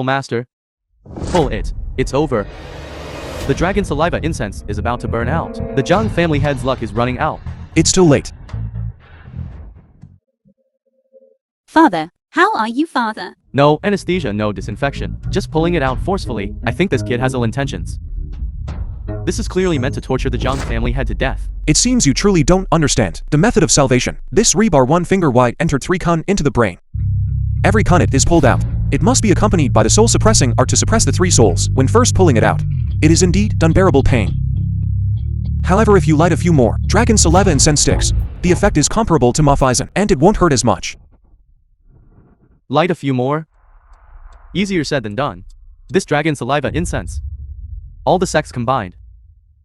Master. Pull it. It's over. The dragon saliva incense is about to burn out. The Zhang family head's luck is running out. It's too late. Father, how are you, father? No anesthesia, no disinfection. Just pulling it out forcefully. I think this kid has ill intentions. This is clearly meant to torture the Zhang family head to death. It seems you truly don't understand the method of salvation. This rebar 1 finger wide entered 3 kun into the brain. Every kunit is pulled out. It must be accompanied by the soul suppressing art to suppress the 3 souls when first pulling it out. It is indeed unbearable pain. However, if you light a few more dragon saliva incense sticks, the effect is comparable to Mafizan, and it won't hurt as much. Light a few more? Easier said than done. This dragon saliva incense, all the sects combined,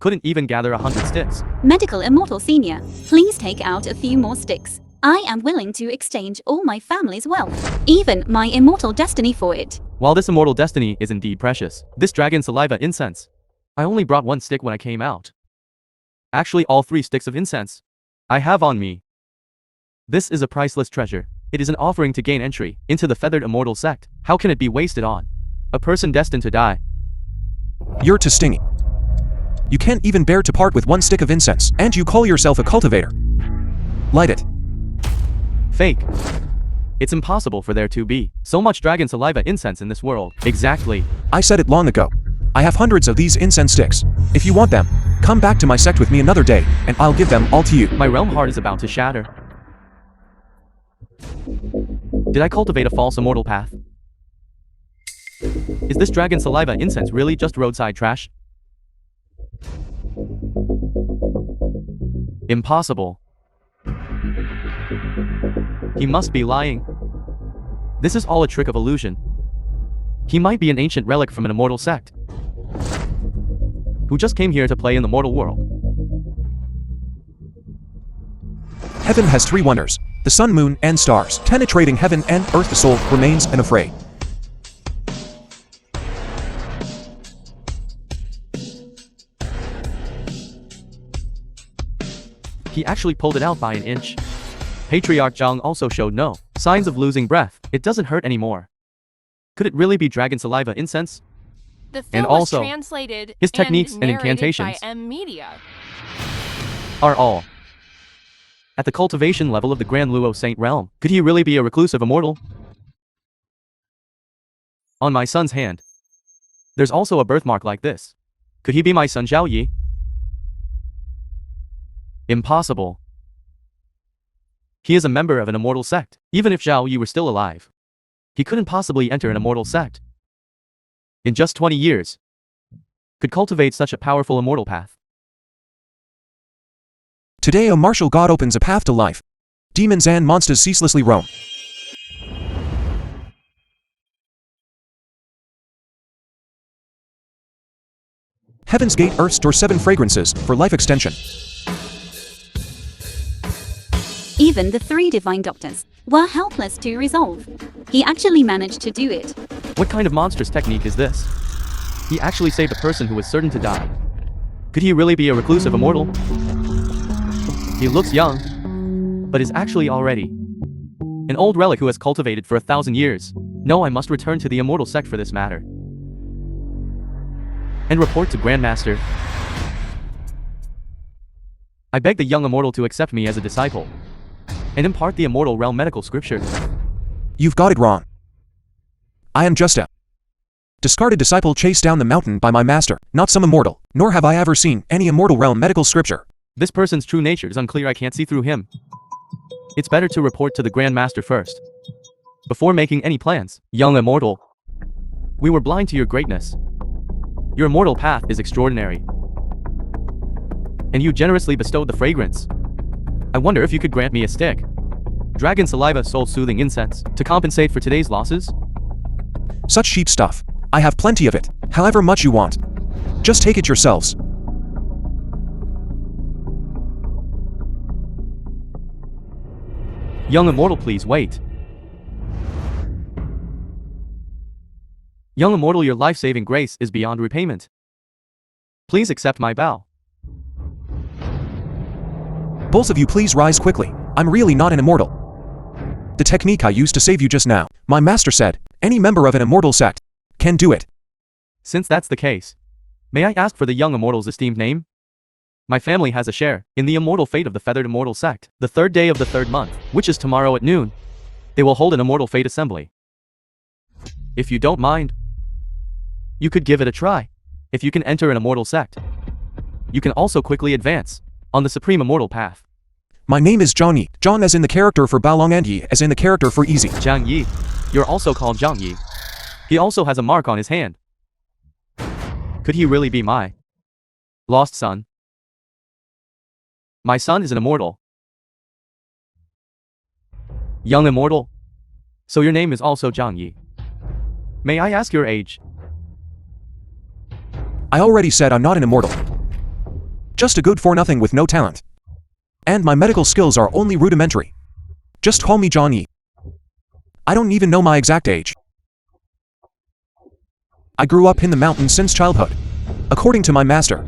couldn't even gather 100 sticks. Medical immortal senior, please take out a few more sticks. I am willing to exchange all my family's wealth, even my immortal destiny for it. While this immortal destiny is indeed precious, this dragon saliva incense, I only brought 1 stick when I came out. Actually, all 3 sticks of incense I have on me. This is a priceless treasure. It is an offering to gain entry into the feathered immortal sect. How can it be wasted on a person destined to die? You're too stingy. You can't even bear to part with 1 stick of incense, and you call yourself a cultivator. Light it. Fake. It's impossible for there to be so much dragon saliva incense in this world. Exactly. I said it long ago. I have hundreds of these incense sticks. If you want them, come back to my sect with me another day, and I'll give them all to you. My realm heart is about to shatter. Did I cultivate a false immortal path? Is this dragon saliva incense really just roadside trash? Impossible. He must be lying. This is all a trick of illusion. He might be an ancient relic from an immortal sect, who just came here to play in the mortal world. Heaven has 3 wonders: the sun, moon, and stars. Penetrating heaven and earth, the soul remains unafraid. He actually pulled it out by an inch. Patriarch Zhang also showed no signs of losing breath. It doesn't hurt anymore. Could it really be dragon saliva incense? The film And also, was translated his techniques and narrated incantations by M Media. Are all at the cultivation level of the Grand Luo Saint realm. Could he really be a reclusive immortal? On my son's hand, there's also a birthmark like this. Could he be my son Zhao Yi? Impossible. He is a member of an immortal sect. Even if Zhao Yi were still alive, he couldn't possibly enter an immortal sect. In just 20 years, could cultivate such a powerful immortal path. Today a martial god opens a path to life. Demons and monsters ceaselessly roam. Heaven's Gate Earth stores 7 fragrances for life extension. Even the 3 divine doctors were helpless to resolve. He actually managed to do it. What kind of monstrous technique is this? He actually saved a person who was certain to die. Could he really be a reclusive immortal? He looks young, but is actually already an old relic who has cultivated for 1,000 years. No, I must return to the immortal sect for this matter and report to Grandmaster. I beg the young immortal to accept me as a disciple and impart the immortal realm medical scripture. You've got it wrong. I am just a discarded disciple chased down the mountain by my master, not some immortal, nor have I ever seen any immortal realm medical scripture. This person's true nature is unclear. I can't see through him. It's better to report to the Grand Master first, before making any plans. Young immortal, we were blind to your greatness. Your immortal path is extraordinary, and you generously bestowed the fragrance. I wonder if you could grant me a stick. Dragon saliva soul-soothing incense, to compensate for today's losses? Such cheap stuff. I have plenty of it, however much you want. Just take it yourselves. Young immortal, please wait. Young immortal, your life-saving grace is beyond repayment. Please accept my bow. Both of you please rise quickly. I'm really not an immortal. The technique I used to save you just now, my master said, any member of an immortal sect can do it. Since that's the case, may I ask for the young immortal's esteemed name? My family has a share in the immortal fate of the feathered immortal sect. The third day of the third month, which is tomorrow at noon, they will hold an immortal fate assembly. If you don't mind, you could give it a try. If you can enter an immortal sect, you can also quickly advance on the supreme immortal path. My name is Zhang Yi. Zhang as in the character for Baolong and Yi as in the character for easy. Zhang Yi. You're also called Zhang Yi. He also has a mark on his hand. Could he really be my lost son? My son is an immortal. Young immortal? So your name is also Zhang Yi. May I ask your age? I already said I'm not an immortal. Just a good for nothing with no talent. And my medical skills are only rudimentary. Just call me Zhang Yi. I don't even know my exact age. I grew up in the mountains since childhood. According to my master,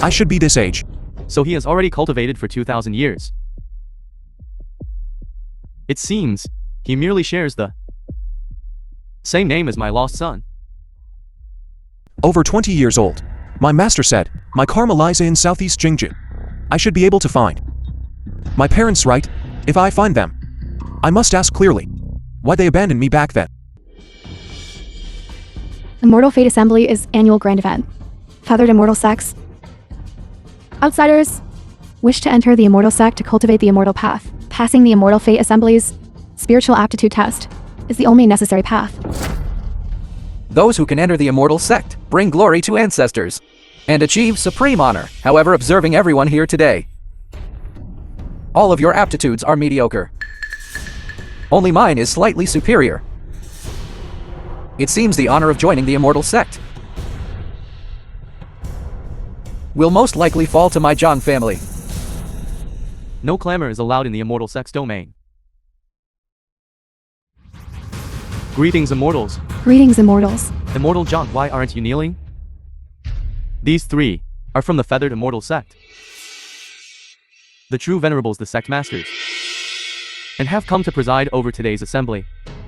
I should be this age. So he has already cultivated for 2,000 years. It seems he merely shares the same name as my lost son. Over 20 years old. My master said, my karma lies in southeast Jingju. I should be able to find my parents right. If I find them, I must ask clearly why they abandoned me back then. Immortal Fate Assembly is annual grand event. Feathered Immortal Sects. Outsiders wish to enter the Immortal Sect to cultivate the Immortal Path. Passing the Immortal Fate Assembly's spiritual aptitude test is the only necessary path. Those who can enter the immortal sect bring glory to ancestors and achieve supreme honor, however observing everyone here today. All of your aptitudes are mediocre. Only mine is slightly superior. It seems the honor of joining the immortal sect will most likely fall to my Zhang family. No clamor is allowed in the immortal sect's domain. Greetings, immortals. Greetings, Immortals. Immortal Zhang, why aren't you kneeling? These three are from the feathered immortal sect. The true venerables, the sect masters, and have come to preside over today's assembly.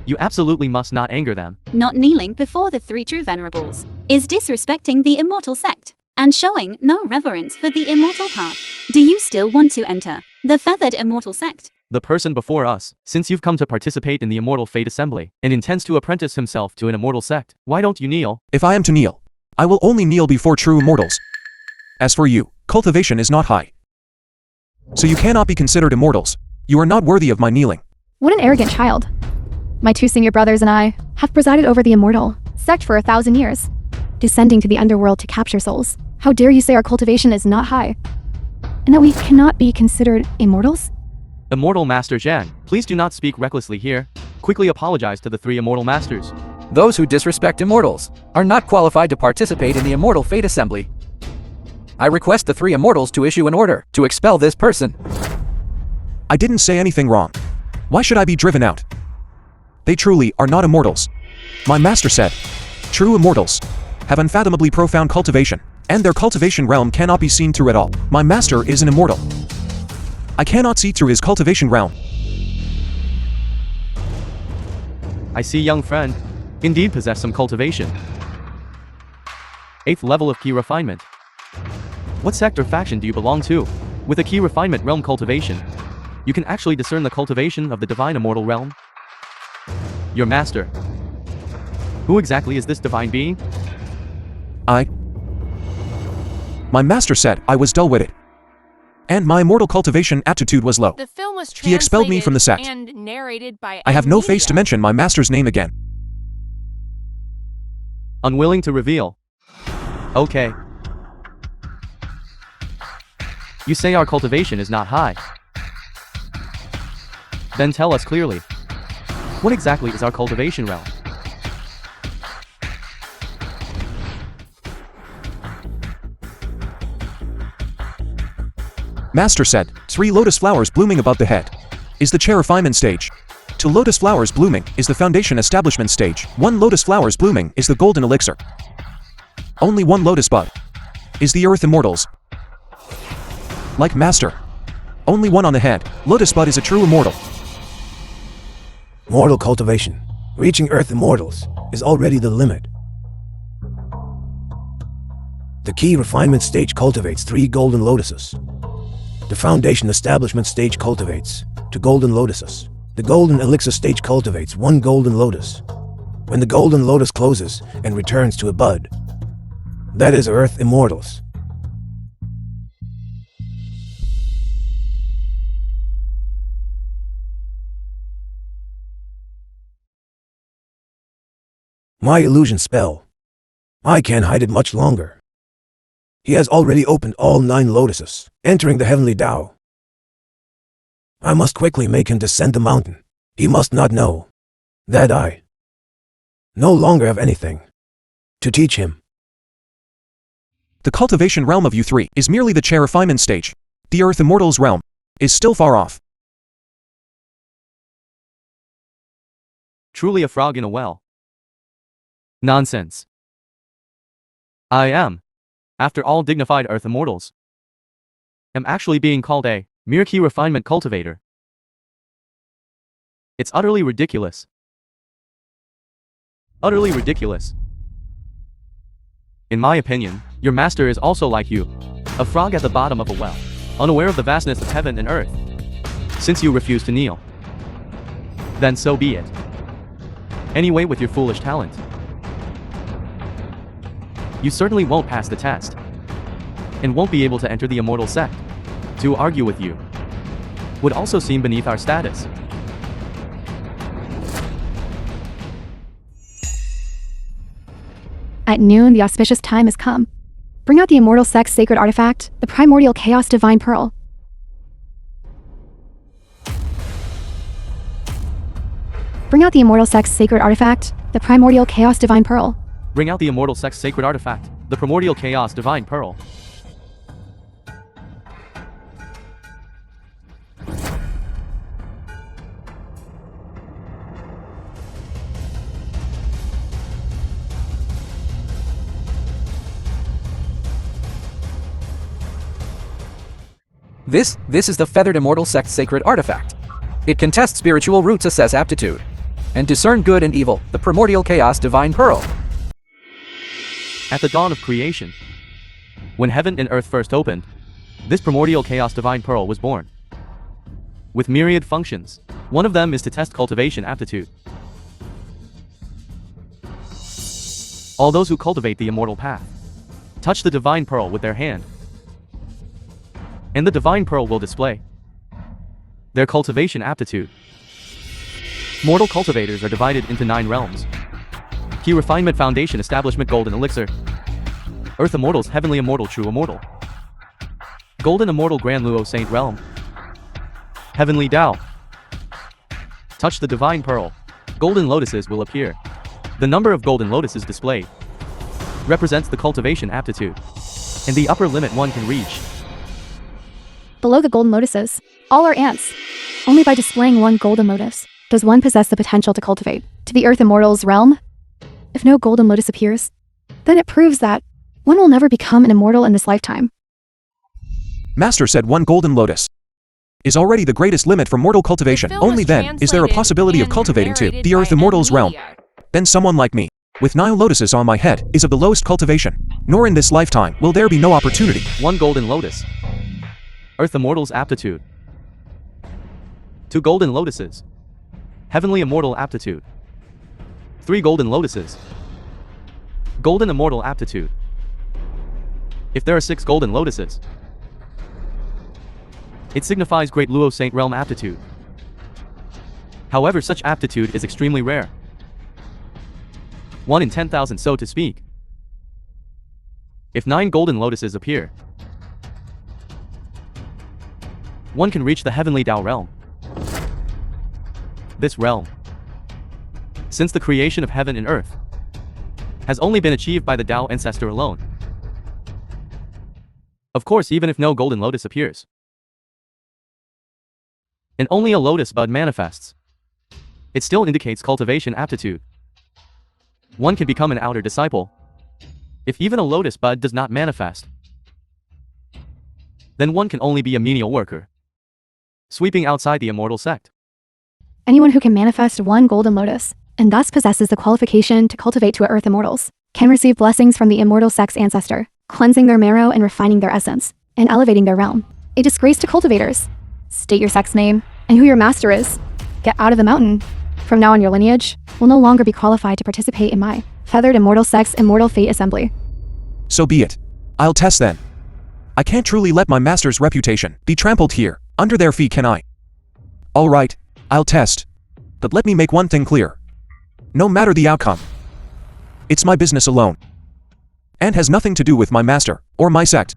You absolutely must not anger them. Not kneeling before the three true venerables is disrespecting the immortal sect and showing no reverence for the immortal path. Do you still want to enter the feathered immortal sect? The person before us, since you've come to participate in the immortal fate assembly and intends to apprentice himself to an immortal sect, why don't you kneel? If I am to kneel, I will only kneel before true immortals. As for you, cultivation is not high. So you cannot be considered immortals. You are not worthy of my kneeling. What an arrogant child. My two senior brothers and I have presided over the Immortal Sect for 1,000 years, descending to the underworld to capture souls. How dare you say our cultivation is not high, and that we cannot be considered immortals? Immortal Master Zhang, please do not speak recklessly here. Quickly apologize to the three immortal masters. Those who disrespect immortals are not qualified to participate in the immortal fate assembly. I request the three immortals to issue an order to expel this person. I didn't say anything wrong. Why should I be driven out? They truly are not immortals. My master said, true immortals have unfathomably profound cultivation, and their cultivation realm cannot be seen through at all. My master is an immortal. I cannot see through his cultivation realm. I see, young friend, indeed possess some cultivation. 8th level of key refinement. What sect or faction do you belong to? With a key refinement realm cultivation, you can actually discern the cultivation of the divine immortal realm. Your master. Who exactly is this divine being? My master said I was dull-witted, and my immortal cultivation aptitude was low. The film was He expelled me from the sect. and narrated by I have no face to Amelia. mention my master's name again. Unwilling to reveal. Okay. You say our cultivation is not high. Then tell us clearly. What exactly is our cultivation realm? Master said, 3 lotus flowers blooming above the head is the chair refinement stage. 2 lotus flowers blooming is the foundation establishment stage. 1 lotus flowers blooming is the golden elixir. Only 1 lotus bud is the earth immortals. Like master, only 1 on the head. Lotus bud is a true immortal. Mortal cultivation. Reaching Earth Immortals is already the limit. The key refinement stage cultivates 3 golden lotuses. The foundation establishment stage cultivates 2 golden lotuses. The golden elixir stage cultivates 1 golden lotus. When the golden lotus closes and returns to a bud, that is Earth Immortals. My illusion spell. I can't hide it much longer. He has already opened all 9 lotuses, entering the heavenly Tao. I must quickly make him descend the mountain. He must not know that I no longer have anything to teach him. The cultivation realm of U3 is merely the chair refinement stage. The Earth Immortals realm is still far off. Truly a frog in a well. Nonsense. I am, after all dignified Earth Immortals, am actually being called a mere key refinement cultivator. It's utterly ridiculous. Utterly ridiculous. In my opinion, your master is also like you, a frog at the bottom of a well, unaware of the vastness of heaven and earth. Since you refuse to kneel, then so be it. Anyway, with your foolish talent, you certainly won't pass the test, and won't be able to enter the immortal sect. To argue with you would also seem beneath our status. At noon, the auspicious time has come. Bring out the immortal sect's sacred artifact, the primordial chaos divine pearl. Bring out the immortal sect's sacred artifact, the primordial chaos divine pearl. Bring out the immortal sect's sacred artifact, the primordial chaos divine pearl. This is the Feathered Immortal Sect's sacred artifact. It can test spiritual roots, assess aptitude, and discern good and evil, the primordial chaos divine pearl. At the dawn of creation, when heaven and earth first opened, this primordial chaos divine pearl was born. With myriad functions, one of them is to test cultivation aptitude. All those who cultivate the immortal path touch the divine pearl with their hand, and the divine pearl will display their cultivation aptitude. Mortal cultivators are divided into 9 realms. Key refinement foundation establishment golden elixir. Earth immortals heavenly immortal true immortal. Golden immortal grand luo saint realm. Heavenly Tao. Touch the divine pearl. Golden lotuses will appear. The number of golden lotuses displayed represents the cultivation aptitude, and the upper limit one can reach. Below the golden lotuses, all are ants. Only by displaying 1 golden lotus does one possess the potential to cultivate to the Earth Immortals realm. If no golden lotus appears, then it proves that one will never become an immortal in this lifetime. Master said 1 golden lotus is already the greatest limit for mortal cultivation. film Only was then is there a translated possibility of and cultivating to narrated the by Earth Immortals realm. Media. Then someone like me, with 9 lotuses on my head, is of the lowest cultivation. Nor in this lifetime will there be no opportunity. 1 golden lotus. Earth immortals aptitude. 2 golden lotuses. Heavenly immortal aptitude. 3 golden lotuses. Golden immortal aptitude. If there are 6 golden lotuses, it signifies great luo saint realm aptitude. However, such aptitude is extremely rare. 1 in 10,000, so to speak. If 9 golden lotuses appear, one can reach the heavenly Tao realm. This realm, since the creation of heaven and earth, has only been achieved by the Tao ancestor alone. Of course, even if no golden lotus appears, and only a lotus bud manifests, it still indicates cultivation aptitude. One can become an outer disciple. If even a lotus bud does not manifest, then one can only be a menial worker, sweeping outside the immortal sect. Anyone who can manifest 1 golden lotus and thus possesses the qualification to cultivate to earth immortals, can receive blessings from the immortal sect's ancestor, cleansing their marrow and refining their essence, and elevating their realm. A disgrace to cultivators. State your sect's name, and who your master is. Get out of the mountain. From now on, your lineage will no longer be qualified to participate in my feathered immortal sect's immortal fate assembly. So be it. I'll test then. I can't truly let my master's reputation be trampled here, under their feet, can I? Alright, I'll test. But let me make one thing clear. No matter the outcome, it's my business alone, and has nothing to do with my master, or my sect.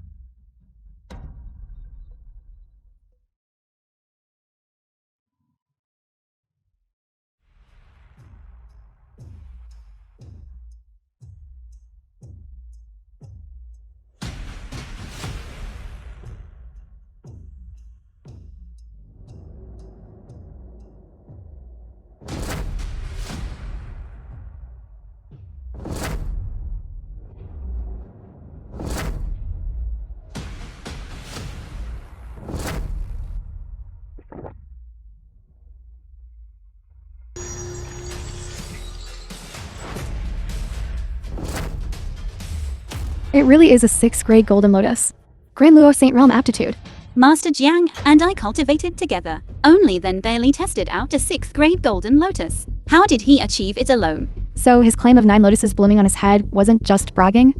It really is a 6th grade golden lotus. Grand Luo Saint Realm aptitude. Master Jiang and I cultivated together, only then barely tested out a 6th grade golden lotus. How did he achieve it alone? So his claim of 9 lotuses blooming on his head wasn't just bragging?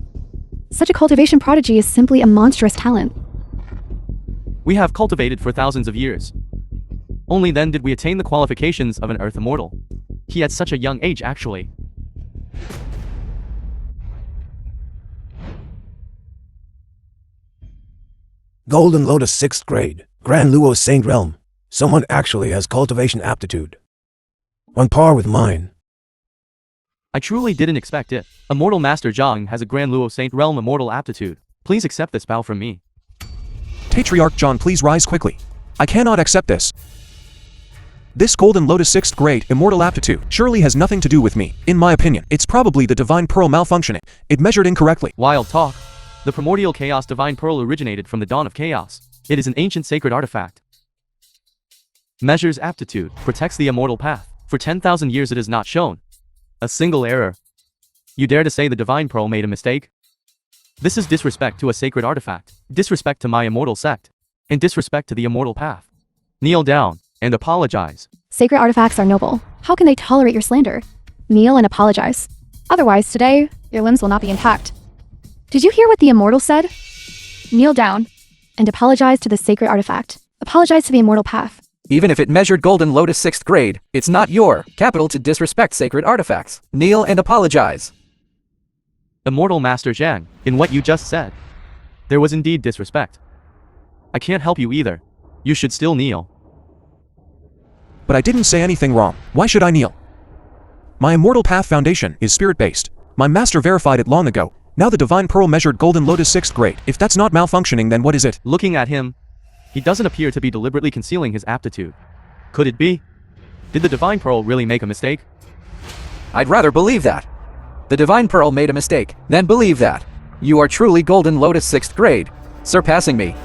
Such a cultivation prodigy is simply a monstrous talent. We have cultivated for thousands of years. Only then did we attain the qualifications of an earth immortal. He at such a young age, actually. Golden Lotus 6th grade, Grand Luo Saint Realm. Someone actually has cultivation aptitude. On par with mine. I truly didn't expect it. Immortal Master Zhang has a Grand Luo Saint Realm immortal aptitude. Please accept this bow from me. Patriarch John, please rise quickly. I cannot accept this. This Golden Lotus 6th grade immortal aptitude surely has nothing to do with me. In my opinion, it's probably the Divine Pearl malfunctioning. It measured incorrectly. Wild talk. The primordial chaos Divine Pearl originated from the dawn of chaos. It is an ancient sacred artifact. Measures aptitude, protects the immortal path. For 10,000 years it has not shown a single error. You dare to say the Divine Pearl made a mistake? This is disrespect to a sacred artifact, disrespect to my immortal sect, and disrespect to the immortal path. Kneel down and apologize. Sacred artifacts are noble. How can they tolerate your slander? Kneel and apologize. Otherwise, today, your limbs will not be intact. Did you hear what the immortal said? Kneel down and apologize to the sacred artifact. Apologize to the immortal path. Even if it measured Golden Lotus 6th grade, it's not your capital to disrespect sacred artifacts. Kneel and apologize. Immortal Master Zhang, in what you just said, there was indeed disrespect. I can't help you either. You should still kneel. But I didn't say anything wrong. Why should I kneel? My immortal path foundation is spirit-based. My master verified it long ago. Now the Divine Pearl measured Golden Lotus 6th grade. If that's not malfunctioning, then what is it? Looking at him, he doesn't appear to be deliberately concealing his aptitude. Could it be? Did the Divine Pearl really make a mistake? I'd rather believe that. The Divine Pearl made a mistake, then believe that. You are truly Golden Lotus 6th grade, surpassing me.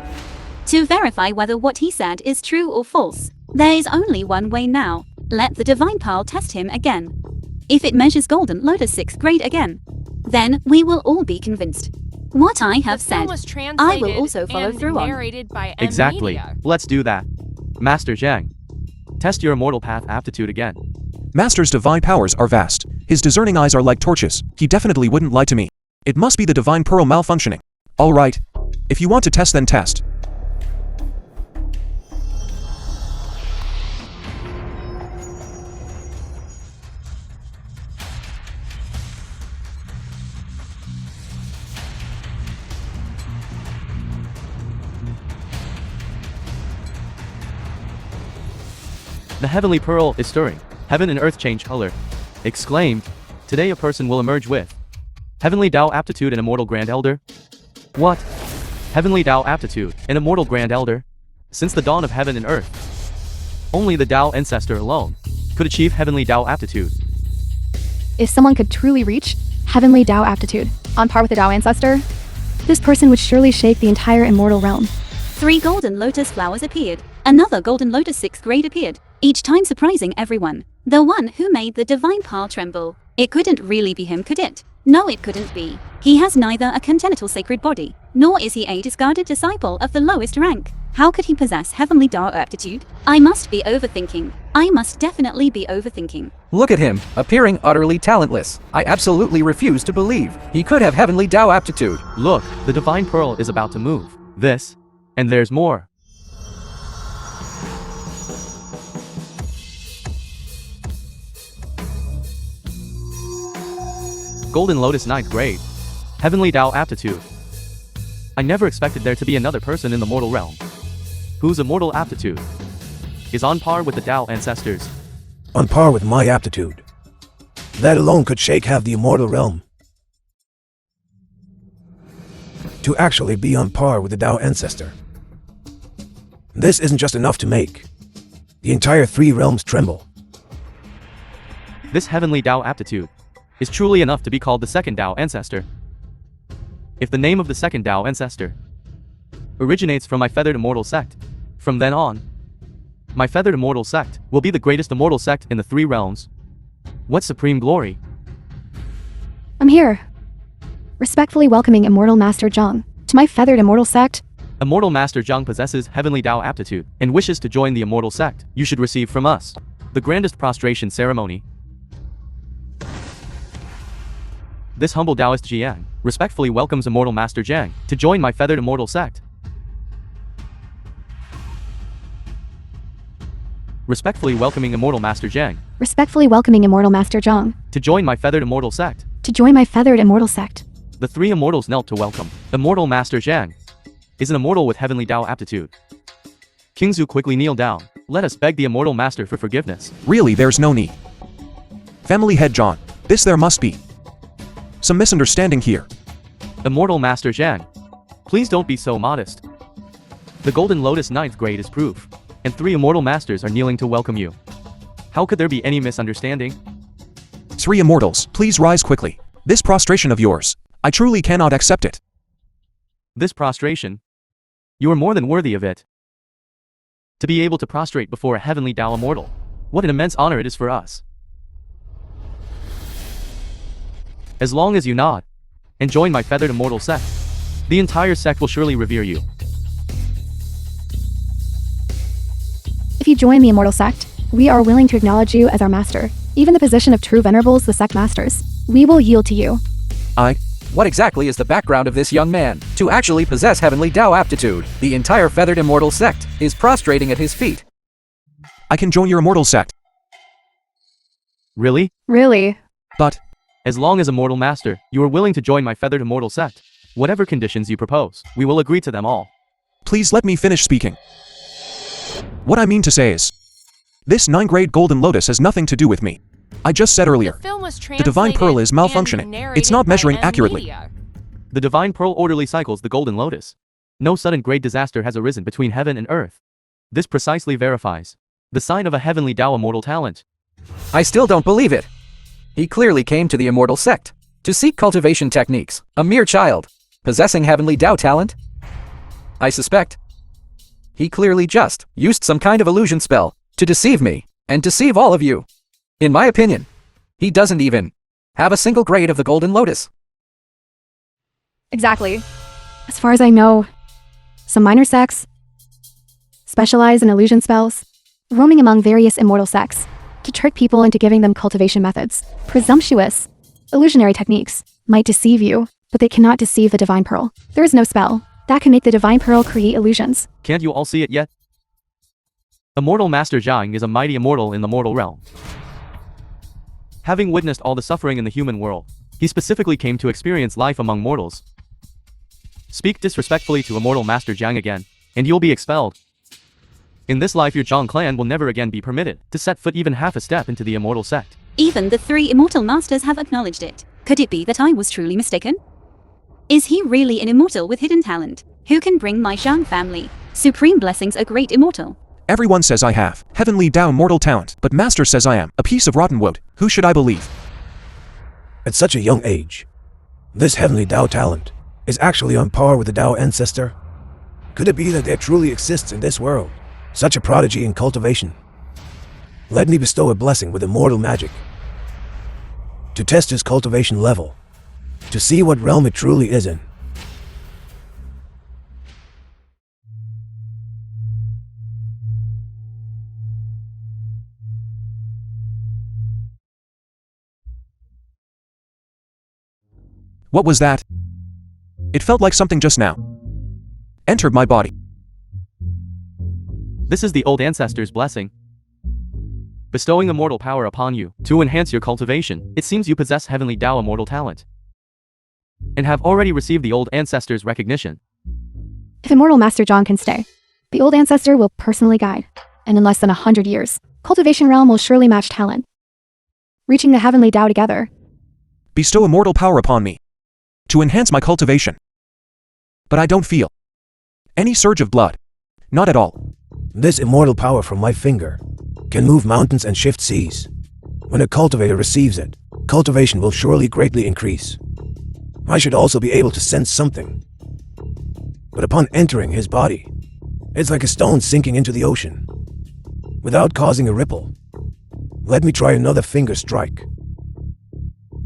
To verify whether what he said is true or false, there is only one way now. Let the Divine Pearl test him again. If it measures Golden Lotus 6th grade again, then we will all be convinced. What I have said, I will also follow through on. Narrated by Exactly. Media. Let's do that. Master Zhang, test your immortal path aptitude again. Master's divine powers are vast. His discerning eyes are like torches. He definitely wouldn't lie to me. It must be the Divine Pearl malfunctioning. Alright. If you want to test, then test. The heavenly pearl is stirring. Heaven and earth change color. Exclaimed. Today a person will emerge with Heavenly Tao aptitude and immortal Grand Elder. What? Heavenly Tao aptitude and immortal Grand Elder? Since the dawn of heaven and earth, only the Tao ancestor alone could achieve Heavenly Tao aptitude. If someone could truly reach Heavenly Tao aptitude, on par with the Tao ancestor, this person would surely shake the entire immortal realm. 3 golden lotus flowers appeared. Another golden lotus 6th grade appeared, each time surprising everyone. The one who made the divine pile tremble. It couldn't really be him, could it? No, it couldn't be. He has neither a congenital sacred body, nor is he a discarded disciple of the lowest rank. How could he possess heavenly Dao aptitude? I must be overthinking. I must definitely be overthinking. Look at him, appearing utterly talentless. I absolutely refuse to believe he could have heavenly Dao aptitude. Look, the divine pearl is about to move. This, and there's more. Golden Lotus 9th grade. Heavenly Dao aptitude. I never expected there to be another person in the mortal realm whose immortal aptitude is on par with the Dao ancestors. On par with my aptitude. That alone could shake half the immortal realm. To actually be on par with the Dao ancestor. This isn't just enough to make the entire 3 realms tremble. This heavenly Dao aptitude is truly enough to be called the second Dao ancestor. If the name of the second Dao ancestor originates from my feathered immortal sect, from then on, my feathered immortal sect will be the greatest immortal sect in the 3 realms. What supreme glory! I'm here. Respectfully welcoming Immortal Master Zhang to my feathered immortal sect. Immortal Master Zhang possesses heavenly Dao aptitude and wishes to join the immortal sect. You should receive from us the grandest prostration ceremony. This humble Taoist Jiang respectfully welcomes Immortal Master Zhang to join my feathered immortal sect. Respectfully welcoming Immortal Master Zhang Respectfully welcoming Immortal Master Zhang to join my feathered immortal sect. to join my feathered immortal sect. The 3 immortals knelt to welcome Immortal Master Zhang is an immortal with heavenly Dao aptitude. King Zhu quickly kneel down. Let us beg the Immortal Master for forgiveness. Really, there's no need. Family head John. This there must be some misunderstanding here. Immortal Master Zhang, please don't be so modest. The Golden Lotus 9th grade is proof, and 3 immortal masters are kneeling to welcome you. How could there be any misunderstanding? 3 immortals, please rise quickly. This prostration of yours, I truly cannot accept it. This prostration, you are more than worthy of it. To be able to prostrate before a heavenly Dao immortal, what an immense honor it is for us. As long as you nod and join my feathered immortal sect, the entire sect will surely revere you. If you join the immortal sect, we are willing to acknowledge you as our master. Even the position of true venerables, the sect masters. We will yield to you. What exactly is the background of this young man to actually possess heavenly Dao aptitude? The entire feathered immortal sect is prostrating at his feet. I can join your immortal sect. Really? Really? But As long as Immortal Master, you are willing to join my feathered immortal sect, whatever conditions you propose, we will agree to them all. please let me finish speaking. What I mean to say is, this 9th grade Golden Lotus has nothing to do with me. I just said earlier, The film was the Divine Pearl is malfunctioning. It's not measuring accurately. The Divine Pearl orderly cycles the Golden Lotus. No sudden great disaster has arisen between heaven and earth. This precisely verifies the sign of a heavenly Dao immortal talent. I still don't believe it. He clearly came to the immortal sect to seek cultivation techniques. A mere child, possessing heavenly Dao talent? I suspect he clearly just used some kind of illusion spell to deceive me and deceive all of you. In my opinion, he doesn't even have a single grade of the Golden Lotus. Exactly. As far as I know, some minor sects specialize in illusion spells, roaming among various immortal sects to trick people into giving them cultivation methods. Presumptuous, illusionary techniques might deceive you, but they cannot deceive the Divine Pearl. There is no spell that can make the Divine Pearl create illusions. Can't you all see it yet? Immortal Master Zhang is a mighty immortal in the mortal realm. Having witnessed all the suffering in the human world, he specifically came to experience life among mortals. Speak disrespectfully to Immortal Master Zhang again, and you'll be expelled. In this life your Zhang clan will never again be permitted to set foot even half a step into the immortal sect. Even the 3 immortal masters have acknowledged it. Could it be that I was truly mistaken? Is he really an immortal with hidden talent, who can bring my Zhang family supreme blessings, a great immortal? Everyone says I have heavenly Dao mortal talent, but Master says I am a piece of rotten wood. Who should I believe? At such a young age, this heavenly Dao talent is actually on par with the Dao ancestor? Could it be that there truly exists in this world such a prodigy in cultivation? Let me bestow a blessing with immortal magic. To test his cultivation level. To see what realm it truly is in. What was that? It felt like something just now entered my body. This is the old ancestor's blessing, bestowing immortal power upon you to enhance your cultivation. It seems you possess heavenly Tao immortal talent and have already received the old ancestor's recognition. If Immortal Master Zhang can stay, the old ancestor will personally guide, and in less than 100 years, cultivation realm will surely match talent, reaching the heavenly Tao together. Bestow immortal power upon me to enhance my cultivation. But I don't feel any surge of blood. Not at all. This immortal power from my finger can move mountains and shift seas. When a cultivator receives it, cultivation will surely greatly increase. I should also be able to sense something. But upon entering his body, it's like a stone sinking into the ocean, without causing a ripple. Let me try another finger strike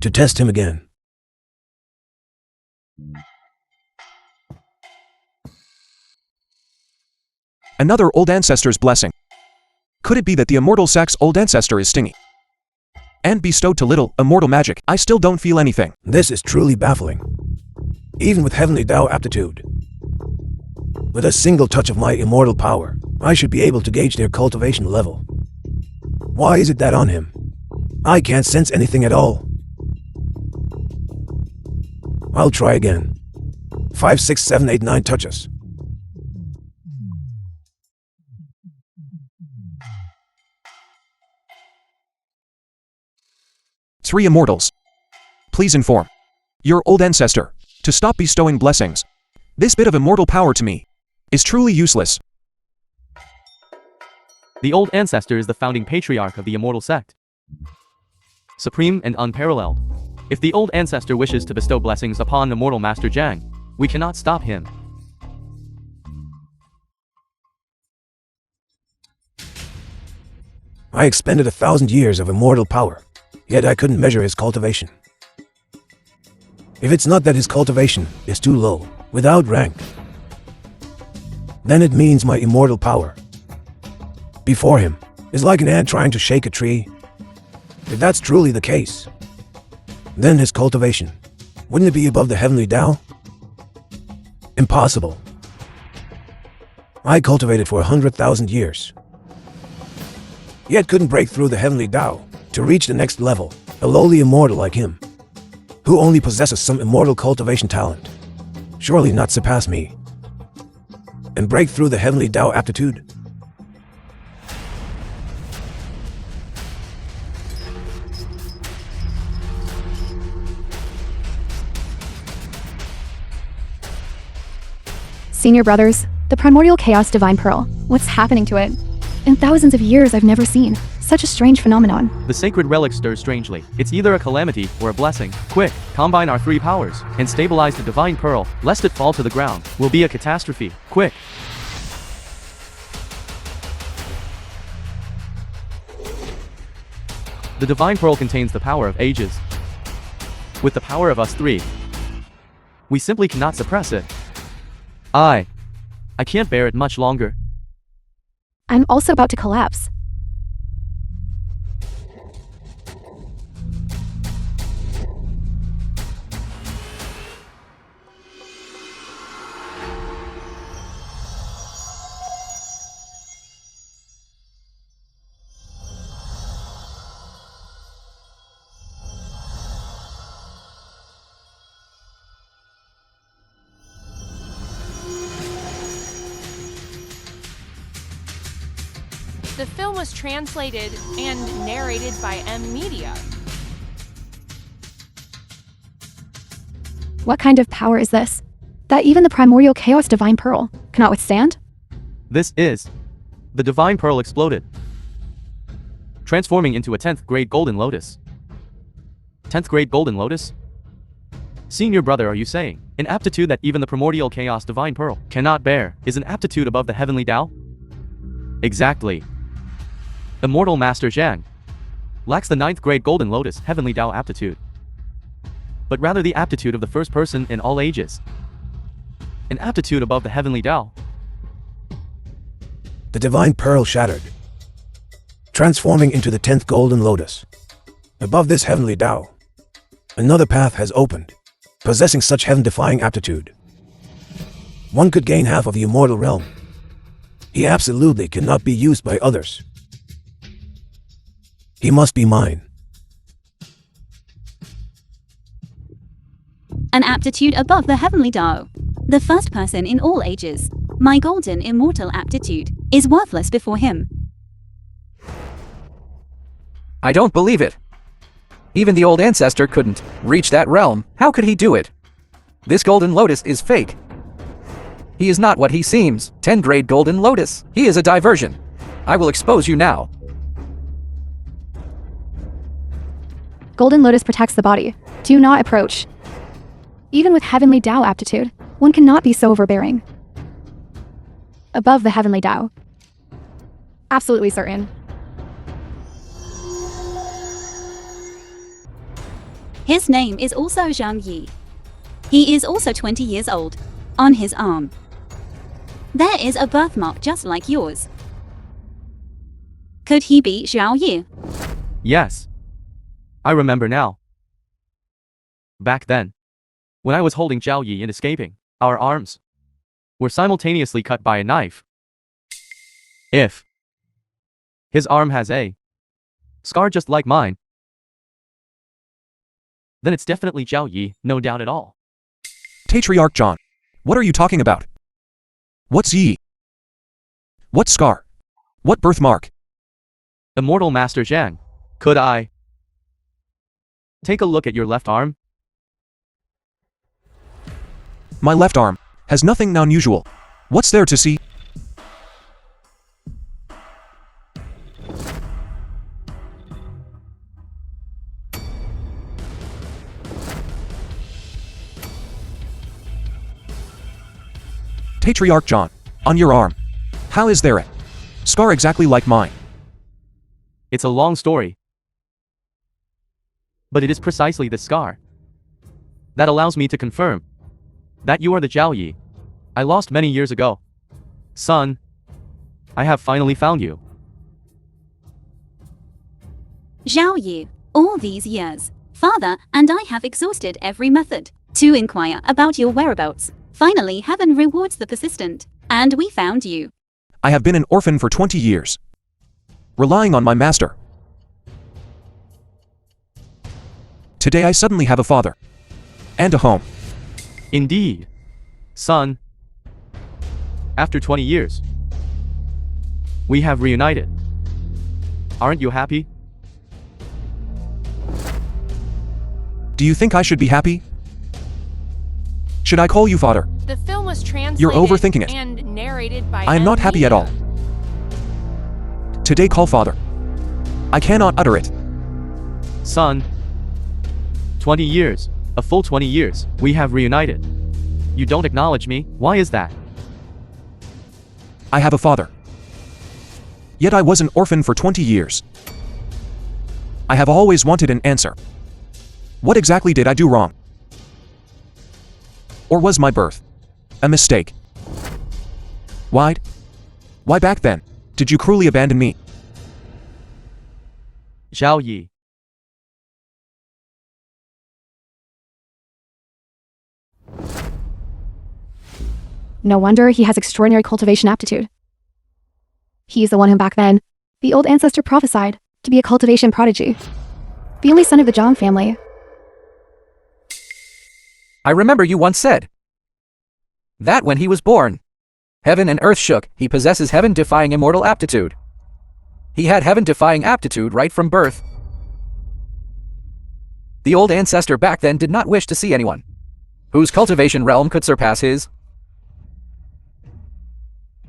to test him again. Another old ancestor's blessing. Could it be that the immortal sect's old ancestor is stingy and bestowed to little immortal magic? I still don't feel anything. This is truly baffling. Even with heavenly Tao aptitude. With a single touch of my immortal power, I should be able to gauge their cultivation level. Why is it that on him, I can't sense anything at all? I'll try again. 5, 6, 7, 8, 9 touches. Three immortals. Please inform your old ancestor to stop bestowing blessings. This bit of immortal power to me is truly useless. The old ancestor is the founding patriarch of the immortal sect, supreme and unparalleled. If the old ancestor wishes to bestow blessings upon immortal Master Zhang, we cannot stop him. I expended 1,000 years of immortal power, yet I couldn't measure his cultivation. If it's not that his cultivation is too low, without rank, then it means my immortal power before him is like an ant trying to shake a tree. If that's truly the case, then his cultivation, wouldn't it be above the heavenly Tao? Impossible. I cultivated for 100,000 years, yet couldn't break through the heavenly Tao to reach the next level. A lowly immortal like him, who only possesses some immortal cultivation talent, surely not surpass me and break through the heavenly Tao aptitude. Senior brothers, the primordial chaos divine pearl. What's happening to it? In thousands of years I've never seen such a strange phenomenon. The sacred relic stirs strangely. It's either a calamity or a blessing. Quick, combine our three powers and stabilize the divine pearl, lest it fall to the ground. Will be a catastrophe. Quick. The divine pearl contains the power of ages. With the power of us three, we simply cannot suppress it. I can't bear it much longer. I'm also about to collapse. The film was translated and narrated by M Media. What kind of power is this that even the primordial chaos divine pearl cannot withstand? This is the divine pearl exploded, transforming into a 10th grade golden lotus. 10th grade golden lotus? Senior brother, are you saying an aptitude that even the primordial chaos divine pearl cannot bear is an aptitude above the heavenly Tao? Exactly. Immortal Master Zhang lacks the 9th grade Golden Lotus Heavenly Tao aptitude, but rather the aptitude of the first person in all ages, an aptitude above the Heavenly Tao. The divine pearl shattered, transforming into the 10th Golden Lotus. Above this Heavenly Tao, another path has opened, possessing such heaven-defying aptitude. One could gain half of the immortal realm. He absolutely cannot be used by others. He must be mine. An aptitude above the Heavenly Tao. The first person in all ages. My golden immortal aptitude is worthless before him. I don't believe it. Even the old ancestor couldn't reach that realm. How could he do it? This Golden Lotus is fake. He is not what he seems. 10th grade Golden Lotus. He is a diversion. I will expose you now. Golden Lotus protects the body. Do not approach. Even with Heavenly Tao aptitude, one cannot be so overbearing. Above the Heavenly Tao. Absolutely certain. His name is also Zhang Yi. He is also 20 years old. On his arm, there is a birthmark just like yours. Could he be Zhao Yi? Yes. I remember now. Back then, when I was holding Zhao Yi and escaping, our arms were simultaneously cut by a knife. If his arm has a scar just like mine, then it's definitely Zhao Yi, no doubt at all. Patriarch John, what are you talking about? What's Yi? What scar? What birthmark? Immortal Master Zhang, could I take a look at your left arm? My left arm has nothing unusual. What's there to see? Patriarch John, on your arm, how is there a scar exactly like mine? It's a long story, but it is precisely the scar that allows me to confirm that you are the Zhao Yi I lost many years ago. Son, I have finally found you. Zhao Yi, all these years, father and I have exhausted every method to inquire about your whereabouts. Finally, heaven rewards the persistent, and we found you. I have been an orphan for 20 years, relying on my master. Today I suddenly have a father and a home. Indeed. Son, after 20 years, we have reunited. Aren't you happy? Do you think I should be happy? Should I call you father? The film was translated You're overthinking it. and narrated by I am not happy at all. Today call father. I cannot utter it. Son, 20 years, a full 20 years, we have reunited. You don't acknowledge me, why is that? I have a father. Yet I was an orphan for 20 years. I have always wanted an answer. What exactly did I do wrong? Or was my birth a mistake? Why back then did you cruelly abandon me? Zhao Yi. No wonder he has extraordinary cultivation aptitude. He's the one whom back then, the old ancestor prophesied to be a cultivation prodigy. The only son of the Zhang family. I remember you once said that when he was born, heaven and earth shook. He possesses heaven-defying immortal aptitude. He had heaven-defying aptitude right from birth. The old ancestor back then did not wish to see anyone whose cultivation realm could surpass his.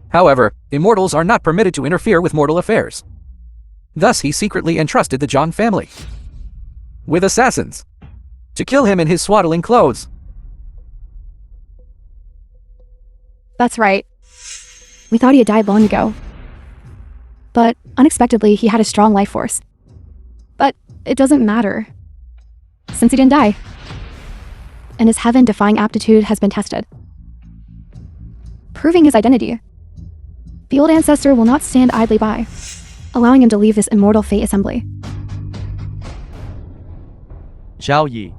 However, immortals are not permitted to interfere with mortal affairs. Thus he secretly entrusted the Zhang family with assassins to kill him in his swaddling clothes. That's right. We thought he had died long ago. But unexpectedly, he had a strong life force. But it doesn't matter, since he didn't die. And his heaven-defying aptitude has been tested, proving his identity. The old ancestor will not stand idly by, allowing him to leave this immortal fate assembly. Zhao Yi.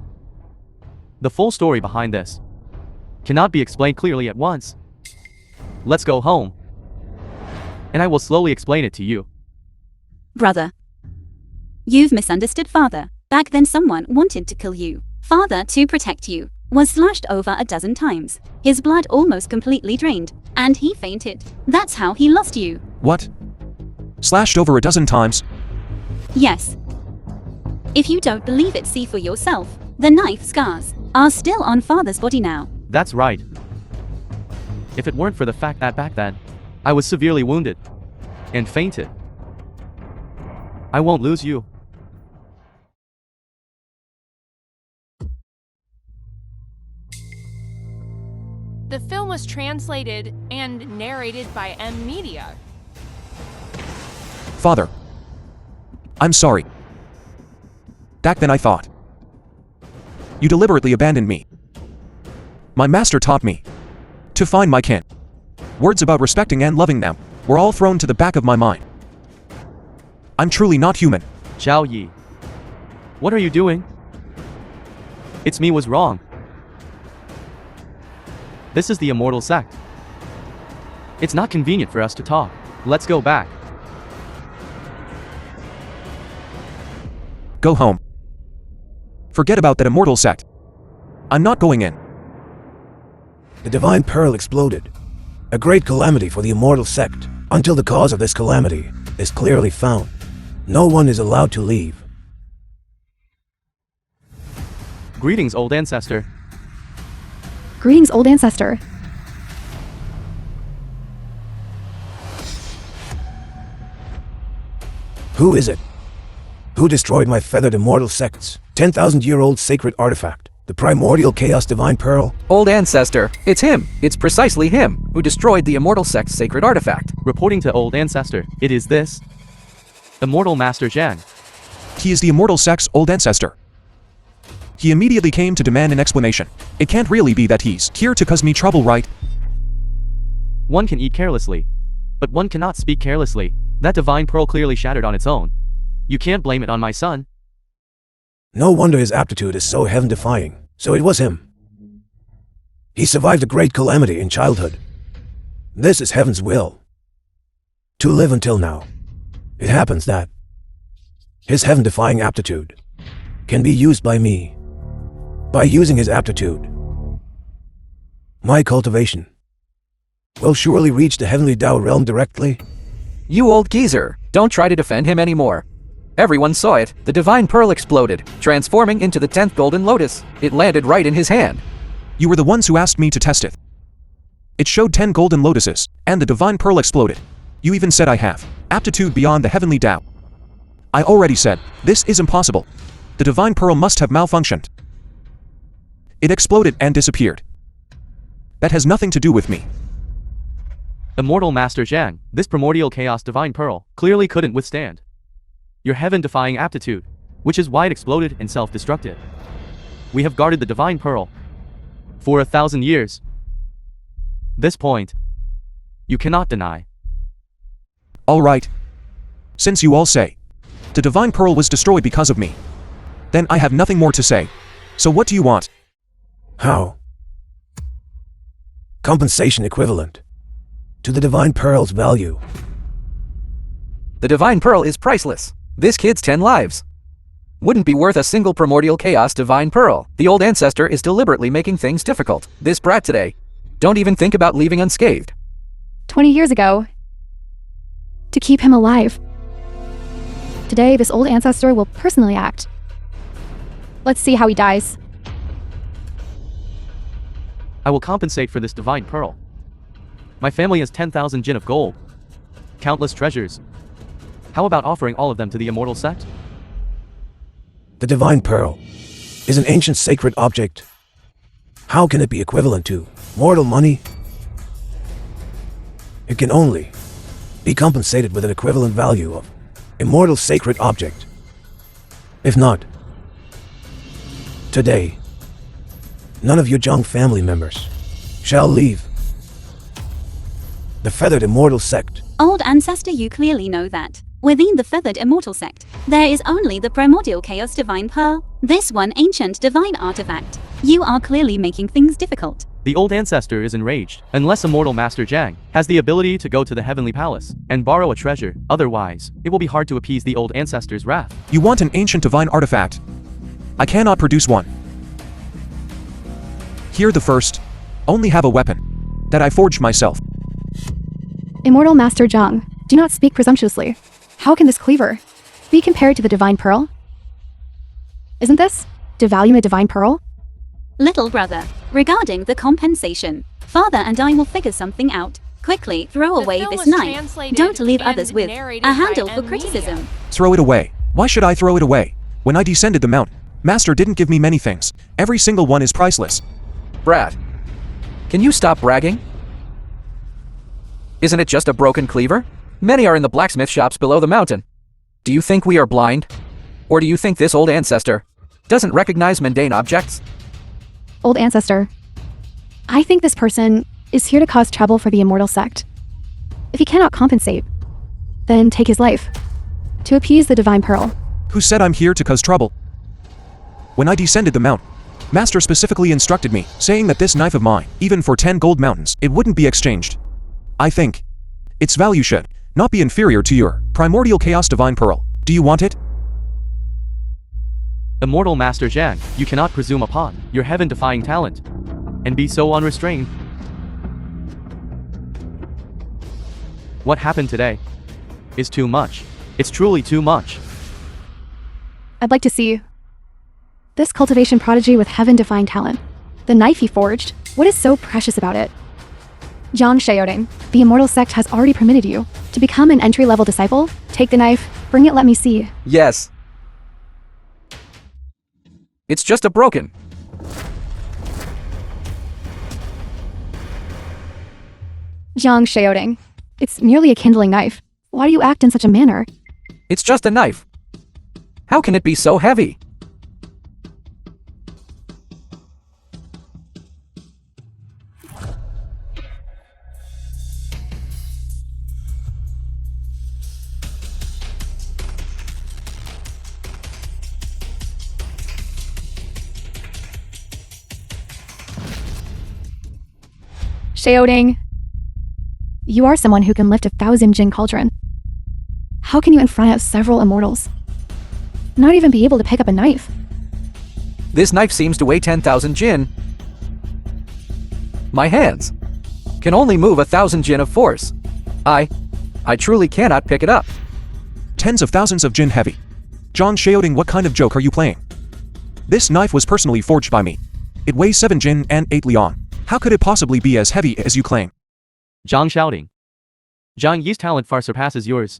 The full story behind this cannot be explained clearly at once. Let's go home, and I will slowly explain it to you. Brother, you've misunderstood father. Back then someone wanted to kill you. Father, to protect you, was slashed over a dozen times. His blood almost completely drained, and he fainted. That's how he lost you. What? Slashed over a dozen times? Yes. If you don't believe it, see for yourself. The knife scars are still on father's body now. That's right. If it weren't for the fact that back then, I was severely wounded and fainted, I won't lose you. The film was translated and narrated by M Media. Father. I'm sorry. Back then I thought you deliberately abandoned me. My master taught me to find my kin. Words about respecting and loving them were all thrown to the back of my mind. I'm truly not human. Zhao Yi. What are you doing? It's me was wrong. This is the immortal sect. It's not convenient for us to talk. Let's go back. Go home. Forget about that immortal sect. I'm not going in. The divine pearl exploded. A great calamity for the immortal sect. Until the cause of this calamity is clearly found, no one is allowed to leave. Greetings, old ancestor. Greetings, old ancestor. Who is it? Who destroyed my feathered immortal sect's 10,000-year-old sacred artifact, the primordial chaos divine pearl? Old ancestor, it's him. It's precisely him who destroyed the immortal sect's sacred artifact. Reporting to old ancestor, it is this immortal master Zhang. He is the immortal sect's old ancestor. He immediately came to demand an explanation. It can't really be that he's here to cause me trouble, right? One can eat carelessly, but one cannot speak carelessly. That divine pearl clearly shattered on its own. You can't blame it on my son. No wonder his aptitude is so heaven-defying. So it was him. He survived a great calamity in childhood. This is heaven's will. To live until now. It happens that his heaven-defying aptitude can be used by me. By using his aptitude, my cultivation will surely reach the heavenly Tao realm directly. You old geezer, don't try to defend him anymore. Everyone saw it. The divine pearl exploded, transforming into the 10th golden lotus. It landed right in his hand. You were the ones who asked me to test it. It showed 10 golden lotuses, and the divine pearl exploded. You even said I have aptitude beyond the heavenly Tao. I already said, this is impossible. The divine pearl must have malfunctioned. It exploded and disappeared. That has nothing to do with me. Immortal master Zhang, this primordial chaos divine pearl clearly couldn't withstand your heaven-defying aptitude, which is why it exploded and self-destructed. We have guarded the divine pearl for 1,000 years. This point, you cannot deny. All right. Since you all say the divine pearl was destroyed because of me, then I have nothing more to say. So what do you want? How? Compensation equivalent to the divine pearl's value. The divine pearl is priceless. This kid's 10 lives wouldn't be worth a single primordial chaos divine pearl. The old ancestor is deliberately making things difficult. This brat today, don't even think about leaving unscathed. 20 years ago, to keep him alive. Today, this old ancestor will personally act. Let's see how he dies. I will compensate for this divine pearl. My family has 10,000 jin of gold, countless treasures. How about offering all of them to the immortal sect? The divine pearl is an ancient sacred object. How can it be equivalent to mortal money? It can only be compensated with an equivalent value of immortal sacred object. If not, today, none of your Wuzhuang family members shall leave the feathered immortal sect. Old ancestor, you clearly know that. Within the feathered immortal sect, there is only the primordial chaos divine pearl, this one ancient divine artifact. You are clearly making things difficult. The old ancestor is enraged, unless immortal Master Zhang has the ability to go to the heavenly palace and borrow a treasure. Otherwise, it will be hard to appease the old ancestor's wrath. You want an ancient divine artifact? I cannot produce one. Here the first. Only have a weapon that I forged myself. Immortal Master Zhang, do not speak presumptuously. How can this cleaver be compared to the divine pearl? Isn't this devaluing the divine pearl? Little brother, regarding the compensation, father and I will figure something out. Quickly throw away film this was knife. translated Don't leave and others with narrated a by handle for M criticism. Media. Throw it away. Why should I throw it away? When I descended the mountain, Master didn't give me many things. Every single one is priceless. Brad, can you stop bragging? Isn't it just a broken cleaver? Many are in the blacksmith shops below the mountain. Do you think we are blind? Or do you think this old ancestor doesn't recognize mundane objects? Old ancestor, I think this person is here to cause trouble for the immortal sect. If he cannot compensate, then take his life to appease the divine pearl. Who said I'm here to cause trouble? When I descended the mountain, Master specifically instructed me, saying that this knife of mine, even for 10 gold mountains, it wouldn't be exchanged. I think its value should not be inferior to your primordial chaos divine pearl. Do you want it? Immortal Master Zhang, you cannot presume upon your heaven-defying talent and be so unrestrained. What happened today is too much. It's truly too much. I'd like to see this cultivation prodigy with heaven-defying talent. The knife he forged, what is so precious about it? Zhang Xiaoding, the immortal sect has already permitted you to become an entry-level disciple. Take the knife, bring it, let me see. Yes. It's just a broken. Zhang Xiaoding, it's merely a kindling knife. Why do you act in such a manner? It's just a knife. How can it be so heavy? Xiaoding, you are someone who can lift 1,000 Jin cauldron. How can you in front of several immortals not even be able to pick up a knife? This knife seems to weigh 10,000 Jin. My hands can only move 1,000 Jin of force. I truly cannot pick it up. Tens of thousands of Jin heavy. Zhang Xiaoding, what kind of joke are you playing? This knife was personally forged by me. It weighs 7 Jin and 8 Lian. How could it possibly be as heavy as you claim? Zhang shouting. Zhang Yi's talent far surpasses yours.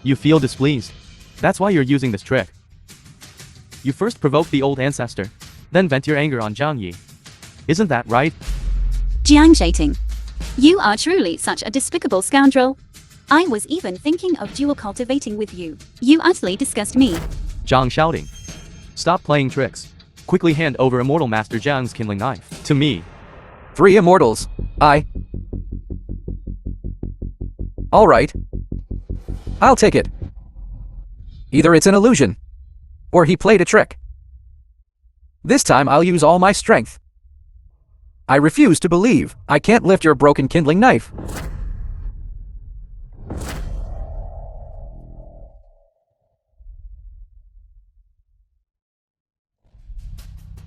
You feel displeased. That's why you're using this trick. You first provoke the old ancestor, then vent your anger on Zhang Yi. Isn't that right? Jiang Shaiting, you are truly such a despicable scoundrel. I was even thinking of dual cultivating with you. You utterly disgust me. Zhang shouting. Stop playing tricks. Quickly hand over Immortal Master Zhang's kindling knife to me. 3 immortals. All right. I'll take it. Either it's an illusion, or he played a trick. This time I'll use all my strength. I refuse to believe I can't lift your broken kindling knife.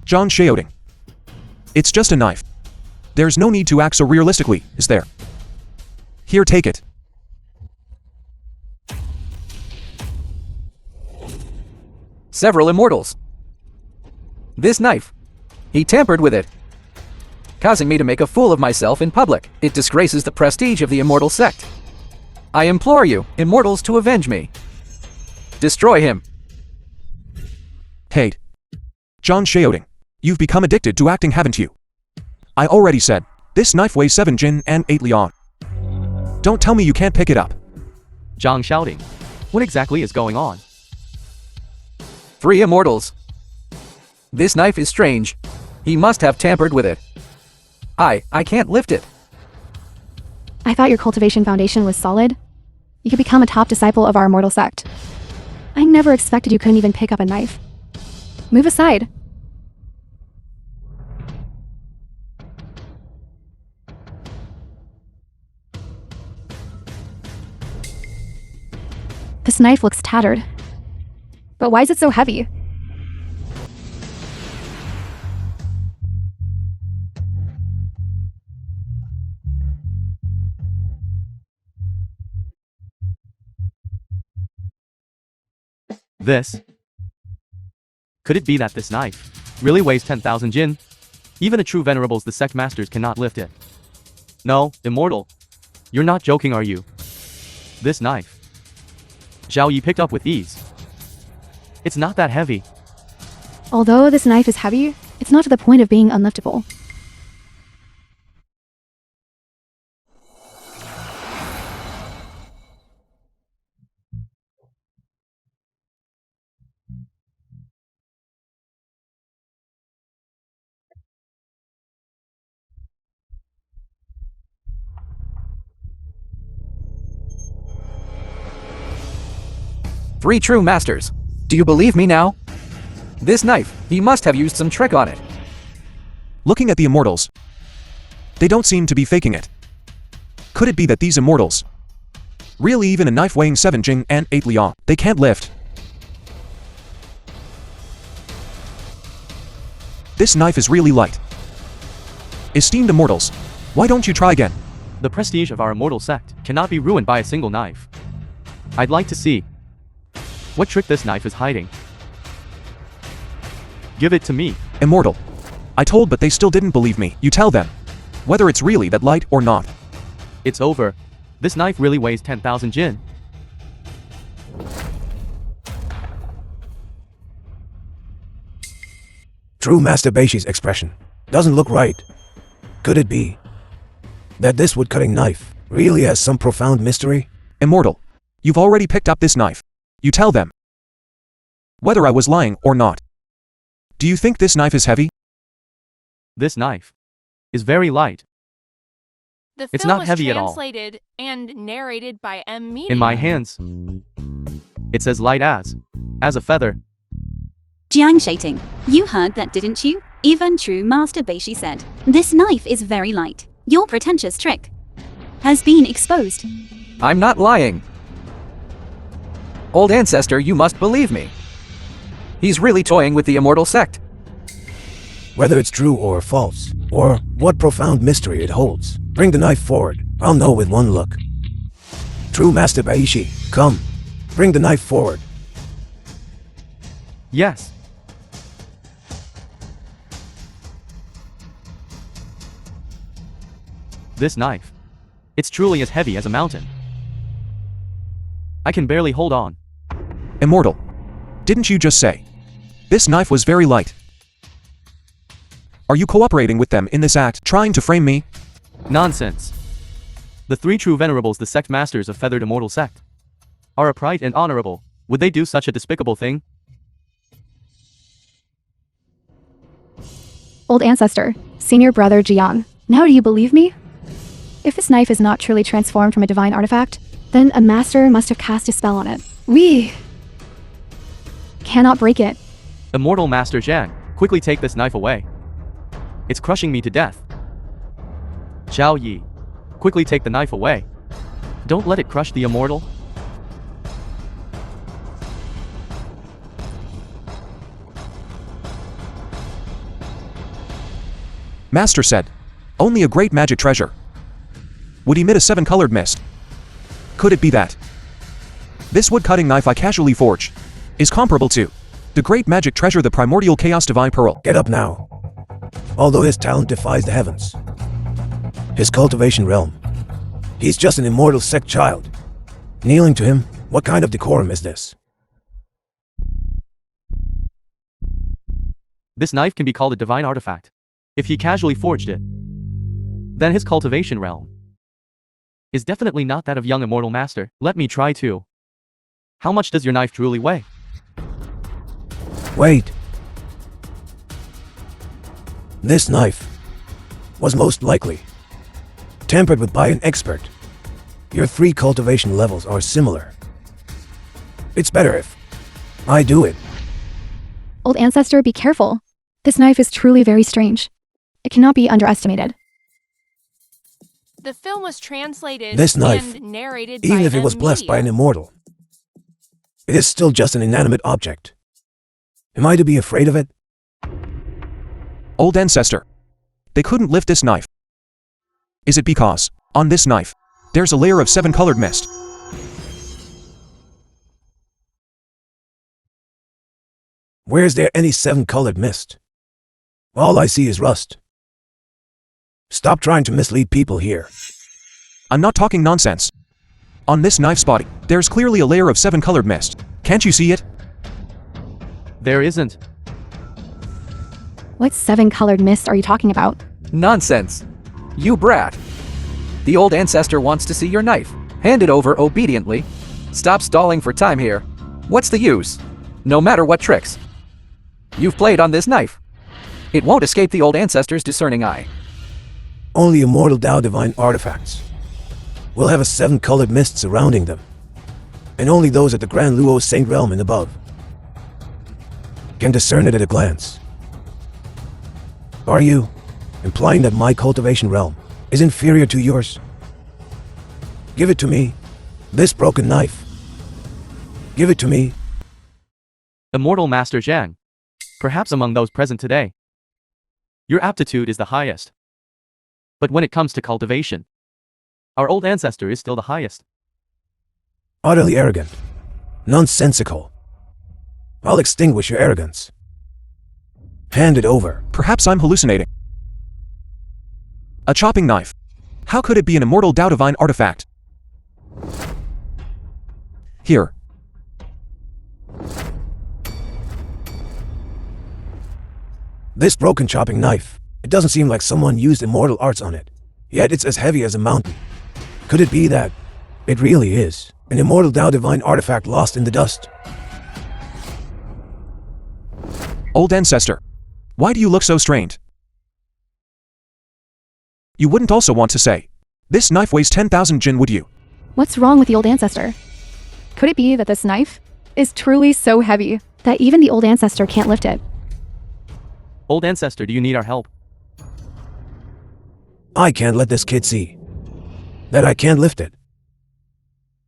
Zhang Xiaoding. It's just a knife. There's no need to act so realistically, is there? Here, take it. Several immortals. This knife. He tampered with it, causing me to make a fool of myself in public. It disgraces the prestige of the immortal sect. I implore you, immortals, to avenge me. Destroy him. Hate. Zhang Xiaoding. You've become addicted to acting, haven't you? I already said, this knife weighs 7 Jin and 8 Lian. Don't tell me you can't pick it up. Zhang shouting. What exactly is going on? 3 immortals. This knife is strange. He must have tampered with it. I can't lift it. I thought your cultivation foundation was solid. You could become a top disciple of our immortal sect. I never expected you couldn't even pick up a knife. Move aside. This knife looks tattered. But why is it so heavy? This? Could it be that this knife really weighs 10,000 jin? Even a true venerables the sect masters cannot lift it. No, immortal. You're not joking, are you? This knife. Zhao Yi picked up with ease. It's not that heavy. Although this knife is heavy, it's not to the point of being unliftable. Three true masters. Do you believe me now? This knife, he must have used some trick on it. Looking at the immortals, they don't seem to be faking it. Could it be that these immortals, really even a knife weighing 7 jing and 8 liang, they can't lift? This knife is really light. Esteemed immortals, why don't you try again? The prestige of our immortal sect cannot be ruined by a single knife. I'd like to see what trick this knife is hiding. Give it to me. Immortal. I told, but they still didn't believe me. You tell them whether it's really that light or not. It's over. This knife really weighs 10,000 jin. True Master Beishi's expression doesn't look right. Could it be that this wood-cutting knife really has some profound mystery? Immortal. You've already picked up this knife. You tell them whether I was lying or not. Do you think this knife is heavy? This knife is very light. The It's film not was heavy at all. translated and narrated by M. Media. In my hands, it's as light as a feather. Jiang Shaiting, you heard that, didn't you? Even true Master Beishi said, this knife is very light. Your pretentious trick has been exposed. I'm not lying. Old ancestor, you must believe me. He's really toying with the immortal sect. Whether it's true or false, or what profound mystery it holds, bring the knife forward. I'll know with one look. True Master Beishi, come. Bring the knife forward. Yes. This knife. It's truly as heavy as a mountain. I can barely hold on. Immortal. Didn't you just say this knife was very light? Are you cooperating with them in this act, trying to frame me? Nonsense. The three true venerables, the sect masters of feathered immortal sect, are upright and honorable. Would they do such a despicable thing? Old ancestor, senior brother Jiang, now do you believe me? If this knife is not truly transformed from a divine artifact, then a master must have cast a spell on it. We cannot break it. Immortal Master Zhang, quickly take this knife away. It's crushing me to death. Zhao Yi, quickly take the knife away. Don't let it crush the immortal. Master said, only a great magic treasure would emit a 7-colored mist. Could it be that this wood-cutting knife I casually forged is comparable to the great magic treasure, the primordial chaos divine pearl? Get up now. Although his talent defies the heavens, his cultivation realm, he's just an immortal sect child. Kneeling to him, what kind of decorum is this? This knife can be called a divine artifact. If he casually forged it, then his cultivation realm is definitely not that of young immortal master. Let me try too. How much does your knife truly weigh? Wait. This knife was most likely tampered with by an expert. Your 3 cultivation levels are similar. It's better if I do it. Old ancestor, be careful. This knife is truly very strange. It cannot be underestimated. The film was translated This knife, and narrated even by if it was blessed by an immortal, it is still just an inanimate object. Am I to be afraid of it? Old ancestor. They couldn't lift this knife. Is it because, on this knife, there's a layer of 7-colored mist? Where's there any 7-colored mist? All I see is rust. Stop trying to mislead people here. I'm not talking nonsense. On this knife's body, there's clearly a layer of 7-colored mist. Can't you see it? There isn't. What 7-colored mist are you talking about? Nonsense. You brat. The old ancestor wants to see your knife. Hand it over obediently. Stop stalling for time here. What's the use? No matter what tricks you've played on this knife, it won't escape the old ancestor's discerning eye. Only immortal Tao divine artifacts will have a 7-colored mist surrounding them, and only those at the Grand Luo Saint Realm and above can discern it at a glance. Are you implying that my cultivation realm is inferior to yours? Give it to me. This broken knife. Give it to me. Immortal Master Zhang. Perhaps among those present today, your aptitude is the highest. But when it comes to cultivation, our old ancestor is still the highest. Utterly arrogant. Nonsensical. I'll extinguish your arrogance. Hand it over. Perhaps I'm hallucinating. A chopping knife. How could it be an immortal Tao divine artifact? Here. This broken chopping knife. It doesn't seem like someone used immortal arts on it. Yet it's as heavy as a mountain. Could it be that it really is an immortal Tao divine artifact lost in the dust? Old ancestor. Why do you look so strained? You wouldn't also want to say, this knife weighs 10,000 jin, would you? What's wrong with the old ancestor? Could it be that this knife is truly so heavy that even the old ancestor can't lift it? Old ancestor, do you need our help? I can't let this kid see that I can't lift it.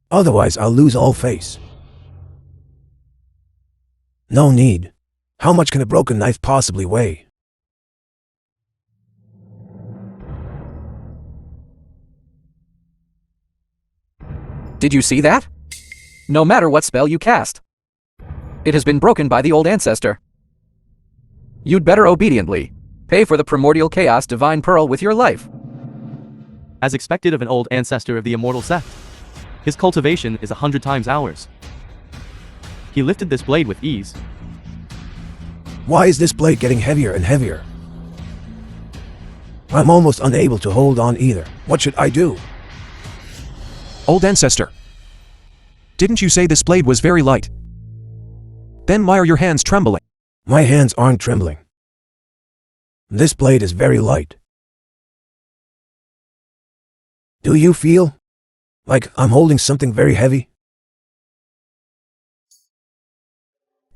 Otherwise, I'll lose all face. No need. How much can a broken knife possibly weigh? Did you see that? No matter what spell you cast, it has been broken by the old ancestor. You'd better obediently pay for the primordial chaos divine pearl with your life. As expected of an old ancestor of the immortal sect, his cultivation is 100 times ours. He lifted this blade with ease. Why is this blade getting heavier and heavier? I'm almost unable to hold on either. What should I do? Old ancestor. Didn't you say this blade was very light? Then why are your hands trembling? My hands aren't trembling. This blade is very light. Do you feel like I'm holding something very heavy?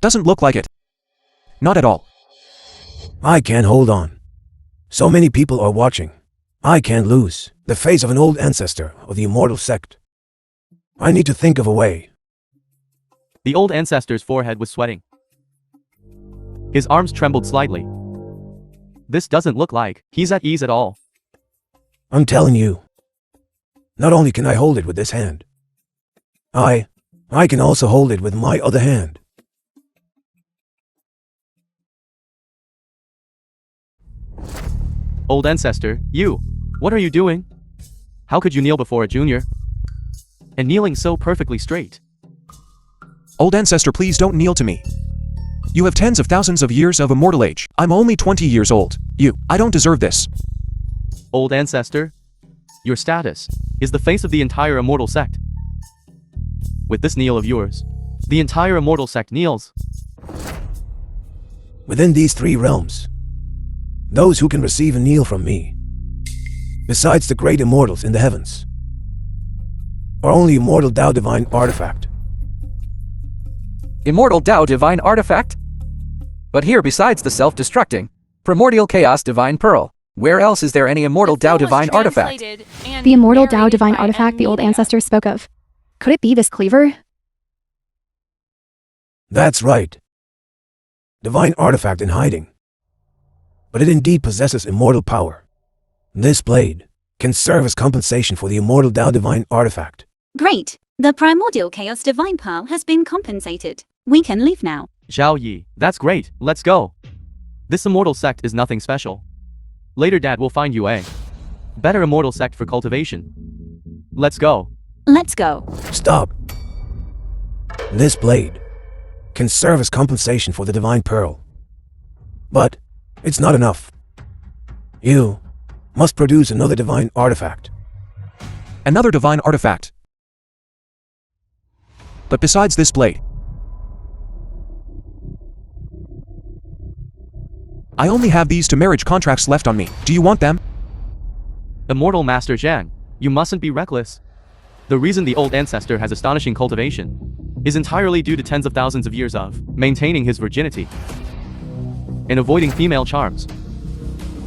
Doesn't look like it. Not at all. I can't hold on. So many people are watching. I can't lose the face of an old ancestor of the immortal sect. I need to think of a way. The old ancestor's forehead was sweating. His arms trembled slightly. This doesn't look like he's at ease at all. I'm telling you. Not only can I hold it with this hand, I can also hold it with my other hand. Old ancestor, what are you doing? How could you kneel before a junior? And kneeling so perfectly straight. Old ancestor, please don't kneel to me. You have tens of thousands of years of immortal age. I'm only 20 years old. I don't deserve this. Old ancestor, Your status is the face of the entire immortal sect. With this kneel of yours, the entire immortal sect kneels. Within these 3 realms, those who can receive a kneel from me, besides the great immortals in the heavens, are only immortal Tao divine artifact. Immortal Tao divine artifact? But here, besides the self-destructing, primordial chaos divine pearl, where else is there any immortal Tao divine artifact? The immortal Tao divine artifact the old ancestors spoke of. Could it be this cleaver? That's right. Divine artifact in hiding. But it indeed possesses immortal power. This blade can serve as compensation for the immortal Tao divine artifact. Great. The primordial chaos divine pearl has been compensated. We can leave now. Zhao Yi, that's great, let's go. This immortal sect is nothing special. Later Dad will find you a better immortal sect for cultivation. Let's go. Let's go. Stop. This blade can serve as compensation for the divine pearl. But it's not enough. You must produce another divine artifact. Another divine artifact. But besides this blade, I only have these 2 marriage contracts left on me. Do you want them? Immortal Master Zhang, you mustn't be reckless. The reason the old ancestor has astonishing cultivation is entirely due to tens of thousands of years of maintaining his virginity and avoiding female charms.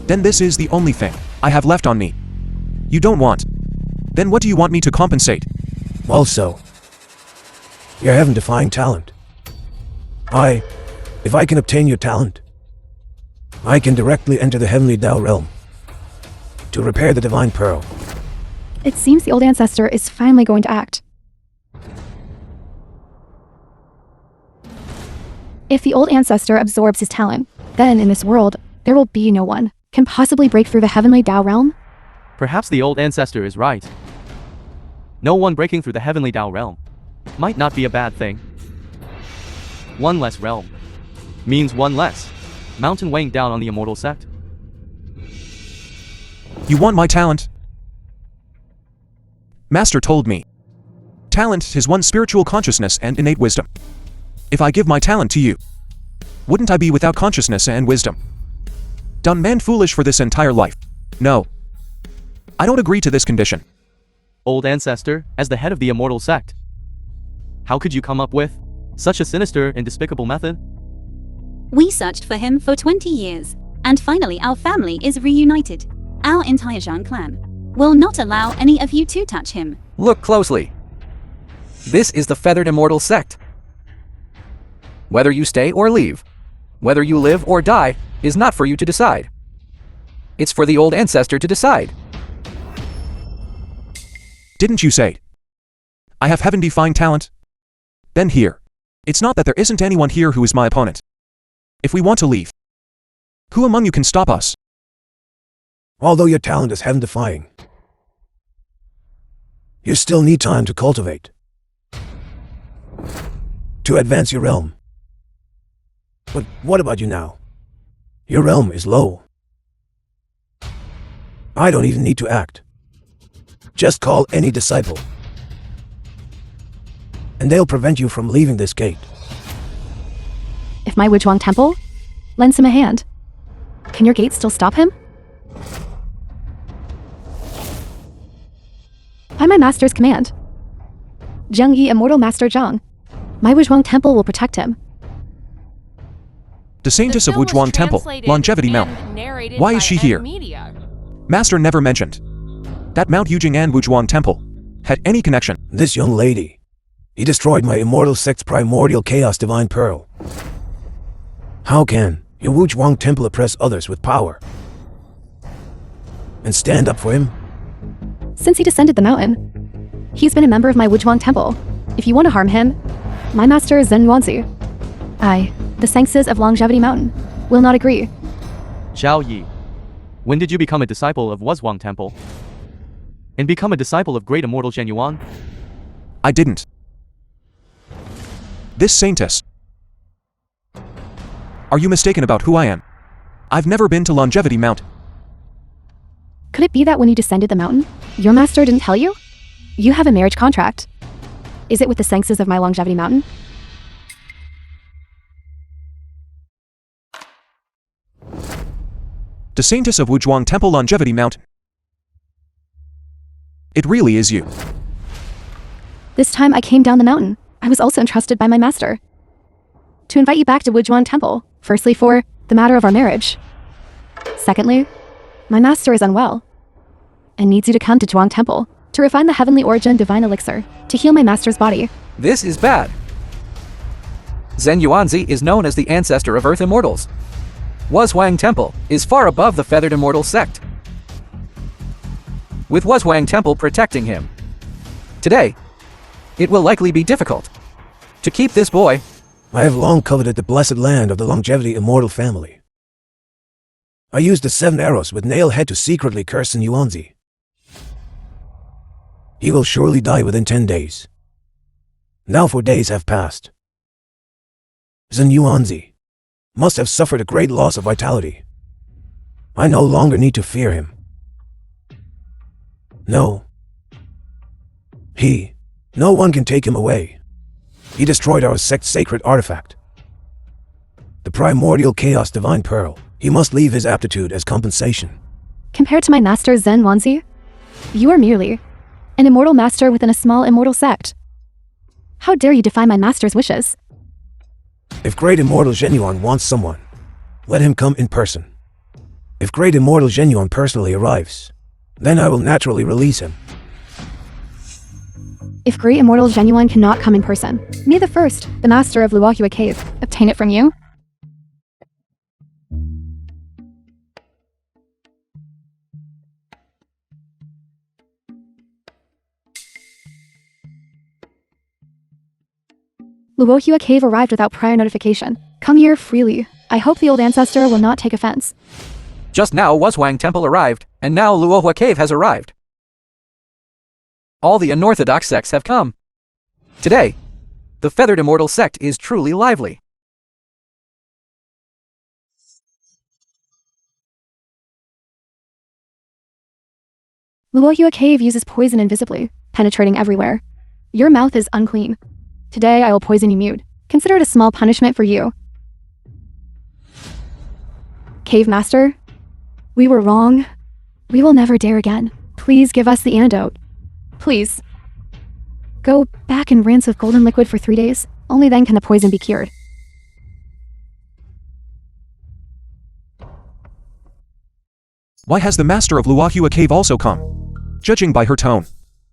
Then this is the only thing I have left on me. You don't want. Then what do you want me to compensate? Also, your heaven-defying talent. If I can obtain your talent, I can directly enter the heavenly Tao realm to repair the divine pearl. It seems the old ancestor is finally going to act. If the old ancestor absorbs his talent, then in this world, there will be no one can possibly break through the heavenly Tao realm. Perhaps the old ancestor is right. No one breaking through the heavenly Tao realm might not be a bad thing. One less realm means one less mountain weighing down on the immortal sect. You want my talent? Master told me. Talent is one spiritual consciousness and innate wisdom. If I give my talent to you, wouldn't I be without consciousness and wisdom? Done man foolish for this entire life. No. I don't agree to this condition. Old ancestor, as the head of the immortal sect, how could you come up with such a sinister and despicable method? We searched for him for 20 years, and finally our family is reunited. Our entire Zhang clan will not allow any of you to touch him. Look closely. This is the feathered immortal sect. Whether you stay or leave, whether you live or die, is not for you to decide. It's for the old ancestor to decide. Didn't you say I have heaven-defying talent? Then here. It's not that there isn't anyone here who is my opponent. If we want to leave, who among you can stop us? Although your talent is heaven-defying, you still need time to cultivate, to advance your realm. But what about you now? Your realm is low. I don't even need to act. Just call any disciple, and they'll prevent you from leaving this gate. If my Wuzhuang temple lends him a hand, can your gate still stop him? By my master's command, Zheng Yi, immortal master Zhang, my Wuzhuang temple will protect him. The Saintess of Wuzhuang Temple, Longevity Mountain. Why is she here? Master never mentioned that Mount Yujing and Wuzhuang Temple had any connection. This young lady, he destroyed my immortal sect's primordial chaos divine pearl. How can your Wuzhuang Temple oppress others with power and stand up for him? Since he descended the mountain, he's been a member of my Wuzhuang temple. If you want to harm him, my master is Zhen Yuanzi. I, the Sanctses of Longevity Mountain, will not agree. Zhao Yi, when did you become a disciple of Wuzhuang Temple? And become a disciple of great immortal Zhen Yuan? I didn't. This Saintess. Are you mistaken about who I am? I've never been to Longevity Mountain. Could Could it be that when you descended the mountain, your master didn't tell you? You have a marriage contract. Is it with the senses of my longevity mountain? The Saintess of Wuzhuang Temple Longevity Mountain. It really is you. This time I came down the mountain. I was also entrusted by my master to invite you back to Wuzhuang Temple. Firstly, for the matter of our marriage. Secondly, my master is unwell and needs you to come to Zhuang Temple to refine the heavenly origin divine elixir to heal my master's body. This is bad. Zhen Yuanzi is known as the ancestor of Earth Immortals. Wuzhuang Temple is far above the Feathered Immortal sect, with Wuzhuang Temple protecting him. Today, it will likely be difficult to keep this boy. I have long coveted the blessed land of the longevity immortal family. I used the 7 arrows with Nailhead to secretly curse Zhen Yuanzi. He will surely die within 10 days. Now 4 days have passed. Zhen Yuanzi must have suffered a great loss of vitality. I no longer need to fear him. No. No one can take him away. He destroyed our sect's sacred artifact, the primordial chaos divine pearl. He must leave his aptitude as compensation. Compared to my master Zhen Yuanzi, you are merely an immortal master within a small immortal sect. How dare you defy my master's wishes? If great immortal Zhen Yuan wants someone, let him come in person. If great immortal Zhen Yuan personally arrives, then I will naturally release him. If great immortal Zhen Yuan cannot come in person, may the first, the master of Luohua Cave, obtain it from you? Luohua Cave arrived without prior notification. Come here freely. I hope the old ancestor will not take offense. Just now Wuzhuang Temple arrived, and now Luohua Cave has arrived. All the unorthodox sects have come. Today, the Feathered Immortal sect is truly lively. Luohua Cave uses poison invisibly, penetrating everywhere. Your mouth is unclean. Today I will poison you mute. Consider it a small punishment for you. Cave Master, we were wrong. We will never dare again. Please give us the antidote. Please. Go back and rinse with golden liquid for 3 days. Only then can the poison be cured. Why has the master of Luohua Cave also come? Judging by her tone,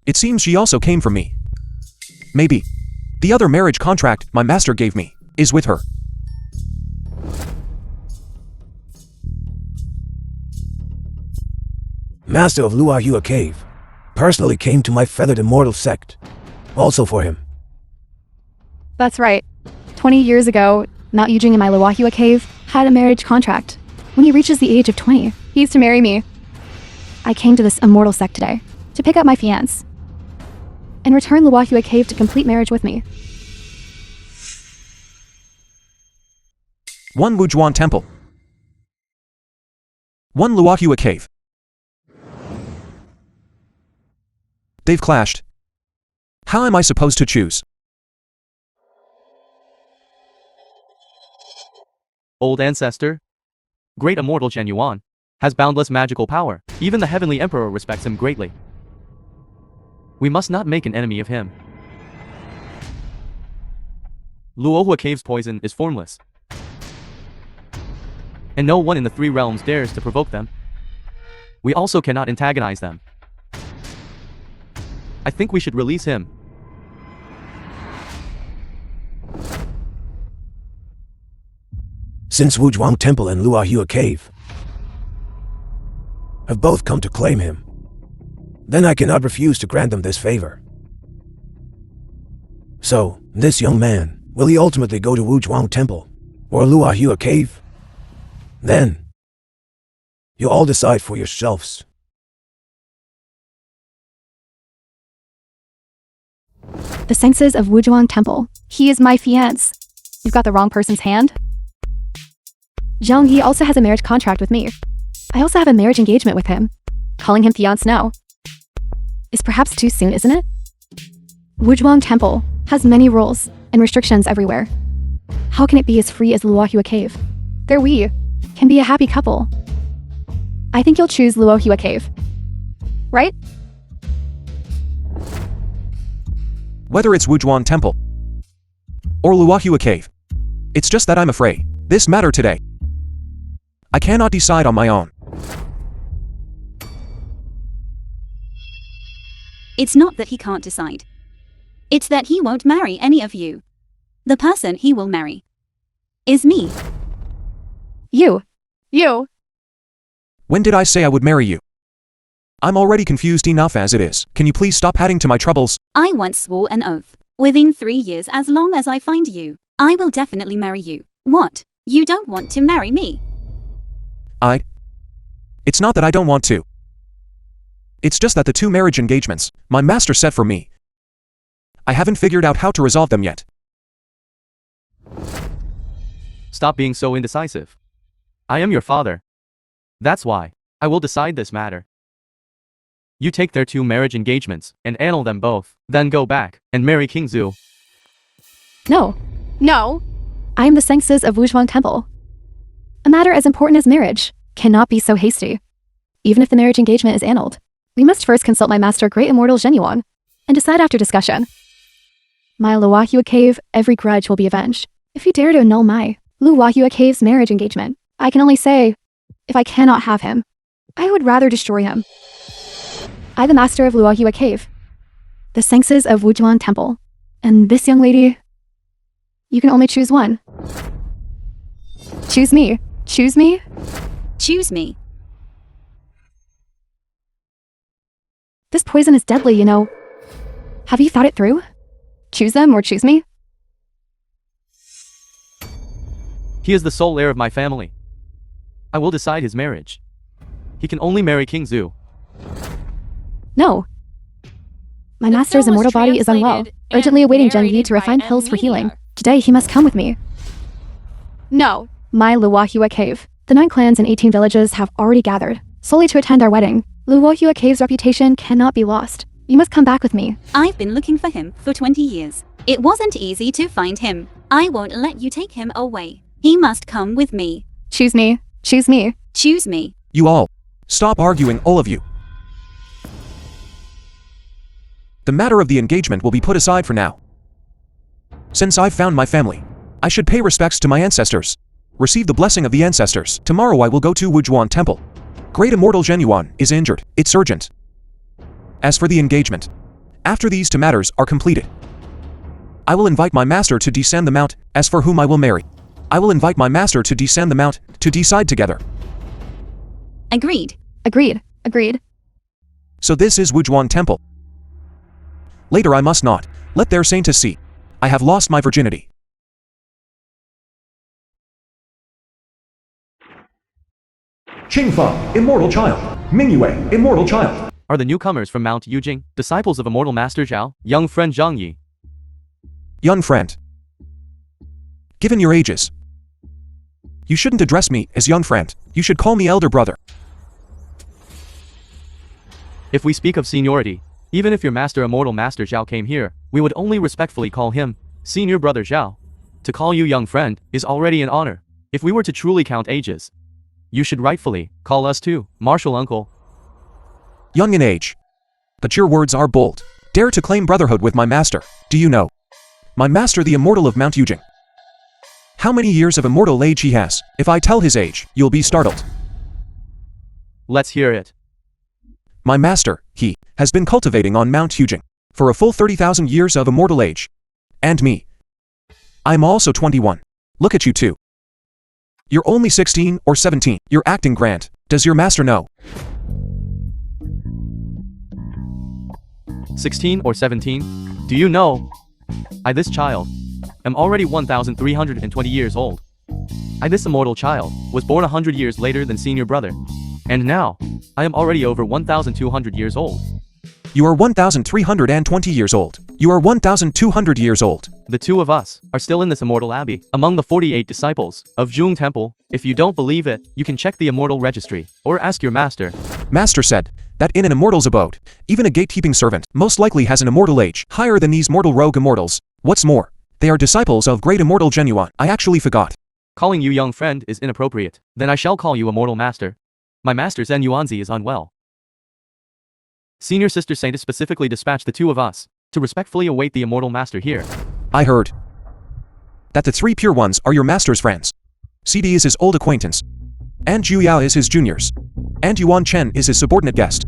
it seems she also came from me. Maybe the other marriage contract my master gave me is with her. Master of Luohua Cave personally came to my Feathered Immortal sect, also for him. That's right. 20 years ago, Mount Yujing in my Luohua Cave had a marriage contract. When he reaches the age of 20, he's to marry me. I came to this immortal sect today to pick up my fiancé and return Luohua Cave to complete marriage with me. 1 Wuzhuang Temple. 1 Luohua Cave. They've clashed. How am I supposed to choose? Old ancestor, great immortal Zhen Yuan, has boundless magical power. Even the heavenly emperor respects him greatly. We must not make an enemy of him. Luohua Cave's poison is formless, and no one in the 3 realms dares to provoke them. We also cannot antagonize them. I think we should release him. Since Wuzhuang Temple and Luohua Cave have both come to claim him, then I cannot refuse to grant them this favor. So, this young man, will he ultimately go to Wuzhuang Temple or Luohua Cave? Then, you all decide for yourselves. The senses of Wuzhuang Temple. He is my fiancé. You've got the wrong person's hand. Zhang Yi also has a marriage contract with me. I also have a marriage engagement with him. calling him fiance now is perhaps too soon, isn't it? Wuzhuang Temple has many rules and restrictions everywhere. How can it be as free as Luohua Cave? There we can be a happy couple. I think you'll choose Luohua Cave. Right? Whether it's Wuzhuang Temple or Luohua Cave, it's just that I'm afraid this matter today. I cannot decide on my own. It's not that he can't decide. It's that he won't marry any of you. The person he will marry is me. You. When did I say I would marry you? I'm already confused enough as it is. Can you please stop adding to my troubles? I once swore an oath. Within 3 years, as long as I find you, I will definitely marry you. What? You don't want to marry me? It's not that I don't want to. It's just that the 2 marriage engagements my master set for me, I haven't figured out how to resolve them yet. Stop being so indecisive. I am your father. That's why I will decide this matter. You take their 2 marriage engagements and annul them both, then go back and marry King Zhu. No. I am the senses of Wuzhuang Temple. A matter as important as marriage cannot be so hasty. Even if the marriage engagement is annulled, we must first consult my master, great immortal Wuzhuang, and decide after discussion. My Luohua Cave, every grudge will be avenged. If you dare to annul my Luohua Cave's marriage engagement, I can only say, if I cannot have him, I would rather destroy him. I, the master of Luohua Cave, the senses of Wuzhuang Temple, and this young lady, you can only choose one. Choose me. Choose me. Choose me. This poison is deadly, you know. Have you thought it through? Choose them or choose me? He is the sole heir of my family. I will decide his marriage. He can only marry King Zhu. No. My The master's film was immortal body is unwell, translated and urgently awaiting Zheng Yi narrated to by refine M. pills for healing. Media. Today he must come with me. No. My Luohua Cave. The 9 clans and 18 villages have already gathered, solely to attend our wedding. Luohua Cave's reputation cannot be lost. You must come back with me. I've been looking for him for 20 years. It wasn't easy to find him. I won't let you take him away. He must come with me. Choose me. Choose me. Choose me. You all, stop arguing, all of you. The matter of the engagement will be put aside for now. Since I've found my family, I should pay respects to my ancestors. Receive the blessing of the ancestors. Tomorrow I will go to Wuzhuang Temple. Great immortal Zhenyuan is injured. It's urgent. As for the engagement, after these 2 matters are completed, I will invite my master to descend the mount. As for whom I will marry, I will invite my master to descend the mount to decide together. Agreed. Agreed. So this is Wuzhuang Temple. Later I must not let their saint see I have lost my virginity. Qingfa, immortal child. Mingyue, immortal child. Are the newcomers from Mount Yujing, disciples of immortal Master Zhao, young friend Zhang Yi? Young friend. Given your ages, you shouldn't address me as young friend. You should call me elder brother. If we speak of seniority, even if your master immortal Master Zhao came here, we would only respectfully call him senior brother Zhao. To call you young friend is already an honor. If we were to truly count ages, you should rightfully call us too martial uncle. Young in age, but your words are bold. Dare to claim brotherhood with my master. Do you know my master, the immortal of Mount Yujing, how many years of immortal age he has? If I tell his age, you'll be startled. Let's hear it. My master, he, has been cultivating on Mount Yujing for a full 30,000 years of immortal age. And me, I'm also 21. Look at you two. You're only 16 or 17. You're acting grand. Does your master know? 16 or 17? Do you know? I, this child, am already 1,320 years old. I, this immortal child, was born 100 years later than senior brother. And now, I am already over 1,200 years old. You are 1,320 years old. You are 1,200 years old. The 2 of us are still in this immortal abbey, among the 48 disciples of Zhung Temple. If you don't believe it, you can check the immortal registry, or ask your master. Master said, that in an immortal's abode, even a gatekeeping servant most likely has an immortal age higher than these mortal rogue immortals. What's more, they are disciples of great immortal Genuine. I actually forgot. Calling you young friend is inappropriate. Then I shall call you immortal master. My master Zen Yuanzi is unwell. Senior Sister Saint specifically dispatched the two of us to respectfully await the immortal master here. I heard that the 3 pure ones are your master's friends. CD is his old acquaintance, and Juyao is his juniors, and Yuan Chen is his subordinate guest.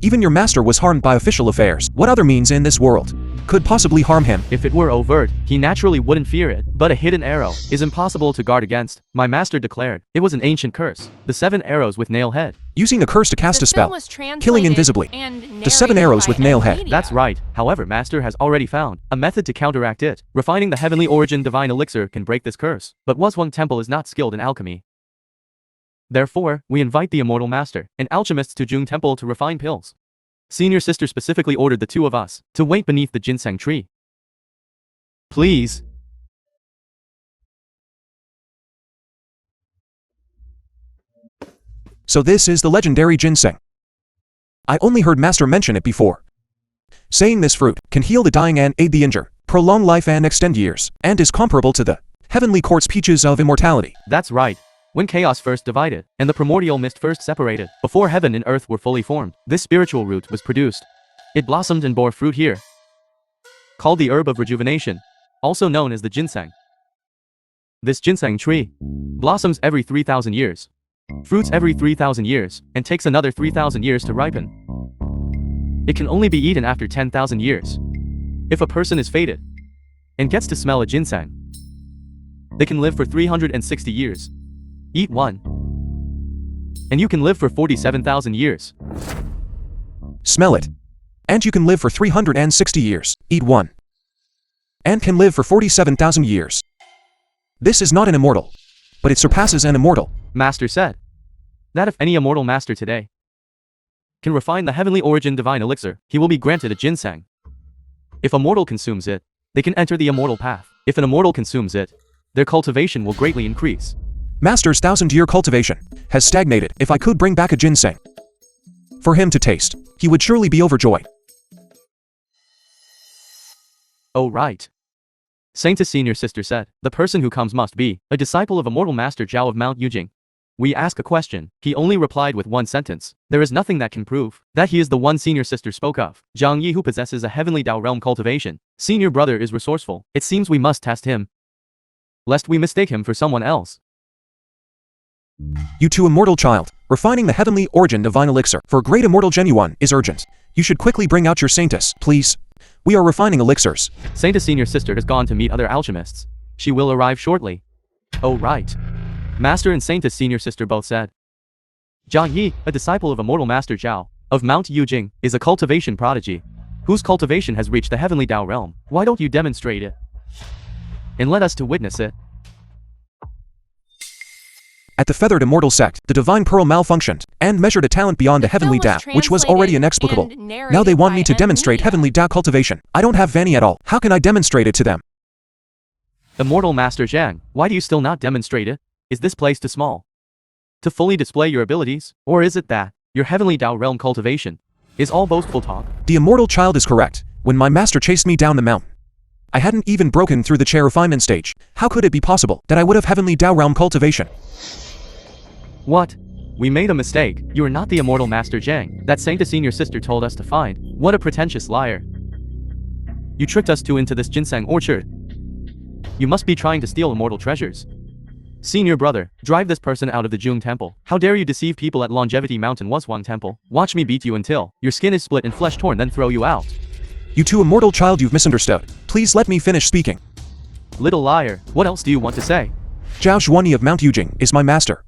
Even your master was harmed by official affairs. What other means in this world could possibly harm him? If it were overt, he naturally wouldn't fear it, but a hidden arrow is impossible to guard against. My master declared it was an ancient curse, the 7 arrows with nail head. Using a curse to cast The a spell, film was killing translated invisibly. and The 7 narrated arrows by with nail head. Media. That's right. However, master has already found a method to counteract it. Refining the heavenly origin divine elixir can break this curse, but Wuzhuang Temple is not skilled in alchemy. Therefore, we invite the immortal master and alchemists to Jung Temple to refine pills. Senior Sister specifically ordered the two of us to wait beneath the ginseng tree. Please. So this is the legendary ginseng. I only heard master mention it before. Saying this fruit can heal the dying and aid the injured, prolong life and extend years, and is comparable to the heavenly quartz peaches of immortality. That's right. When chaos first divided, and the primordial mist first separated, before heaven and earth were fully formed, this spiritual root was produced. It blossomed and bore fruit here. Called the herb of rejuvenation, also known as the ginseng. This ginseng tree blossoms every 3,000 years, fruits every 3,000 years, and takes another 3,000 years to ripen. It can only be eaten after 10,000 years. If a person is fated and gets to smell a ginseng, they can live for 360 years. Eat one, and you can live for 47,000 years. Smell it, and you can live for 360 years. Eat one, and can live for 47,000 years. This is not an immortal, but it surpasses an immortal. Master said that if any immortal master today can refine the heavenly origin divine elixir, he will be granted a ginseng. If a mortal consumes it, they can enter the immortal path. If an immortal consumes it, their cultivation will greatly increase. Master's 1,000-year cultivation has stagnated. If I could bring back a ginseng for him to taste, he would surely be overjoyed. Oh right. Saint's Senior Sister said, the person who comes must be a disciple of immortal master Zhao of Mount Yujing. We ask a question. He only replied with one sentence. There is nothing that can prove that he is the one Senior Sister spoke of. Zhang Yi, who possesses a heavenly Dao realm cultivation. Senior brother is resourceful. It seems we must test him, lest we mistake him for someone else. You too, immortal child, refining the heavenly origin divine elixir for great immortal Genuine is urgent. You should quickly bring out your saintess, please. We are refining elixirs. Saint's Senior Sister has gone to meet other alchemists. She will arrive shortly. Oh right. Master and Saint's Senior Sister both said. Zhang Yi, a disciple of immortal master Zhao of Mount Yujing, is a cultivation prodigy, whose cultivation has reached the heavenly Dao realm. Why don't you demonstrate it and let us to witness it? At the feathered immortal sect, the divine pearl malfunctioned and measured a talent beyond the heavenly Dao, which was already inexplicable. Now they want me to demonstrate heavenly Dao cultivation. I don't have Vanny at all. How can I demonstrate it to them? Immortal Master Zhang, why do you still not demonstrate it? Is this place too small to fully display your abilities? Or is it that your heavenly Dao realm cultivation is all boastful talk? The immortal child is correct. When my master chased me down the mountain, I hadn't even broken through the chair refinement stage. How could it be possible that I would have heavenly Dao realm cultivation? What? We made a mistake. You are not the immortal Master Zhang that Saint Senior Sister told us to find. What a pretentious liar. You tricked us into this ginseng orchard. You must be trying to steal immortal treasures. Senior brother, drive this person out of the Jung Temple. How dare you deceive people at Longevity Mountain Wuzhuang Temple? Watch me beat you until your skin is split and flesh torn, then throw you out. You too, immortal child, you've misunderstood. Please let me finish speaking. Little liar, what else do you want to say? Zhao Xuanyi of Mount Yujing is my master.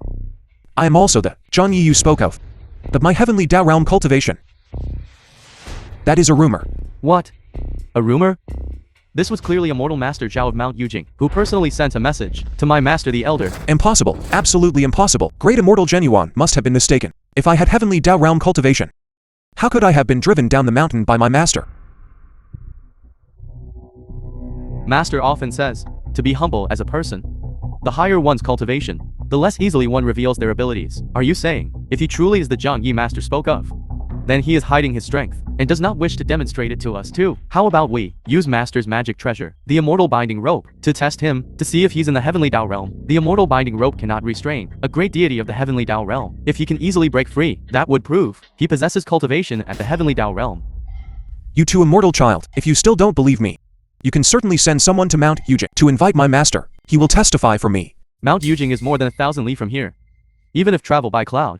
I am also the Zhang Yi you spoke of. But my heavenly Dao realm cultivation. That is a rumor. What? A rumor? This was clearly immortal master Zhao of Mount Yujing, who personally sent a message to my master the Elder. Impossible. Absolutely impossible. Great immortal Genuine must have been mistaken. If I had heavenly Dao realm cultivation, how could I have been driven down the mountain by my master? Master often says to be humble as a person. The higher one's cultivation, the less easily one reveals their abilities. Are you saying, if he truly is the Zhang Yi master spoke of, then he is hiding his strength, and does not wish to demonstrate it to us too. How about we use Master's magic treasure, the immortal binding rope, to test him, to see if he's in the heavenly Tao realm. The immortal binding rope cannot restrain a great deity of the heavenly Tao realm. If he can easily break free, that would prove he possesses cultivation at the heavenly Tao realm. You two immortal child, if you still don't believe me, you can certainly send someone to Mount Wuzhuang to invite my master. He will testify for me. Mount Wuzhuang is more than 1,000 li from here. Even if travel by cloud,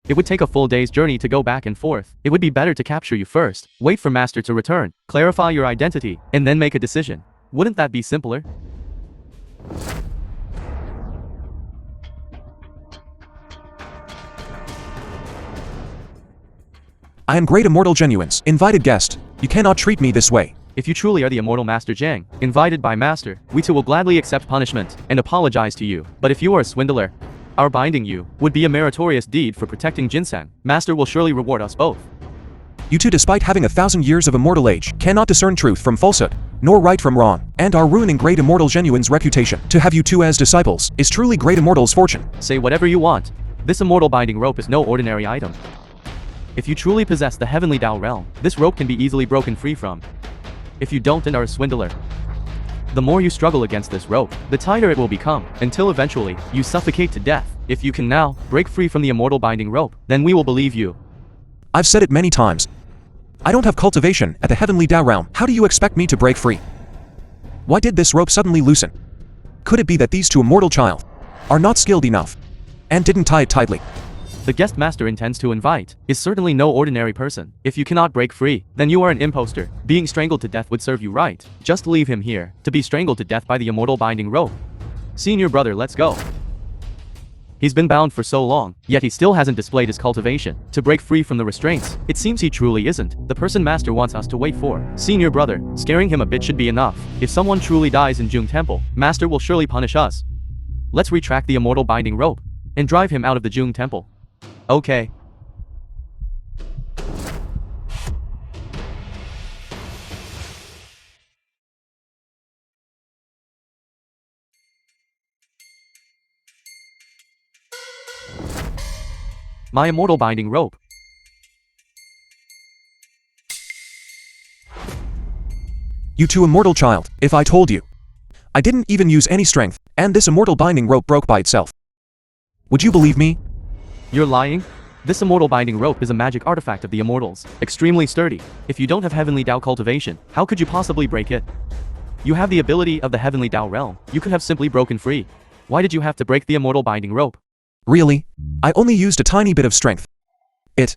it would take a full day's journey to go back and forth. It would be better to capture you first, wait for Master to return, clarify your identity, and then make a decision. Wouldn't that be simpler? I am great immortal genuines, invited guest. You cannot treat me this way. If you truly are the immortal Master Zhang, invited by Master, we too will gladly accept punishment and apologize to you. But if you are a swindler, our binding you would be a meritorious deed for protecting Ginseng. Master will surely reward us both. You two, despite having 1,000 years of immortal age, cannot discern truth from falsehood, nor right from wrong, and are ruining great immortal genuine's reputation. To have you two as disciples is truly great immortal's fortune. Say whatever you want. This immortal binding rope is no ordinary item. If you truly possess the heavenly Tao realm, this rope can be easily broken free from. If you don't and are a swindler, the more you struggle against this rope, the tighter it will become, until eventually, you suffocate to death. If you can now break free from the immortal binding rope, then we will believe you. I've said it many times. I don't have cultivation at the heavenly Tao realm. How do you expect me to break free? Why did this rope suddenly loosen? Could it be that these two immortal child are not skilled enough and didn't tie it tightly? The guest Master intends to invite is certainly no ordinary person. If you cannot break free, then you are an imposter. Being strangled to death would serve you right. Just leave him here, to be strangled to death by the immortal binding rope. Senior brother, let's go. He's been bound for so long, yet he still hasn't displayed his cultivation to break free from the restraints. It seems he truly isn't the person Master wants us to wait for. Senior brother, scaring him a bit should be enough. If someone truly dies in Jung Temple, Master will surely punish us. Let's retract the immortal binding rope and drive him out of the Jung Temple. Okay. My immortal binding rope. You two immortal child, if I told you I didn't even use any strength, and this immortal binding rope broke by itself, would you believe me? You're lying? This immortal binding rope is a magic artifact of the immortals, extremely sturdy. If you don't have heavenly Tao cultivation, how could you possibly break it? You have the ability of the heavenly Tao realm. You could have simply broken free. Why did you have to break the immortal binding rope? Really? I only used a tiny bit of strength. It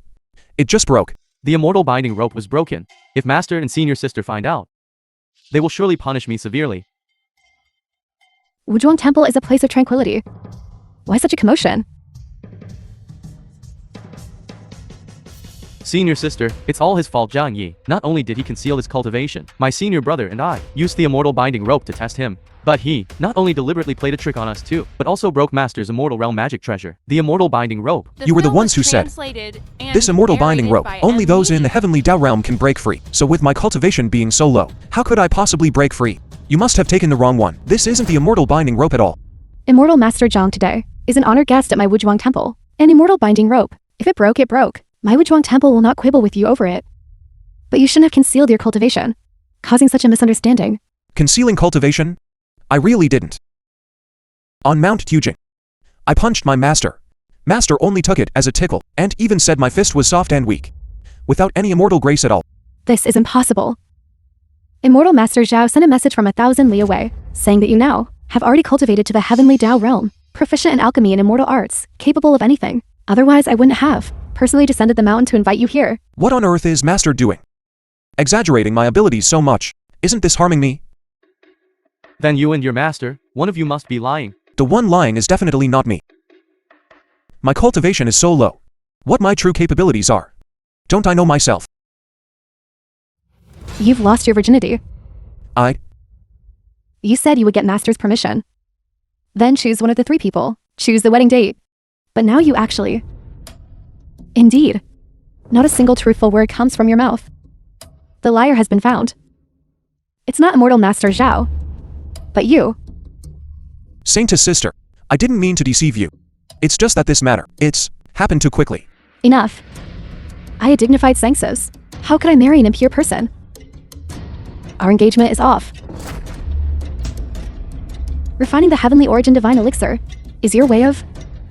just broke. The immortal binding rope was broken. If Master and Senior Sister find out, they will surely punish me severely. Wuzhuang Temple is a place of tranquility. Why such a commotion? Senior Sister, it's all his fault. Zhang Yi. Not only did he conceal his cultivation, my senior brother and I used the immortal binding rope to test him. But he not only deliberately played a trick on us too, but also broke Master's immortal realm magic treasure, the immortal binding rope. You were the ones who said, this immortal binding rope, only those in the heavenly Tao realm can break free. So with my cultivation being so low, how could I possibly break free? You must have taken the wrong one. This isn't the immortal binding rope at all. Immortal Master Zhang today is an honored guest at my Wuzhuang Temple. An immortal binding rope. If it broke, it broke. My Wuzhuang Temple will not quibble with you over it. But you shouldn't have concealed your cultivation, causing such a misunderstanding. Concealing cultivation? I really didn't. On Mount Wuzhuang, I punched my master. Master only took it as a tickle, and even said my fist was soft and weak, without any immortal grace at all. This is impossible. Immortal Master Zhao sent a message from 1,000 li away, saying that you now have already cultivated to the heavenly Tao realm, proficient in alchemy and immortal arts, capable of anything. Otherwise, I wouldn't have personally descended the mountain to invite you here. What on earth is Master doing? Exaggerating my abilities so much. Isn't this harming me? Then you and your master, one of you must be lying. The one lying is definitely not me. My cultivation is so low. What my true capabilities are. Don't I know myself? You've lost your virginity. You said you would get Master's permission. Then choose one of the 3 people. Choose the wedding date. But now you actually... Indeed. Not a single truthful word comes from your mouth. The liar has been found. It's not Immortal Master Zhao, but you. Saintess sister, I didn't mean to deceive you. It's just that this matter, it's happened too quickly. Enough. I a dignified Sangsos. How could I marry an impure person? Our engagement is off. Refining the heavenly origin divine elixir is your way of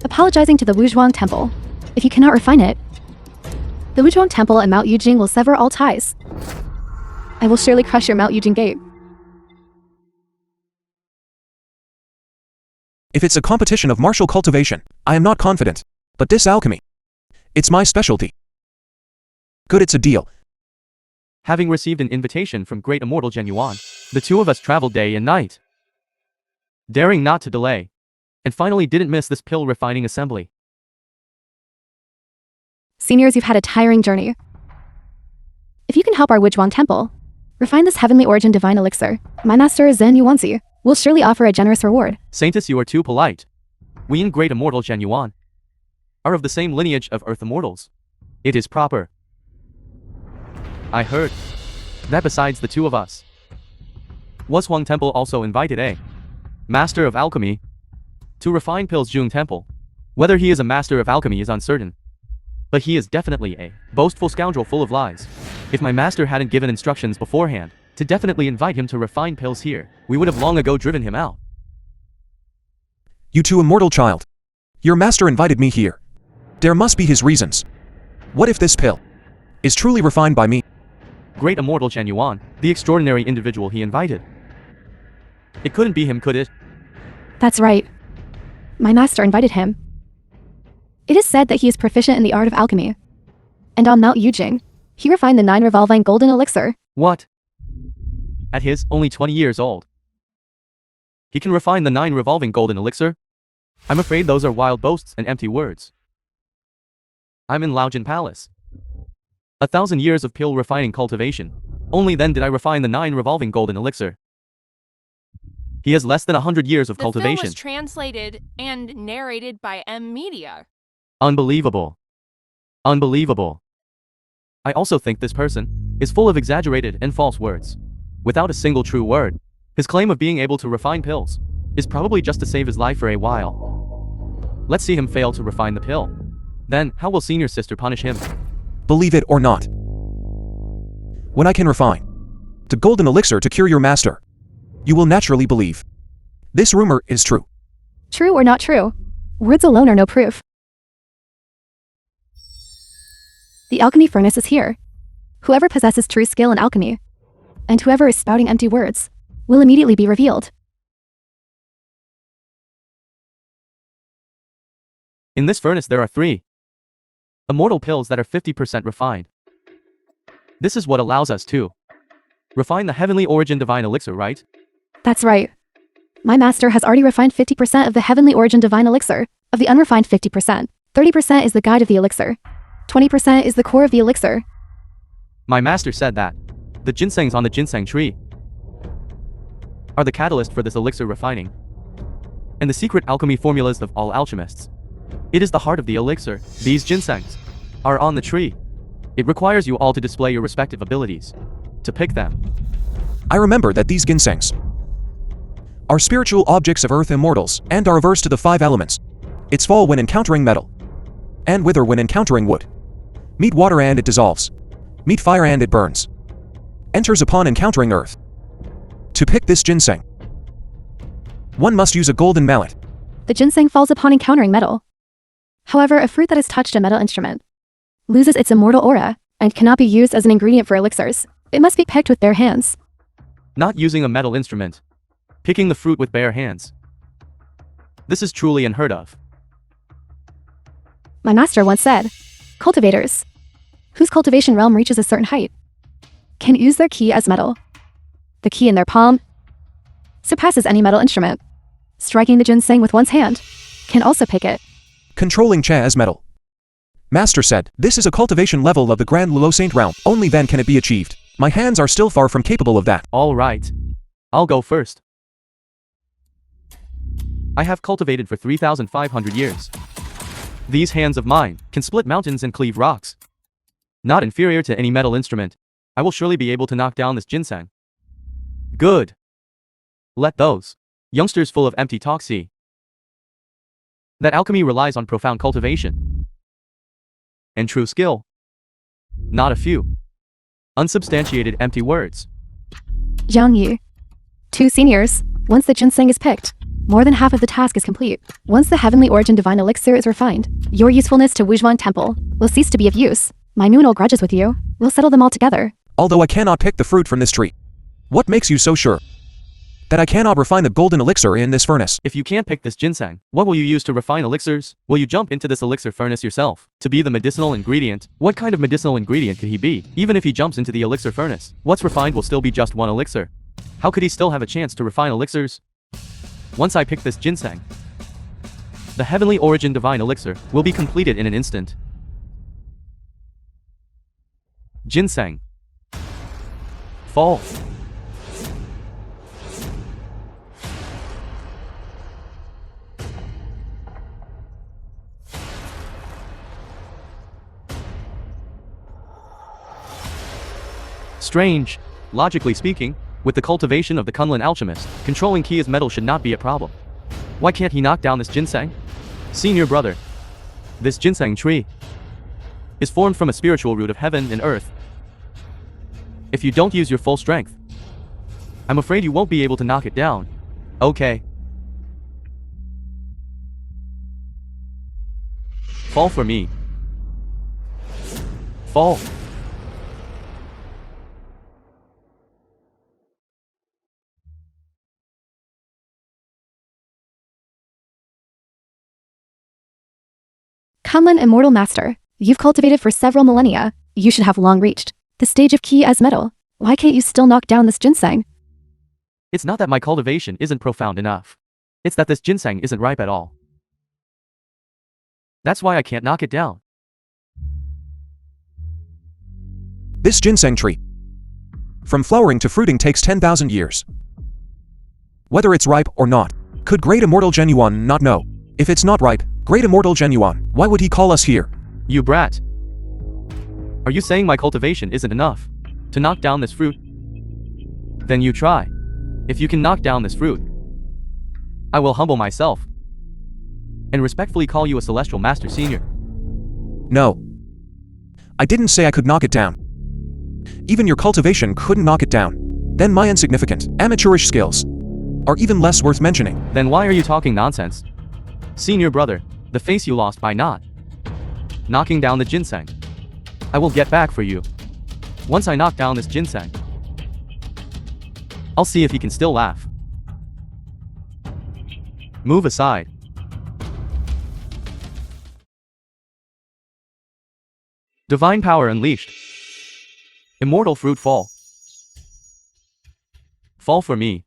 apologizing to the Wuzhuang temple. If you cannot refine it, the Wuzhuang temple and Mount Yujing will sever all ties. I will surely crush your Mount Yujing gate. If it's a competition of martial cultivation, I am not confident. But this alchemy, it's my specialty. Good, it's a deal. Having received an invitation from great immortal Genuan, the two of us traveled day and night, daring not to delay, and finally didn't miss this pill refining assembly. Seniors, you've had a tiring journey. If you can help our Wuzhuang temple refine this heavenly origin divine elixir, my master Zen Yuanzi will surely offer a generous reward. Saintess, you are too polite. We and great immortal Genuan are of the same lineage of earth immortals. It is proper. I heard that besides the two of us, Wuzhuang temple also invited a master of alchemy to refine Pil's Jung temple. Whether he is a master of alchemy is uncertain, but he is definitely a boastful scoundrel full of lies. If my master hadn't given instructions beforehand to definitely invite him to refine Pills here, we would have long ago driven him out. You two immortal child. Your master invited me here. There must be his reasons. What if this pill is truly refined by me? Great immortal Genuan, the extraordinary individual he invited. It couldn't be him, could it? That's right. My master invited him. It is said that he is proficient in the art of alchemy. And on Mount Yujing, he refined the 9 revolving golden elixir. What? At his only 20 years old, he can refine the 9 revolving golden elixir? I'm afraid those are wild boasts and empty words. I'm in Laojin Palace. 1,000 years of pill refining cultivation. Only then did I refine the 9 revolving golden elixir. He has less than 100 years of cultivation. The film was translated and narrated by M Media. Unbelievable. Unbelievable. I also think this person is full of exaggerated and false words. Without a single true word, his claim of being able to refine pills is probably just to save his life for a while. Let's see him fail to refine the pill. Then, how will senior sister punish him? Believe it or not. When I can refine the golden elixir to cure your master, you will naturally believe. This rumor is true. True or not true, words alone are no proof. The alchemy furnace is here. Whoever possesses true skill in alchemy, and whoever is spouting empty words, will immediately be revealed. In this furnace there are 3 immortal pills that are 50% refined. This is what allows us to refine the heavenly origin divine elixir, right? That's right. My master has already refined 50% of the heavenly origin divine elixir. Of the unrefined 50%, 30% is the guide of the elixir. 20% is the core of the elixir. My master said that the ginsengs on the ginseng tree are the catalyst for this elixir refining, and the secret alchemy formulas of all alchemists. It is the heart of the elixir. These ginsengs are on the tree. It requires you all to display your respective abilities to pick them. I remember that these ginsengs are spiritual objects of earth immortals and are averse to the 5 elements. It's fall when encountering metal, and wither when encountering wood. Meet water and it dissolves. Meet fire and it burns. Enters upon encountering earth. To pick this ginseng, one must use a golden mallet. The ginseng falls upon encountering metal. However, a fruit that has touched a metal instrument loses its immortal aura and cannot be used as an ingredient for elixirs. It must be picked with bare hands. Not using a metal instrument. Picking the fruit with bare hands. This is truly unheard of. My master once said, cultivators, whose cultivation realm reaches a certain height, can use their key as metal. The key in their palm surpasses any metal instrument. Striking the ginseng with one's hand can also pick it. Controlling Cha as metal. Master said, this is a cultivation level of the Grand Lulo Saint realm. Only then can it be achieved. My hands are still far from capable of that. All right. I'll go first. I have cultivated for 3,500 years. These hands of mine can split mountains and cleave rocks. Not inferior to any metal instrument, I will surely be able to knock down this ginseng. Good. Let those youngsters full of empty talk see that alchemy relies on profound cultivation and true skill. Not a few. Unsubstantiated empty words. Zhang Yu. 2 seniors. Once the ginseng is picked, more than half of the task is complete. Once the heavenly origin divine elixir is refined, your usefulness to Wuzhuang Temple will cease to be of use. My nominal grudges with you. We'll settle them all together. Although I cannot pick the fruit from this tree. What makes you so sure that I cannot refine the golden elixir in this furnace? If you can't pick this ginseng, what will you use to refine elixirs? Will you jump into this elixir furnace yourself to be the medicinal ingredient? What kind of medicinal ingredient could he be? Even if he jumps into the elixir furnace, what's refined will still be just one elixir. How could he still have a chance to refine elixirs? Once I pick this ginseng, the heavenly origin divine elixir will be completed in an instant. Ginseng. Fall. Strange. Logically speaking, with the cultivation of the Kunlun alchemist, controlling Kia's metal should not be a problem. Why can't he knock down this ginseng? Senior brother. This ginseng tree is formed from a spiritual root of heaven and earth. If you don't use your full strength, I'm afraid you won't be able to knock it down. Okay. Fall for me. Fall. Kunlun Immortal Master, you've cultivated for several millennia. You should have long reached the stage of Ki as metal. Why can't you still knock down this ginseng? It's not that my cultivation isn't profound enough. It's that this ginseng isn't ripe at all. That's why I can't knock it down. This ginseng tree, from flowering to fruiting, takes 10,000 years. Whether it's ripe or not, could Great Immortal Genuine not know? If it's not ripe, Great Immortal Genuine, why would he call us here? You brat. Are you saying my cultivation isn't enough to knock down this fruit? Then you try. If you can knock down this fruit, I will humble myself and respectfully call you a celestial master senior. No. I didn't say I could knock it down. Even your cultivation couldn't knock it down. Then my insignificant, amateurish skills are even less worth mentioning. Then why are you talking nonsense? Senior brother, the face you lost by not knocking down the ginseng, I will get back for you. Once I knock down this ginseng, I'll see if he can still laugh. Move aside. Divine power unleashed. Immortal fruit fall. Fall for me.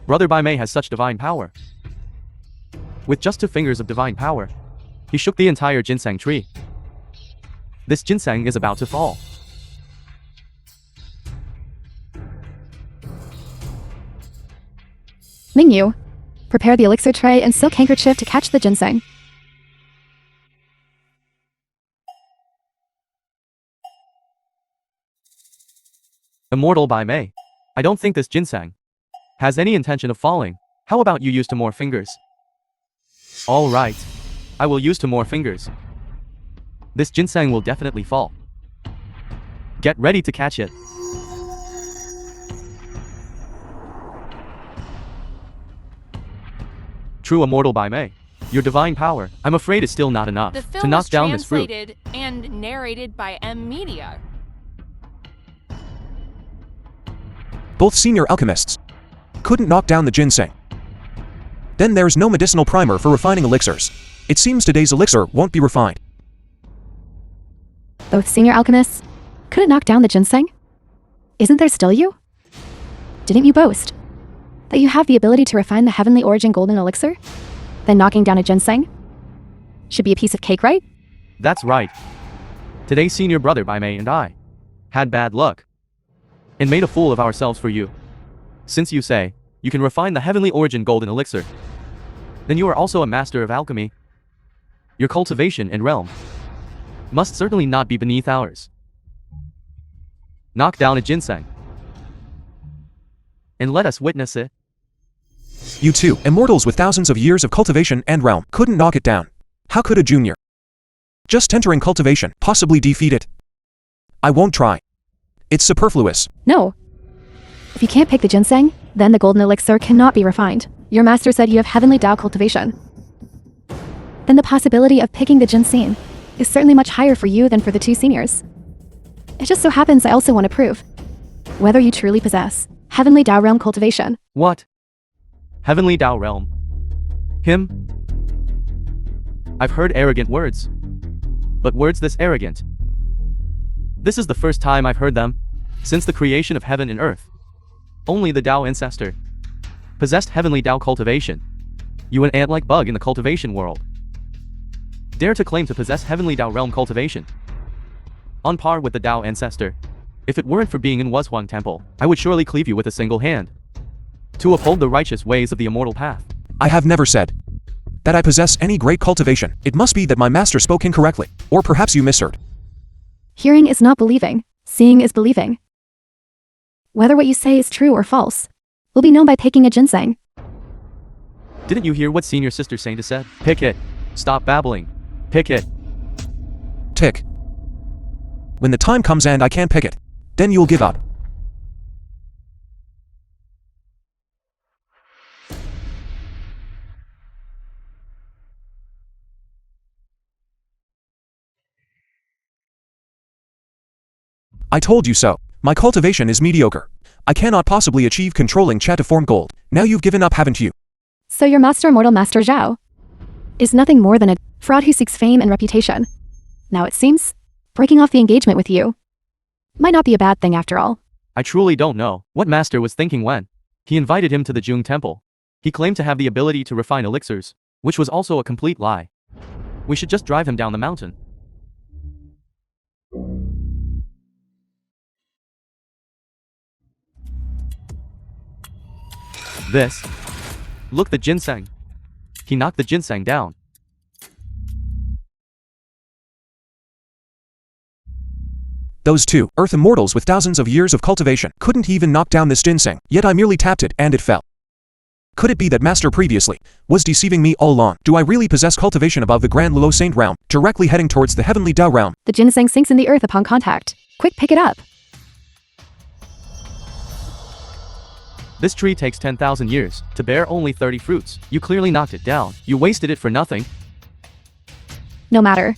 Brother Bai Mei has such divine power. With just 2 fingers of divine power, he shook the entire ginseng tree. This ginseng is about to fall. Mingyu, prepare the elixir tray and silk handkerchief to catch the ginseng. Immortal Bai Mei, I don't think this ginseng has any intention of falling. How about you use 2 more fingers? All right. I will use 2 more fingers. This ginseng will definitely fall. Get ready to catch it. True Immortal Bai Mei, your divine power, I'm afraid, is still not enough The to film knock was down this fruit. translated and narrated by M Media. Both senior alchemists couldn't knock down the ginseng. Then there's no medicinal primer for refining elixirs. It seems today's elixir won't be refined. Both senior alchemists couldn't knock down the ginseng? Isn't there still you? Didn't you boast that you have the ability to refine the heavenly origin golden elixir? Then knocking down a ginseng should be a piece of cake, right? That's right. Today senior brother Bai Mei and I had bad luck and made a fool of ourselves for you. Since you say you can refine the heavenly origin golden elixir, then you are also a master of alchemy. Your cultivation and realm must certainly not be beneath ours. Knock down a ginseng and let us witness it. You two, immortals with thousands of years of cultivation and realm, couldn't knock it down. How could a junior just entering cultivation possibly defeat it? I won't try. It's superfluous. No. If you can't pick the ginseng, then the golden elixir cannot be refined. Your master said you have heavenly Tao cultivation. Then the possibility of picking the ginseng is certainly much higher for you than for the two seniors. It just so happens I also want to prove whether you truly possess heavenly Tao realm cultivation. What? Heavenly Tao realm? Him? I've heard arrogant words. But words this arrogant? This is the first time I've heard them since the creation of heaven and earth. Only the Tao ancestor possessed heavenly Tao cultivation. You an ant-like bug in the cultivation world dare to claim to possess heavenly Tao realm cultivation. On par with the Tao ancestor. If it weren't for being in Wuzhuang temple, I would surely cleave you with a single hand. To uphold the righteous ways of the immortal path. I have never said that I possess any great cultivation. It must be that my master spoke incorrectly. Or perhaps you misheard. Hearing is not believing. Seeing is believing. Whether what you say is true or false will be known by picking a ginseng. Didn't you hear what senior sister Saint said? Pick it. Stop babbling. Pick it. Tick. When the time comes and I can't pick it, then you'll give up. I told you so. My cultivation is mediocre. I cannot possibly achieve controlling Cha to form gold. Now you've given up, haven't you? So your master immortal Master Zhao is nothing more than a fraud who seeks fame and reputation. Now it seems breaking off the engagement with you might not be a bad thing after all. I truly don't know what master was thinking when he invited him to the Jung temple. He claimed to have the ability to refine elixirs, which was also a complete lie. We should just drive him down the mountain. This. Look, the ginseng. He knocked the ginseng down. Those two earth immortals with thousands of years of cultivation couldn't even knock down this ginseng, yet I merely tapped it and it fell. Could it be that master previously was deceiving me all along? Do I really possess cultivation above the Grand Luo Saint realm, directly heading towards the heavenly Tao realm? The ginseng sinks in the earth upon contact. Quick, pick it up. This tree takes 10,000 years to bear only 30 fruits. You clearly knocked it down. You wasted it for nothing. No matter.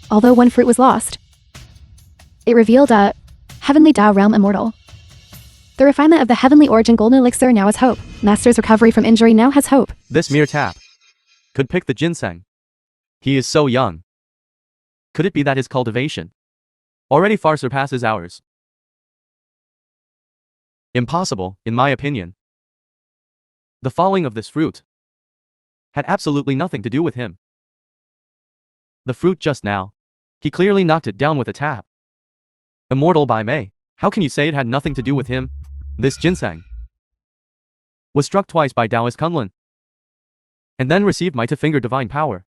Although one fruit was lost, it revealed a heavenly Tao realm immortal. The refinement of the heavenly origin golden elixir now has hope. Master's recovery from injury now has hope. This mere tap could pick the ginseng. He is so young. Could it be that his cultivation already far surpasses ours? Impossible, in my opinion. The falling of this fruit had absolutely nothing to do with him. The fruit just now, he clearly knocked it down with a tap. Immortal by May. How can you say it had nothing to do with him? This ginseng was struck twice by Taoist Kunlun, and then received my two-finger divine power.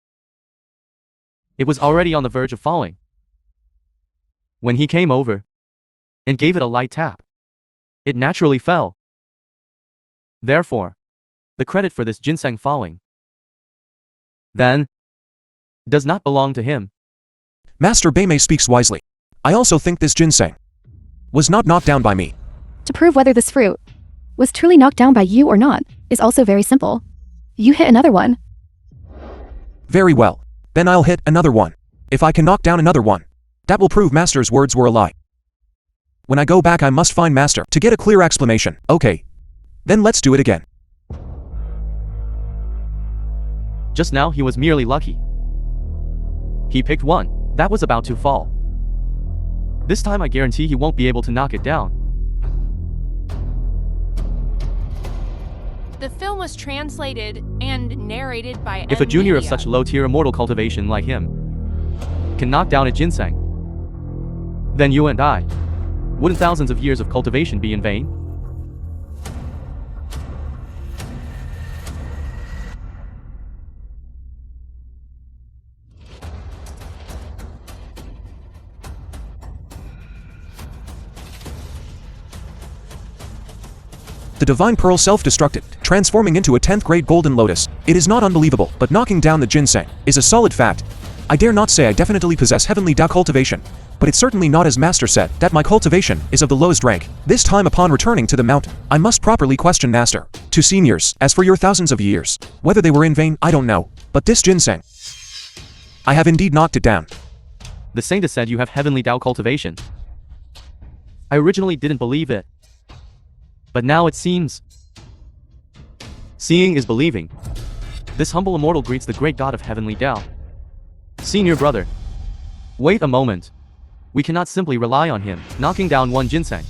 It was already on the verge of falling when he came over and gave it a light tap. It naturally fell. Therefore, the credit for this ginseng falling then does not belong to him. Master Beimei speaks wisely. I also think this ginseng was not knocked down by me. To prove whether this fruit was truly knocked down by you or not is also very simple. You hit another one. Very well. Then I'll hit another one. If I can knock down another one, that will prove Master's words were a lie. When I go back I must find Master to get a clear explanation. Okay. Then let's do it again. Just now he was merely lucky. He picked one that was about to fall. This time I guarantee he won't be able to knock it down. The film was translated and narrated by If a junior of such low-tier immortal cultivation like him can knock down a ginseng, then you and I, wouldn't thousands of years of cultivation be in vain? The divine pearl self-destructed, transforming into a 10th grade golden lotus. It is not unbelievable, but knocking down the ginseng is a solid fact. I dare not say I definitely possess heavenly Dao cultivation, but it's certainly not as Master said that my cultivation is of the lowest rank. This time upon returning to the mountain, I must properly question Master. To seniors, as for your thousands of years, whether they were in vain, I don't know, but this ginseng, I have indeed knocked it down. The saint said you have heavenly Dao cultivation. I originally didn't believe it, but now it seems. Seeing is believing. This humble immortal greets the great god of heavenly Dao. Senior brother. Wait a moment. We cannot simply rely on him knocking down one ginseng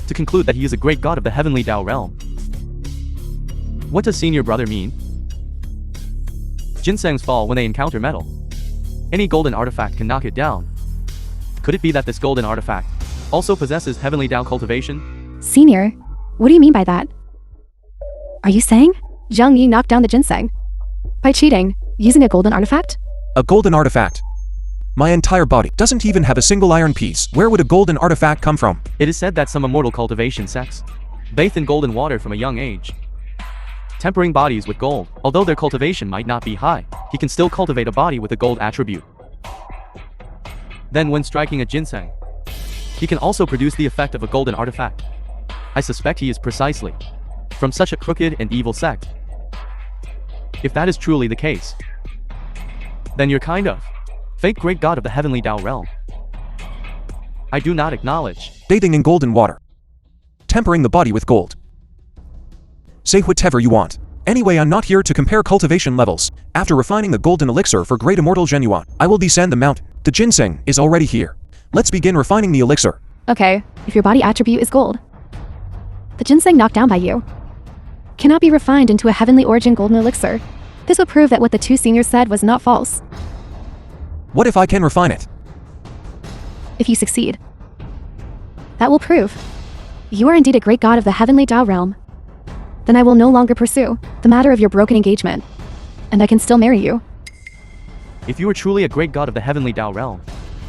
to conclude that he is a great god of the heavenly Dao realm. What does senior brother mean? Ginsengs fall when they encounter metal. Any golden artifact can knock it down. Could it be that this golden artifact also possesses heavenly Dao cultivation? Senior, what do you mean by that? Are you saying Zhang Yi knocked down the ginseng by cheating, using a golden artifact? A golden artifact. My entire body doesn't even have a single iron piece. Where would a golden artifact come from? It is said that some immortal cultivation sects bathe in golden water from a young age, tempering bodies with gold. Although their cultivation might not be high, he can still cultivate a body with a gold attribute. Then when striking a ginseng, he can also produce the effect of a golden artifact. I suspect he is precisely from such a crooked and evil sect. If that is truly the case, then you're kind of fake great god of the heavenly Dao realm. I do not acknowledge. Bathing in golden water. Tempering the body with gold. Say whatever you want. Anyway, I'm not here to compare cultivation levels. After refining the golden elixir for great immortal Genuine, I will descend the mountain. The ginseng is already here. Let's begin refining the elixir. Okay, if your body attribute is gold, the ginseng knocked down by you cannot be refined into a heavenly origin golden elixir. This would prove that what the two seniors said was not false. What if I can refine it? If you succeed, that will prove you are indeed a great god of the heavenly Dao realm. Then I will no longer pursue the matter of your broken engagement, and I can still marry you. If you are truly a great god of the heavenly Dao realm,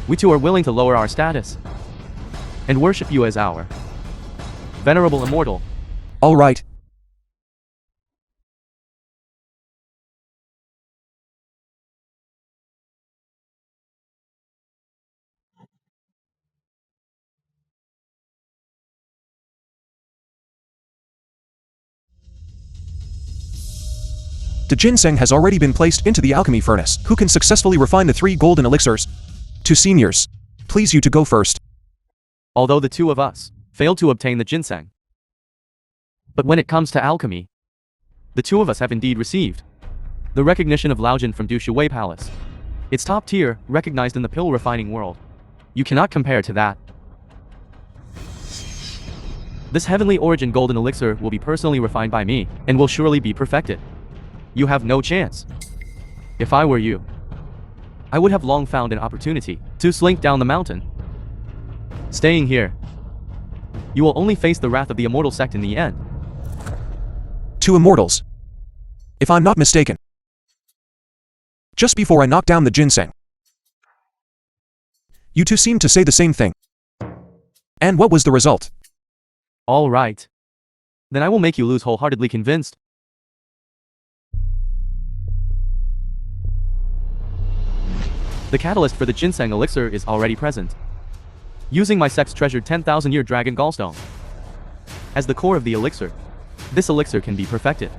we too are willing to lower our status and worship you as our venerable immortal. All right. The ginseng has already been placed into the alchemy furnace. Who can successfully refine the 3 golden elixirs? To seniors, please you to go first. Although the two of us failed to obtain the ginseng, but when it comes to alchemy, the two of us have indeed received the recognition of Laojin from Dushuwei Palace. It's top tier, recognized in the pill refining world. You cannot compare to that. This heavenly origin golden elixir will be personally refined by me, and will surely be perfected. You have no chance. If I were you, I would have long found an opportunity to slink down the mountain. Staying here, you will only face the wrath of the immortal sect in the end. 2 immortals. If I'm not mistaken. Just before I knocked down the ginseng, you two seemed to say the same thing. And what was the result? All right. Then I will make you lose wholeheartedly convinced. The catalyst for the ginseng elixir is already present. Using my sect's treasured 10,000-year dragon gallstone as the core of the elixir, this elixir can be perfected.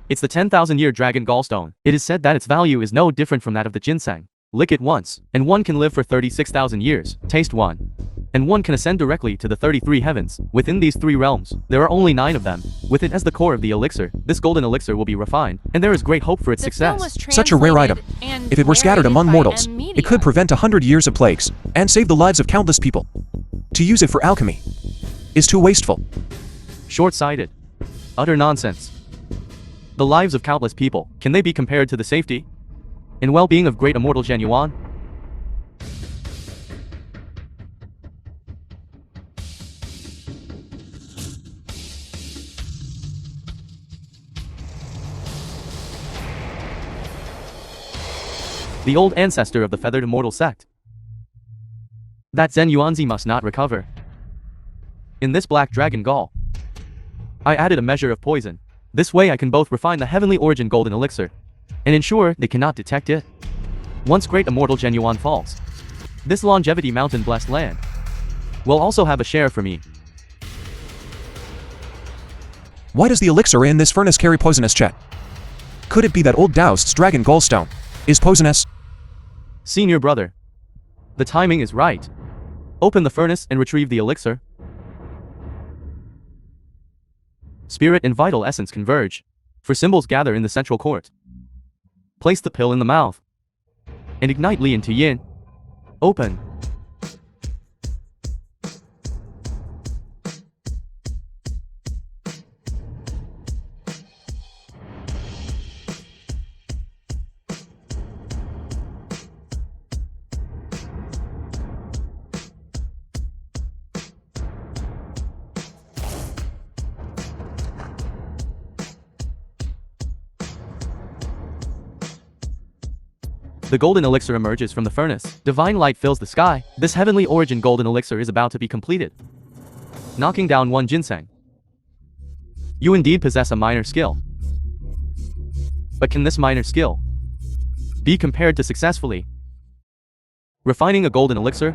It's the 10,000-year dragon gallstone. It is said that its value is no different from that of the ginseng. Lick it once, and one can live for 36,000 years. Taste one, and one can ascend directly to the 33 heavens. Within these 3 realms, there are only 9 of them. With it as the core of the elixir, this golden elixir will be refined, and there is great hope for its success. Such a rare item. If it were scattered among mortals, it could prevent 100 years of plagues, and save the lives of countless people. To use it for alchemy is too wasteful. Short-sighted. Utter nonsense. The lives of countless people, can they be compared to the safety and well-being of great immortal Genuine? The old ancestor of the feathered immortal sect. That Zen Yuanzi must not recover. In this black dragon gall, I added a measure of poison. This way I can both refine the heavenly origin golden elixir and ensure they cannot detect it. Once great immortal genuine falls, this longevity mountain blessed land will also have a share for me. Why does the elixir in this furnace carry poisonous jet? Could it be that old Daost's dragon gallstone is poisonous? Senior brother, the timing is right. Open the furnace and retrieve the elixir. Spirit and vital essence converge, for symbols gather in the central court. Place the pill in the mouth and ignite Li into Yin. Open. The golden elixir emerges from the furnace. Divine light fills the sky. This heavenly origin golden elixir is about to be completed, knocking down one ginseng. You indeed possess a minor skill. But can this minor skill be compared to successfully refining a golden elixir?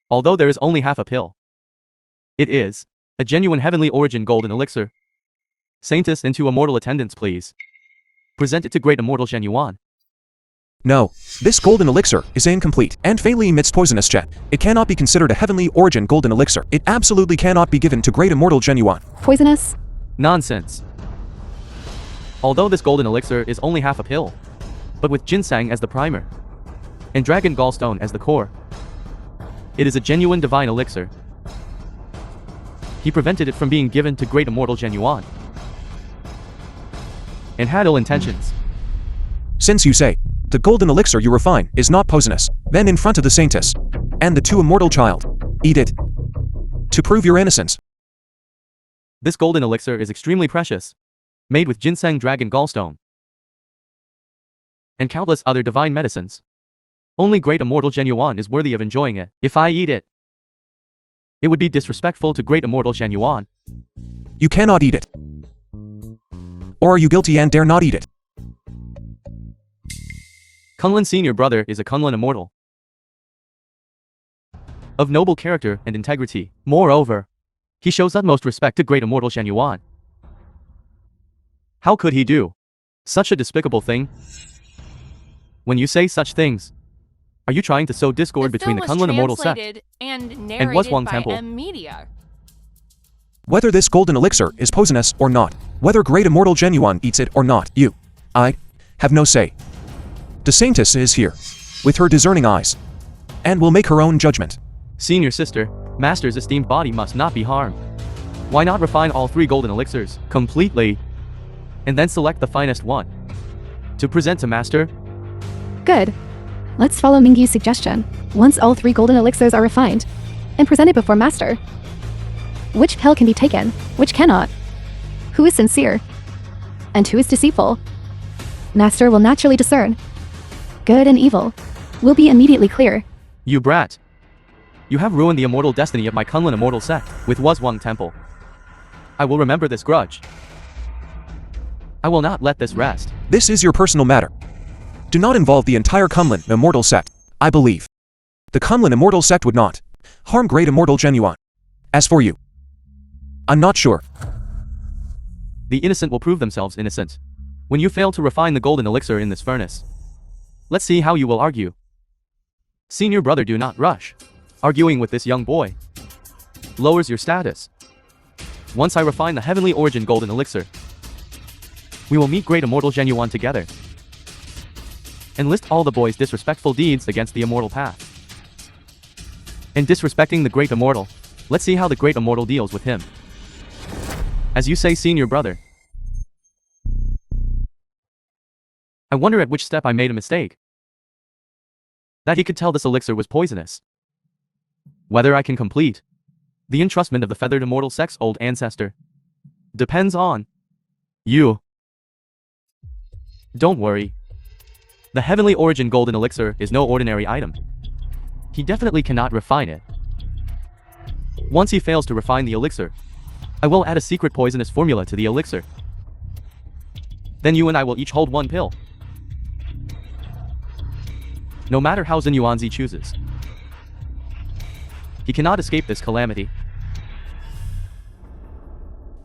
Although there is only half a pill, it is a genuine heavenly origin golden elixir. Saintess into immortal attendants, please. Present it to great immortal genuine. No, this golden elixir is incomplete and faintly emits poisonous jet. It cannot be considered a heavenly origin golden elixir. It absolutely cannot be given to great immortal genuine. Poisonous? Nonsense. Although this golden elixir is only half a pill, but with ginseng as the primer and dragon gallstone as the core, it is a genuine divine elixir. He prevented it from being given to great immortal genuine and had ill intentions. Since you say the golden elixir you refine is not poisonous, then in front of the saintess and the two immortal child, eat it to prove your innocence. This golden elixir is extremely precious, made with ginseng dragon gallstone and countless other divine medicines. Only great immortal genuine is worthy of enjoying it. If I eat it, it would be disrespectful to great immortal genuine. You cannot eat it. Or are you guilty and dare not eat it? Kunlun senior brother is a Kunlun immortal of noble character and integrity. Moreover, he shows utmost respect to great immortal genuine. How could he do such a despicable thing? When you say such things, are you trying to sow discord between the Kunlun immortal sect and Wuzhuang by temple? Media. Whether this golden elixir is poisonous or not, whether great immortal genuine eats it or not, I have no say. The saintess is here, with her discerning eyes, and will make her own judgment. Senior sister, master's esteemed body must not be harmed. Why not refine all three golden elixirs completely, and then select the finest one to present to master? Good. Let's follow Mingyu's suggestion. Once all three golden elixirs are refined and presented before master, which pill can be taken, which cannot? Who is sincere? And who is deceitful? Master will naturally discern. Good and evil will be immediately clear. You brat. You have ruined the immortal destiny of my Kunlun immortal sect with Wuzhuang temple. I will remember this grudge. I will not let this rest. This is your personal matter. Do not involve the entire Kunlun immortal sect, I believe. The Kunlun immortal sect would not harm great immortal genuine. As for you, I'm not sure. The innocent will prove themselves innocent when you fail to refine the golden elixir in this furnace. Let's see how you will argue. Senior brother, do not rush. Arguing with this young boy lowers your status. Once I refine the heavenly origin golden elixir, we will meet great immortal genuine together and list all the boy's disrespectful deeds against the immortal path. And disrespecting the great immortal, let's see how the great immortal deals with him. As you say, senior brother. I wonder at which step I made a mistake. That he could tell this elixir was poisonous. Whether I can complete the entrustment of the feathered immortal sect's old ancestor depends on you. Don't worry. The heavenly origin golden elixir is no ordinary item. He definitely cannot refine it Once he fails to refine the elixir, I will add a secret poisonous formula to the elixir. Then you and I will each hold one pill. No matter how Xinyuanzi chooses, he cannot escape this calamity.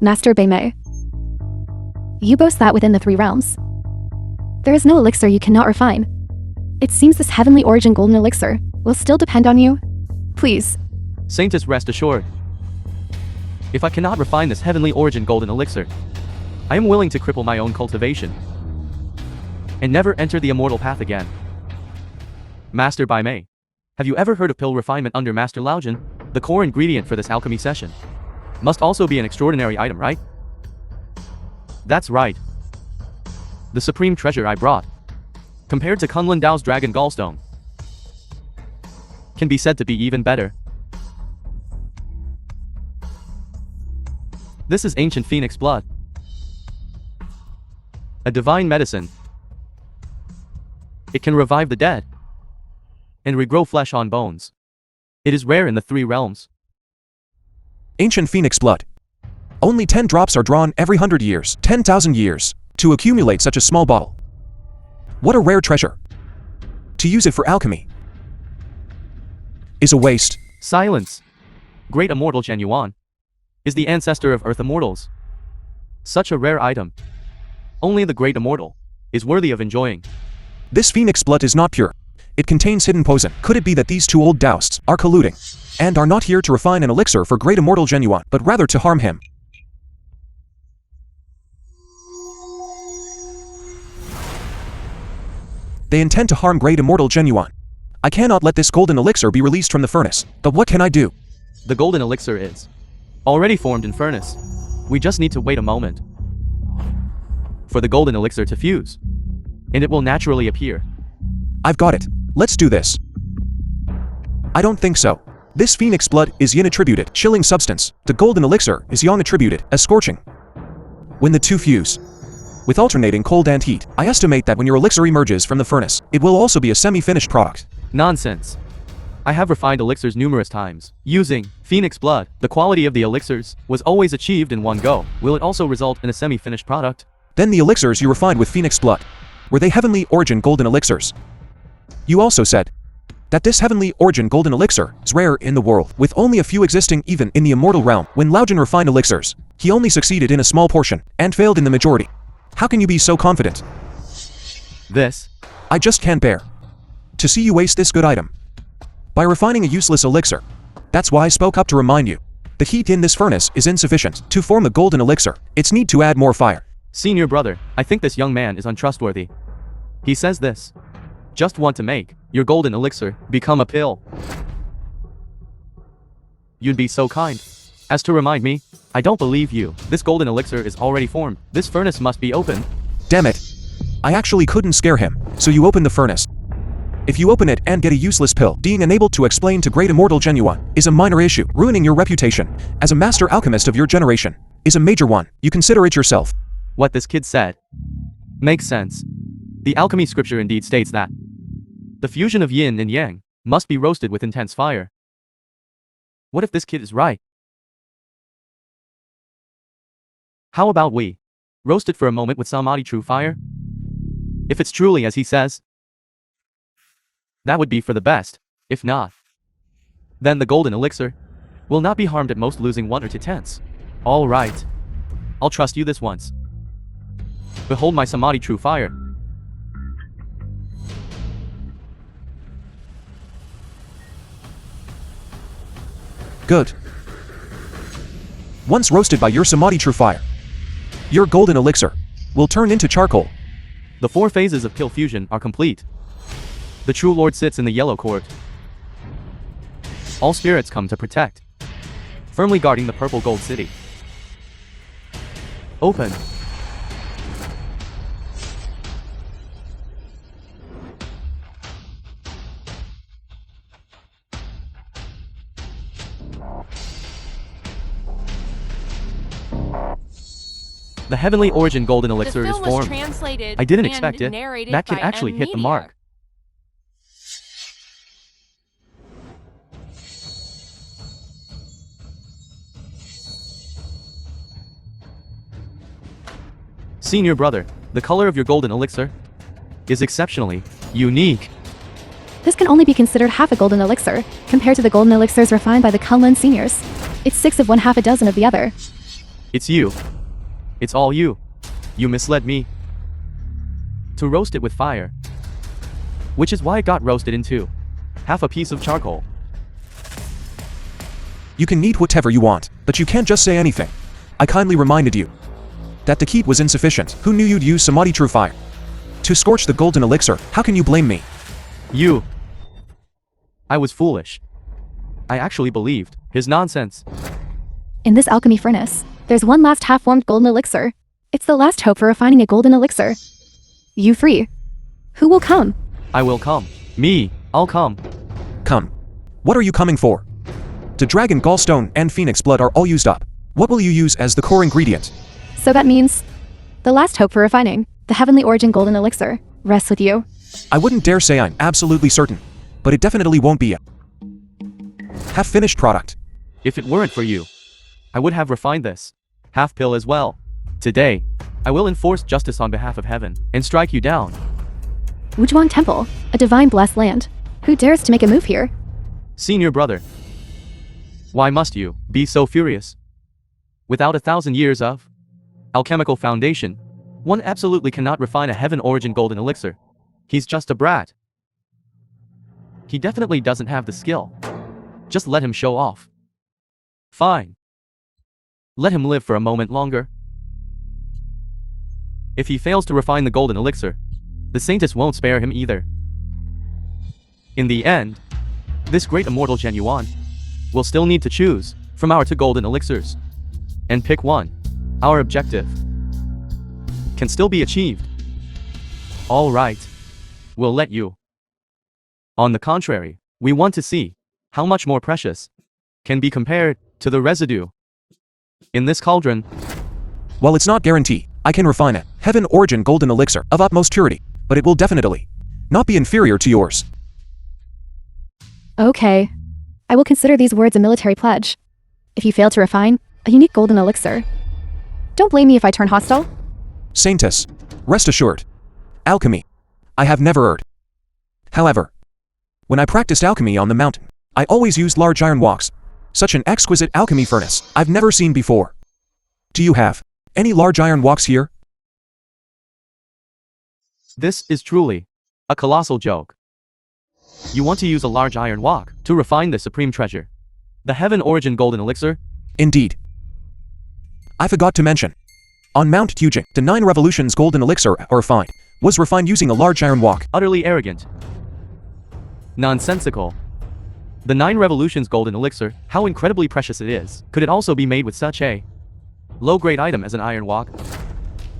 Master Beimei. You boast that within the 3 realms. There is no elixir you cannot refine. It seems this heavenly origin golden elixir will still depend on you. Please. Saintess, rest assured. If I cannot refine this heavenly origin golden elixir, I am willing to cripple my own cultivation and never enter the immortal path again. Master Beimei, have you ever heard of pill refinement under Master Laojin? The core ingredient for this alchemy session must also be an extraordinary item, right? That's right. The supreme treasure I brought, compared to Kunlun Dao's dragon gallstone, can be said to be even better. This is ancient phoenix blood, a divine medicine. It can revive the dead and regrow flesh on bones. It is rare in the 3 realms. Ancient phoenix blood. Only 10 drops are drawn every 100 years, 10,000 years, to accumulate such a small bottle. What a rare treasure. To use it for alchemy is a waste. Silence. Great immortal Xinyuan is the ancestor of earth immortals. Such a rare item, only the great immortal is worthy of enjoying. This phoenix blood is not pure. It contains hidden poison. Could it be that these 2 old Daoists are colluding and are not here to refine an elixir for great immortal Xinyuan, but rather to harm him? They intend to harm great immortal Xinyuan. I cannot let this golden elixir be released from the furnace. But what can I do? The golden elixir is already formed in furnace. We just need to wait a moment for the golden elixir to fuse, and it will naturally appear. I've got it. Let's do this. I don't think so. This phoenix blood is yin attributed, chilling substance. The golden elixir is yang attributed, as scorching. When the 2 fuse, with alternating cold and heat, I estimate that when your elixir emerges from the furnace, it will also be a semi-finished product. Nonsense. I have refined elixirs numerous times, using phoenix blood. The quality of the elixirs was always achieved in one go. Will it also result in a semi-finished product? Then the elixirs you refined with phoenix blood, were they heavenly origin golden elixirs? You also said that this heavenly origin golden elixir is rare in the world, with only a few existing even in the immortal realm. When Laojin refined elixirs, he only succeeded in a small portion and failed in the majority. How can you be so confident? This, I just can't bear to see you waste this good item by refining a useless elixir. That's why I spoke up to remind you. The heat in this furnace is insufficient to form the golden elixir. It's need to add more fire. Senior brother, I think this young man is untrustworthy. He says this. Just want to make your golden elixir become a pill. You'd be so kind as to remind me. I don't believe you. This golden elixir is already formed. This furnace must be opened. Damn it. I actually couldn't scare him. So you open the furnace. If you open it and get a useless pill, being unable to explain to great immortal Xinyuan is a minor issue. Ruining your reputation as a master alchemist of your generation is a major one. You consider it yourself. What this kid said makes sense. The alchemy scripture indeed states that the fusion of yin and yang must be roasted with intense fire. What if this kid is right? How about we roast it for a moment with samadhi true fire? If it's truly as he says, that would be for the best. If not, then the golden elixir will not be harmed, at most losing 1 or 2 tenths. All right. I'll trust you this once. Behold my samadhi true fire. Good. Once roasted by your samadhi true fire, your golden elixir will turn into charcoal. The 4 phases of pill fusion are complete. The true lord sits in the yellow court. All spirits come to protect, firmly guarding the purple gold city. Open. The heavenly origin golden elixir The is film was formed. translated I didn't and expect it. narrated That kid by actually hit the Media. mark. Senior brother, the color of your golden elixir is exceptionally unique. This can only be considered half a golden elixir, compared to the golden elixirs refined by the Kunlun seniors. It's 6 of one, half a dozen of the other. It's you. It's all you. You misled me to roast it with fire, which is why it got roasted in two. Half a piece of charcoal. You can need whatever you want, but you can't just say anything. I kindly reminded you that the heat was insufficient. Who knew you'd use samadhi true fire to scorch the golden elixir? How can you blame me? You. I was foolish. I actually believed his nonsense. In this alchemy furnace, there's one last half-formed golden elixir. It's the last hope for refining a golden elixir. You free. Who will come? I will come. Me, I'll come. Come. What are you coming for? The dragon gallstone and phoenix blood are all used up. What will you use as the core ingredient? So that means the last hope for refining the heavenly origin golden elixir rests with you. I wouldn't dare say I'm absolutely certain, but it definitely won't be a half-finished product. If it weren't for you, I would have refined this half pill as well. Today, I will enforce justice on behalf of heaven and strike you down. Wuzhuang Temple, a divine blessed land. Who dares to make a move here? Senior brother, why must you be so furious? Without 1,000 years of alchemical foundation, one absolutely cannot refine a heaven origin golden elixir. He's just a brat. He definitely doesn't have the skill. Just let him show off. Fine. Let him live for a moment longer. If he fails to refine the golden elixir, the Saintess won't spare him either. In the end, this great immortal Genuine will still need to choose from our 2 golden elixirs and pick one. Our objective can still be achieved. All right, we'll let you. On the contrary, we want to see how much more precious can be compared to the residue in this cauldron. While it's not guaranteed I can refine a heaven origin golden elixir of utmost purity, but it will definitely not be inferior to yours. Okay. I will consider these words a military pledge. If you fail to refine a unique golden elixir, don't blame me if I turn hostile. Saintess, rest assured. Alchemy, I have never erred. However, when I practiced alchemy on the mountain, I always used large iron woks. Such an exquisite alchemy furnace I've never seen before. Do you have any large iron woks here? This is truly a colossal joke. You want to use a large iron wok to refine the supreme treasure, the heaven origin golden elixir? Indeed. I forgot to mention. On Mount Wuzhuang, the 9 revolutions golden elixir was refined using a large iron wok. Utterly arrogant. Nonsensical. The 9 revolutions golden elixir, how incredibly precious it is. Could it also be made with such a low-grade item as an iron wok?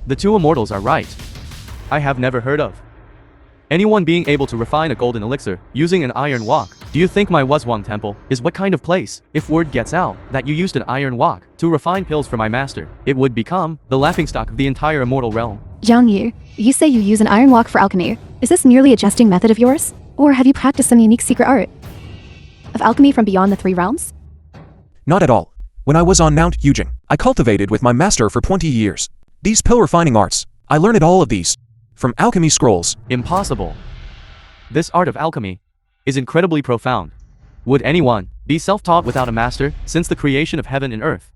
The 2 immortals are right. I have never heard of anyone being able to refine a golden elixir using an iron wok. Do you think my Wuzhuang temple is what kind of place? If word gets out that you used an iron wok to refine pills for my master, it would become the laughingstock of the entire immortal realm. Zhang Yu, you say you use an iron wok for alchemy. Is this merely a jesting method of yours? Or have you practiced some unique secret art of alchemy from beyond the 3 realms? Not at all. When I was on Mount Wuzhuang, I cultivated with my master for 20 years. These pill refining arts, I learned all of these from alchemy scrolls. Impossible. This art of alchemy is incredibly profound. Would anyone be self-taught without a master since the creation of heaven and earth?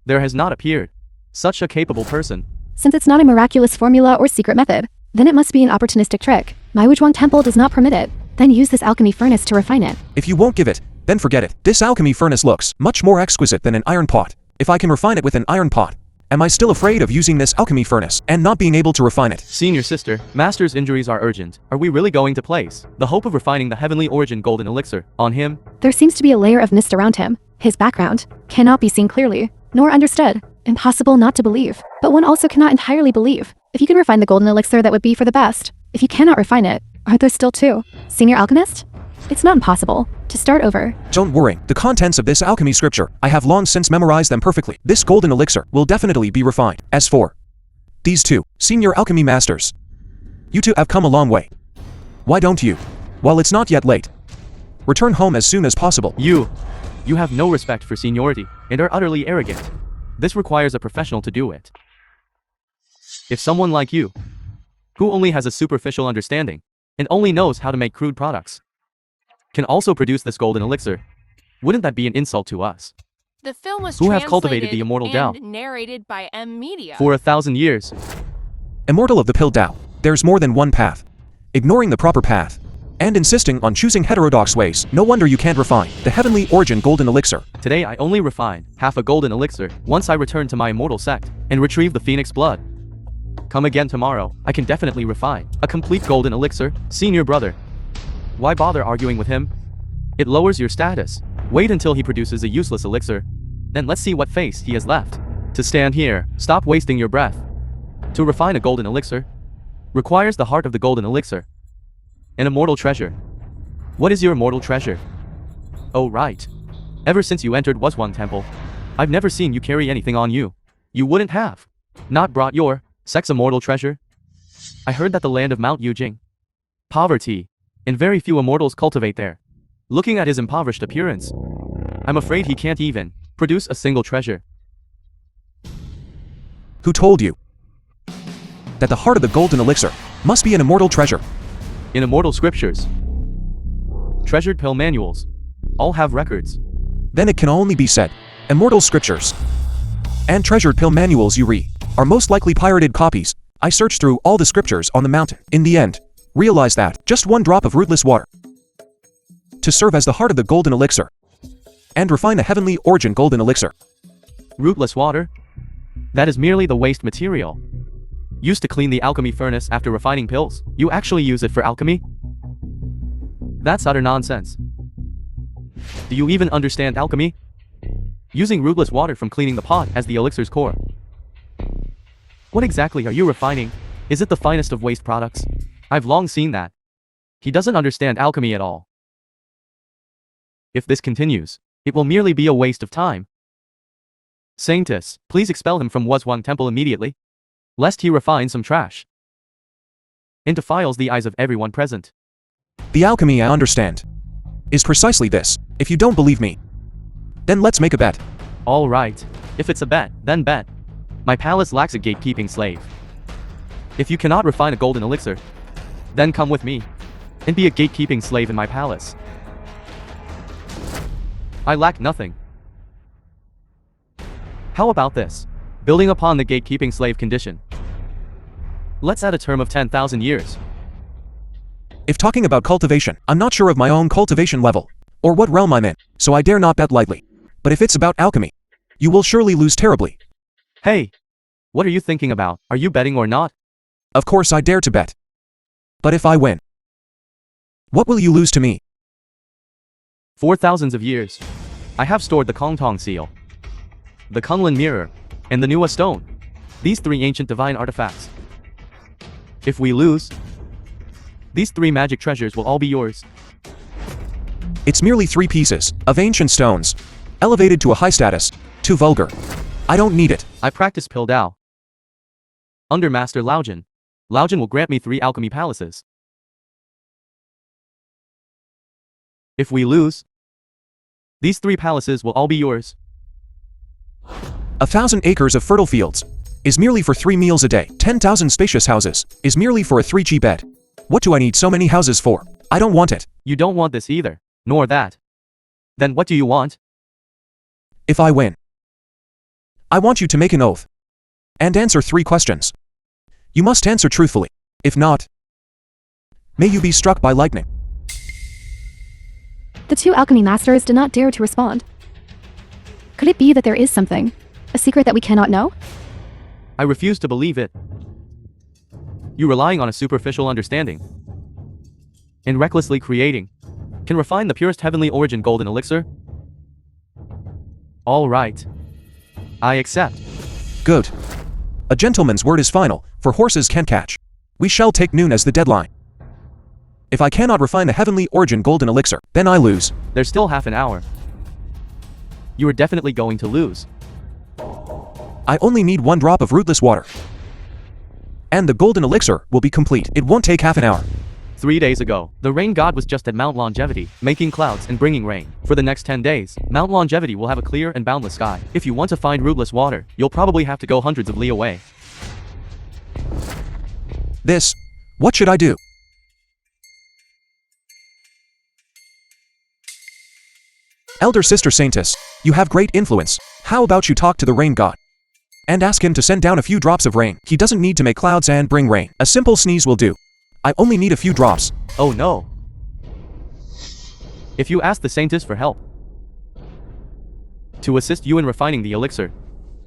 There has not appeared such a capable person. Since it's not a miraculous formula or secret method, then it must be an opportunistic trick. My Wuzhuang temple does not permit it. Then use this alchemy furnace to refine it. If you won't give it, then forget it. This alchemy furnace looks much more exquisite than an iron pot. If I can refine it with an iron pot, am I still afraid of using this alchemy furnace and not being able to refine it? Senior sister, master's injuries are urgent. Are we really going to place the hope of refining the heavenly origin golden elixir on him? There seems to be a layer of mist around him. His background cannot be seen clearly, nor understood. Impossible not to believe. But one also cannot entirely believe. If you can refine the golden elixir, that would be for the best. If you cannot refine it, are there still 2? Senior alchemist? It's not impossible to start over. Don't worry, the contents of this alchemy scripture, I have long since memorized them perfectly. This golden elixir will definitely be refined. As for these 2 senior alchemy masters, you 2 have come a long way. Why don't you, while it's not yet late, return home as soon as possible? You have no respect for seniority and are utterly arrogant. This requires a professional to do it. If someone like you, who only has a superficial understanding, and only knows how to make crude products, can also produce this golden elixir, wouldn't that be an insult to us, The film was who have cultivated the immortal Tao and narrated by M Media. for 1,000 years? Immortal of the Pill Tao, there's more than one path. Ignoring the proper path, and insisting on choosing heterodox ways, no wonder you can't refine the heavenly origin golden elixir. Today I only refine half a golden elixir once I return to my immortal sect and retrieve the phoenix blood. Come again tomorrow, I can definitely refine a complete golden elixir, senior brother. Why bother arguing with him? It lowers your status. Wait until he produces a useless elixir. Then let's see what face he has left to stand here. Stop wasting your breath. To refine a golden elixir requires the heart of the golden elixir. An immortal treasure. What is your immortal treasure? Oh right. Ever since you entered Wuzhuang temple, I've never seen you carry anything on you. You wouldn't have not brought your sex immortal treasure? I heard that the land of Mount Yujing, poverty, and very few immortals cultivate there. Looking at his impoverished appearance, I'm afraid he can't even produce a single treasure. Who told you that the heart of the golden elixir must be an immortal treasure? In immortal scriptures, treasured pill manuals, all have records. Then it can only be said, immortal scriptures and treasured pill manuals you read are most likely pirated copies. I searched through all the scriptures on the mountain. In the end, realized that just one drop of rootless water to serve as the heart of the golden elixir and refine the heavenly origin golden elixir. Rootless water? That is merely the waste material used to clean the alchemy furnace after refining pills. You actually use it for alchemy? That's utter nonsense. Do you even understand alchemy? Using rootless water from cleaning the pot as the elixir's core. What exactly are you refining? Is it the finest of waste products? I've long seen that. He doesn't understand alchemy at all. If this continues, it will merely be a waste of time. Saintess, please expel him from Wuzhuang temple immediately, lest he refine some trash and defiles the eyes of everyone present. The alchemy I understand is precisely this. If you don't believe me, then let's make a bet. All right. If it's a bet, then bet. My palace lacks a gatekeeping slave. If you cannot refine a golden elixir, then come with me and be a gatekeeping slave in my palace. I lack nothing. How about this? Building upon the gatekeeping slave condition, let's add a term of 10,000 years. If talking about cultivation, I'm not sure of my own cultivation level or what realm I'm in, so I dare not bet lightly. But if it's about alchemy, you will surely lose terribly. Hey, what are you thinking about? Are you betting or not? Of course I dare to bet. But if I win, what will you lose to me? For thousands of years, I have stored the Kongtong seal, the Kunlun mirror, and the Nuwa stone. These three ancient divine artifacts. If we lose, these three magic treasures will all be yours. It's merely 3 pieces of ancient stones, elevated to a high status, too vulgar. I don't need it. I practice Pill Dao. Under Master Laojin, Laojin will grant me 3 alchemy palaces. If we lose, these 3 palaces will all be yours. 1,000 acres of fertile fields is merely for 3 meals a day. 10,000 spacious houses is merely for a 3G bed. What do I need so many houses for? I don't want it. You don't want this either, nor that. Then what do you want? If I win, I want you to make an oath and answer 3 questions. You must answer truthfully. If not, may you be struck by lightning. The 2 alchemy masters did not dare to respond. Could it be that there is something, a secret that we cannot know? I refuse to believe it. You relying on a superficial understanding and recklessly creating can refine the purest heavenly origin golden elixir? All right. I accept. Good. A gentleman's word is final, for horses can catch. We shall take noon as the deadline. If I cannot refine the heavenly origin golden elixir, then I lose. There's still half an hour. You are definitely going to lose. I only need 1 drop of rootless water, and the golden elixir will be complete. It won't take half an hour. 3 days ago, the rain god was just at Mount Longevity, making clouds and bringing rain. For the next 10 days, Mount Longevity will have a clear and boundless sky. If you want to find rootless water, you'll probably have to go hundreds of li away. What should I do? Elder Sister Saintess, you have great influence. How about you talk to the rain god? And ask him to send down a few drops of rain. He doesn't need to make clouds and bring rain. A simple sneeze will do. I only need a few drops. Oh no. If you ask the Saintess for help to assist you in refining the elixir,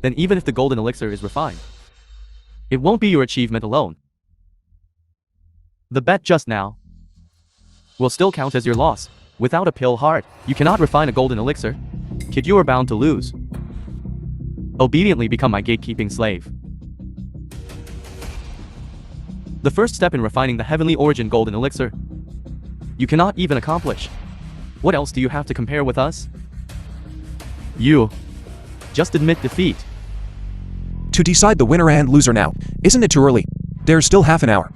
then even if the golden elixir is refined, it won't be your achievement alone. The bet just now will still count as your loss. Without a pill heart, you cannot refine a golden elixir. Kid, you are bound to lose. Obediently become my gatekeeping slave. The first step in refining the heavenly origin golden elixir, you cannot even accomplish. What else do you have to compare with us? You just admit defeat. To decide the winner and loser now, isn't it too early? There's still half an hour.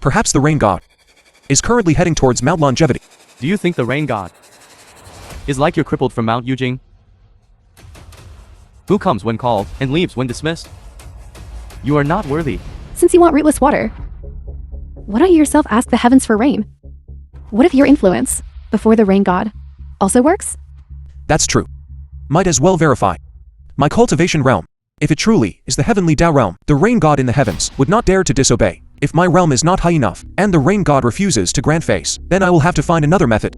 Perhaps the rain god is currently heading towards Mount Longevity. Do you think the rain god is like your crippled from Mount Wuzhuang, who comes when called and leaves when dismissed? You are not worthy. Since you want rootless water, why don't you yourself ask the heavens for rain? What if your influence before the rain god also works? That's true. Might as well verify. My cultivation realm, if it truly is the heavenly Tao realm, the rain god in the heavens would not dare to disobey. If my realm is not high enough, and the rain god refuses to grant face, then I will have to find another method.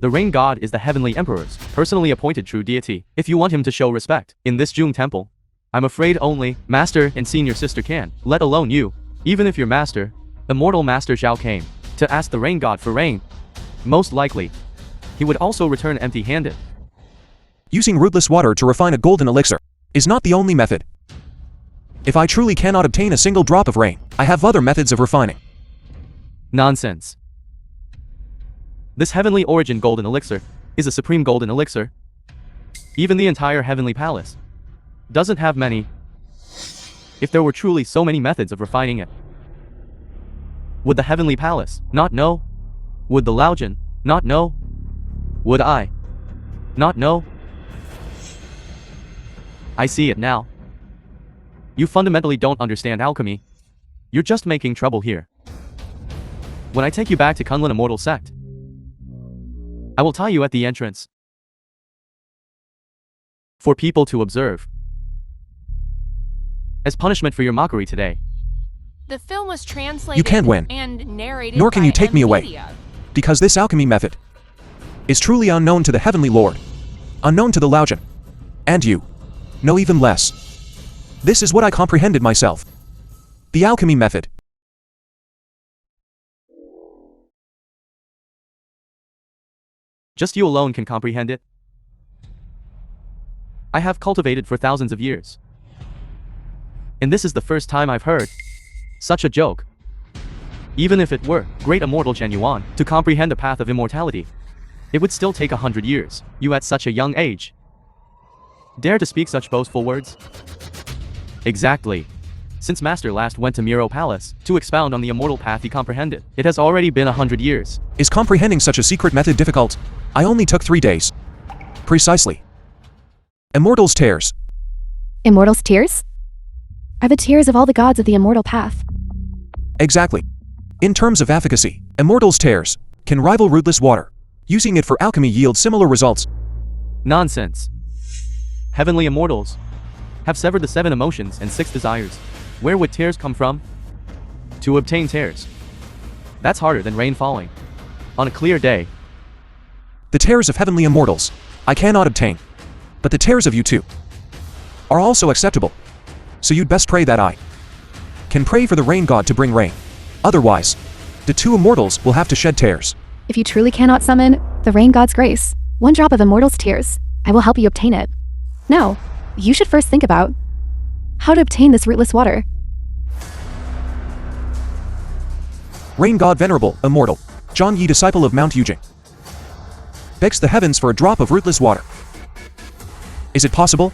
The rain god is the heavenly emperor's personally appointed true deity. If you want him to show respect in this Jung temple, I'm afraid only master and senior sister can, let alone you. Even if your master, immortal master Zhao, came to ask the rain god for rain, most likely, he would also return empty-handed. Using rootless water to refine a golden elixir is not the only method. If I truly cannot obtain a single drop of rain, I have other methods of refining. Nonsense. This heavenly origin golden elixir is a supreme golden elixir. Even the entire heavenly palace doesn't have many. If there were truly so many methods of refining it, would the heavenly palace not know? Would the Laojian not know? Would I not know? I see it now. You fundamentally don't understand alchemy. You're just making trouble here. When I take you back to Kunlun Immortal Sect, I will tie you at the entrance for people to observe. As punishment for your mockery today. The film was translated You can't win, and narrated nor can by you take me away. Media. Because this alchemy method is truly unknown to the Heavenly Lord, unknown to the Laojian, and you know even less. This is what I comprehended myself. The alchemy method. Just you alone can comprehend it. I have cultivated for thousands of years. And this is the first time I've heard such a joke. Even if it were great immortal Genuine to comprehend the path of immortality, it would still take 100 years. You at such a young age dare to speak such boastful words? Exactly. Since Master last went to Miro Palace to expound on the immortal path he comprehended, it has already been 100 years. Is comprehending such a secret method difficult? I only took 3 days. Precisely. Immortal's tears. Immortal's tears? Are the tears of all the gods of the immortal path. Exactly. In terms of efficacy, Immortal's tears can rival rootless water. Using it for alchemy yields similar results. Nonsense. Heavenly immortals have severed the 7 emotions and 6 desires. Where would tears come from? To obtain tears, that's harder than rain falling on a clear day. The tears of heavenly immortals I cannot obtain, but the tears of you two are also acceptable. So you'd best pray that I can pray for the rain god to bring rain. Otherwise, the 2 immortals will have to shed tears. If you truly cannot summon the rain god's grace, 1 drop of immortal's tears, I will help you obtain it. Now, you should first think about how to obtain this rootless water. Rain god venerable, immortal, Zhang Yi, disciple of Mount Wuzhuang, begs the heavens for a drop of rootless water. Is it possible?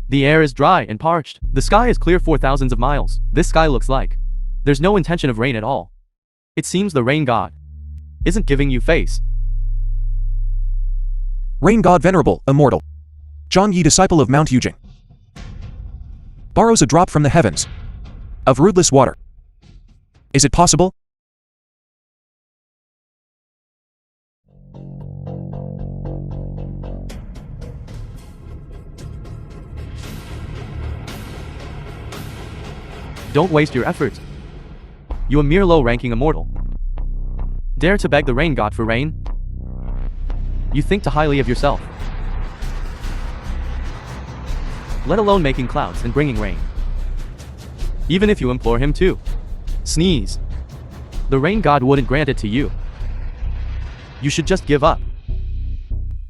The air is dry and parched. The sky is clear for thousands of miles. This sky looks like there's no intention of rain at all. It seems the rain god isn't giving you face. Rain God Venerable, Immortal. John Yi, disciple of Mount Wuzhuang. Borrows a drop from the heavens. Of rootless water. Is it possible? Don't waste your efforts. You a mere low-ranking immortal. Dare to beg the rain god for rain? You think too highly of yourself. Let alone making clouds and bringing rain. Even if you implore him to sneeze, the rain god wouldn't grant it to you. You should just give up.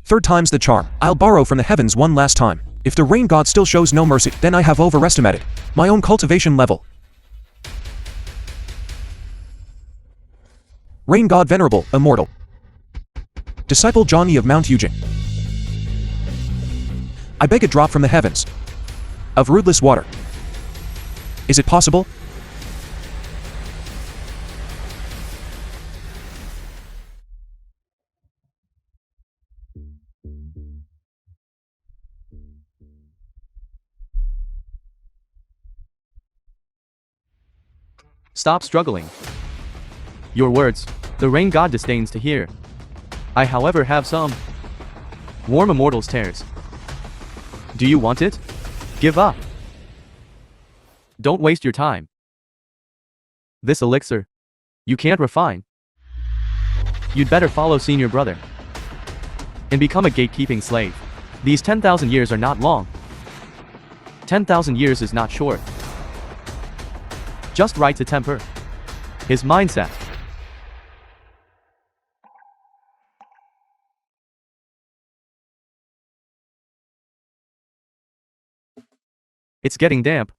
Third time's the charm. I'll borrow from the heavens one last time. If the rain god still shows no mercy, then I have overestimated my own cultivation level. Rain God Venerable, Immortal. Disciple John Yi of Mount Wuzhuang. I beg a drop from the heavens. Of rootless water. Is it possible? Stop struggling. Your words, the rain god disdains to hear. I however have some. Warm immortal's tears. Do you want it? Give up. Don't waste your time. This elixir, you can't refine. You'd better follow senior brother. And become a gatekeeping slave. These 10,000 years are not long. 10,000 years is not short. Just right to temper his mindset. It's getting damp.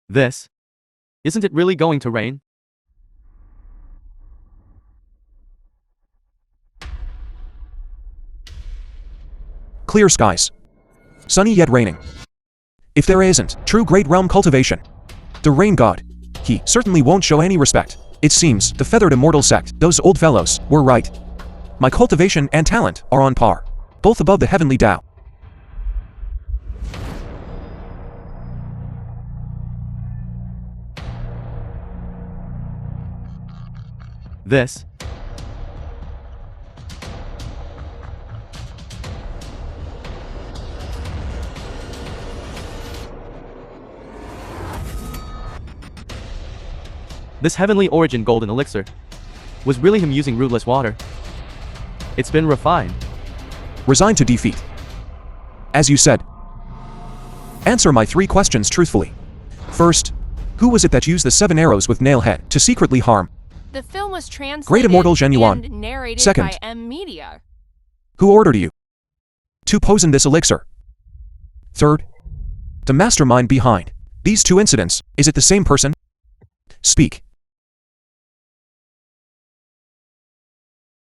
This. Isn't it really going to rain? Clear skies. Sunny yet raining. If there isn't true great realm cultivation, the rain god, he certainly won't show any respect. It seems the feathered immortal sect, those old fellows, were right. My cultivation and talent are on par, both above the heavenly Tao. This. This heavenly origin golden elixir was really him using rootless water. It's been refined. Resigned to defeat. As you said. Answer my 3 questions truthfully. First, who was it that used the 7 arrows with Nailhead to secretly harm? The film was translated Great Immortal Genuine. and narrated Second. by M Media. Who ordered you to poison this elixir? Third, the mastermind behind these 2 incidents, is it the same person? Speak.